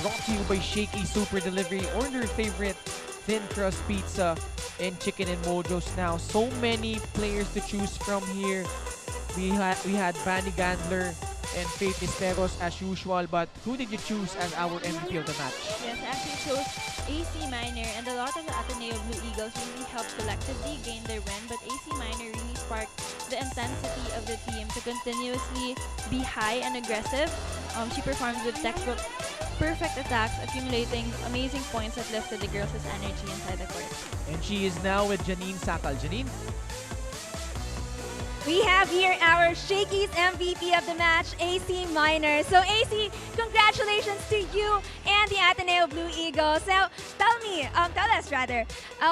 Brought to you by Shakey Super Delivery. Order your favorite thin crust pizza and chicken and mojos now. So many players to choose from here. We had Vanny Gandler and Faith Misteros as usual, but who did you choose as our MVP of the match? Yes, I actually chose AC Minor, and a lot of the Ateneo Blue Eagles really helped collectively gain their win, but AC Minor really sparked the intensity of the team to continuously be high and aggressive. She performed with textbook perfect attacks, accumulating amazing points that lifted the girls' energy inside the court. And she is now with Janine Sakal. Janine? We have here our Shakeys MVP of the match, AC Minor. So AC, congratulations to you and the Ateneo Blue Eagles. Now, tell us rather,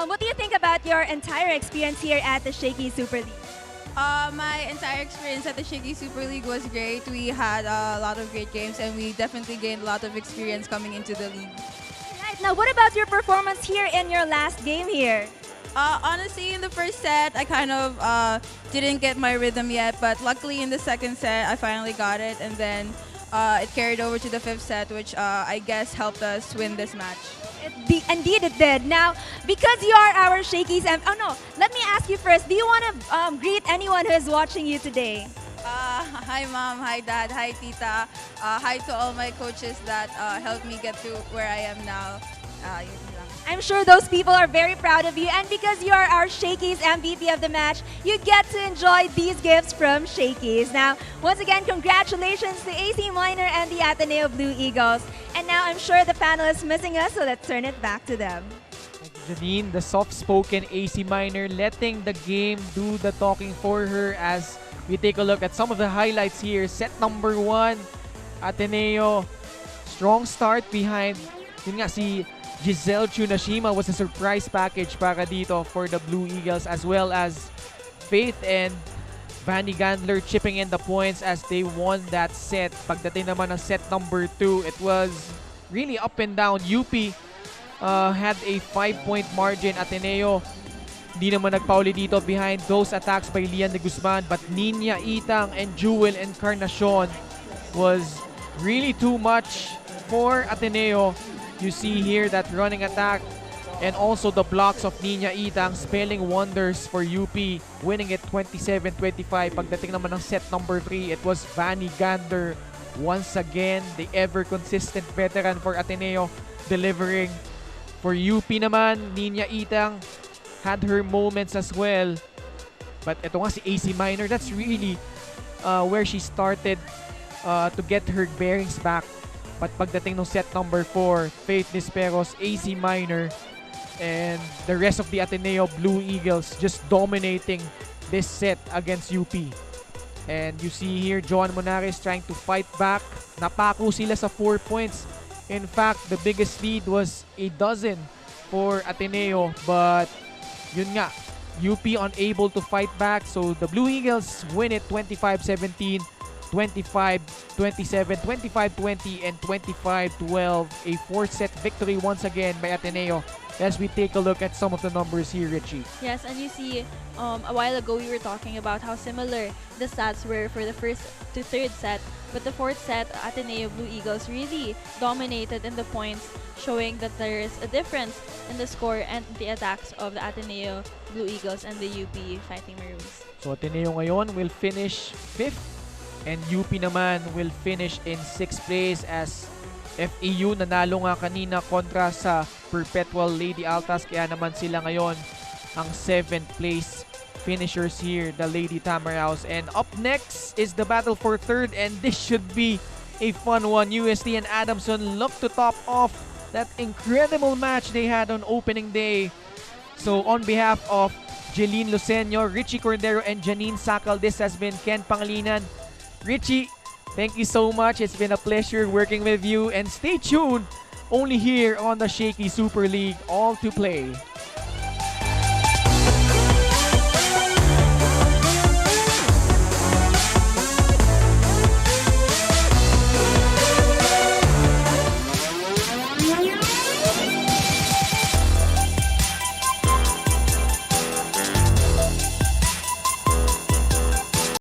what do you think about your entire experience here at the Shaky Super League? My entire experience at the Shaky Super League was great. We had a lot of great games and we definitely gained a lot of experience coming into the league. Right, now what about your performance here in your last game here? Honestly, in the first set, I kind of didn't get my rhythm yet, but luckily in the second set, I finally got it, and then it carried over to the 5th set, which I guess helped us win this match. Indeed it did. Now, because you are our Shakeys, let me ask you first, do you want to greet anyone who is watching you today? Hi mom, hi dad, hi tita, hi to all my coaches that helped me get to where I am now. Yun lang. I'm sure those people are very proud of you, and because you are our Shakeys MVP of the match, you get to enjoy these gifts from Shakeys. Now, once again, congratulations to AC Minor and the Ateneo Blue Eagles. And now I'm sure the panel is missing us, so let's turn it back to them. Janine, the soft-spoken AC Minor, letting the game do the talking for her as we take a look at some of the highlights here. Set number 1, Ateneo, strong start behind, yun nga, si Giselle Chunashima was a surprise package para dito for the Blue Eagles, as well as Faith and Vanny Gandler chipping in the points as they won that set. Pagdating naman ng set number 2, it was really up and down. UP had a 5-point margin. Ateneo, di naman nagpauli dito behind those attacks by Lian de Guzman, but Nina Itang and Jewel Encarnacion was really too much for Ateneo. You see here that running attack and also the blocks of Nina Itang spelling wonders for UP, winning it 27-25. Pagdating naman ng set number 3, it was Vanny Gander once again, the ever-consistent veteran for Ateneo, delivering. For UP naman, Nina Itang had her moments as well. But ito nga si AC Minor, that's really where she started to get her bearings back. But pagdating ng set number 4, Faith Nisperos, AC Minor, and the rest of the Ateneo Blue Eagles just dominating this set against UP. And you see here, John Monares trying to fight back. Napako sila sa 4 points. In fact, the biggest lead was a dozen for Ateneo. But yun nga, UP unable to fight back. So the Blue Eagles win it 25-17, 25-27, 25-20, and 25-12. A 4-set victory once again by Ateneo. As we take a look at some of the numbers here, Richie. Yes, and you see, a while ago we were talking about how similar the stats were for the first to third set. But the fourth set, Ateneo Blue Eagles really dominated in the points, showing that there is a difference in the score and the attacks of the Ateneo Blue Eagles and the UP Fighting Maroons. So Ateneo ngayon will finish 5th and UP naman will finish in 6th place as FEU nanalo nga kanina kontra sa Perpetual Lady Altas, kaya naman sila ngayon ang 7th place finishers here, the Lady Tamaraos. And up next is the battle for 3rd, and this should be a fun one. UST and Adamson look to top off that incredible match they had on opening day. So on behalf of Jeline Lucenio, Richie Cordero, and Janine Sakal, this has been Ken Pangilinan. Richie, thank you so much. It's been a pleasure working with you, and stay tuned only here on the Shaky Super League, all to play.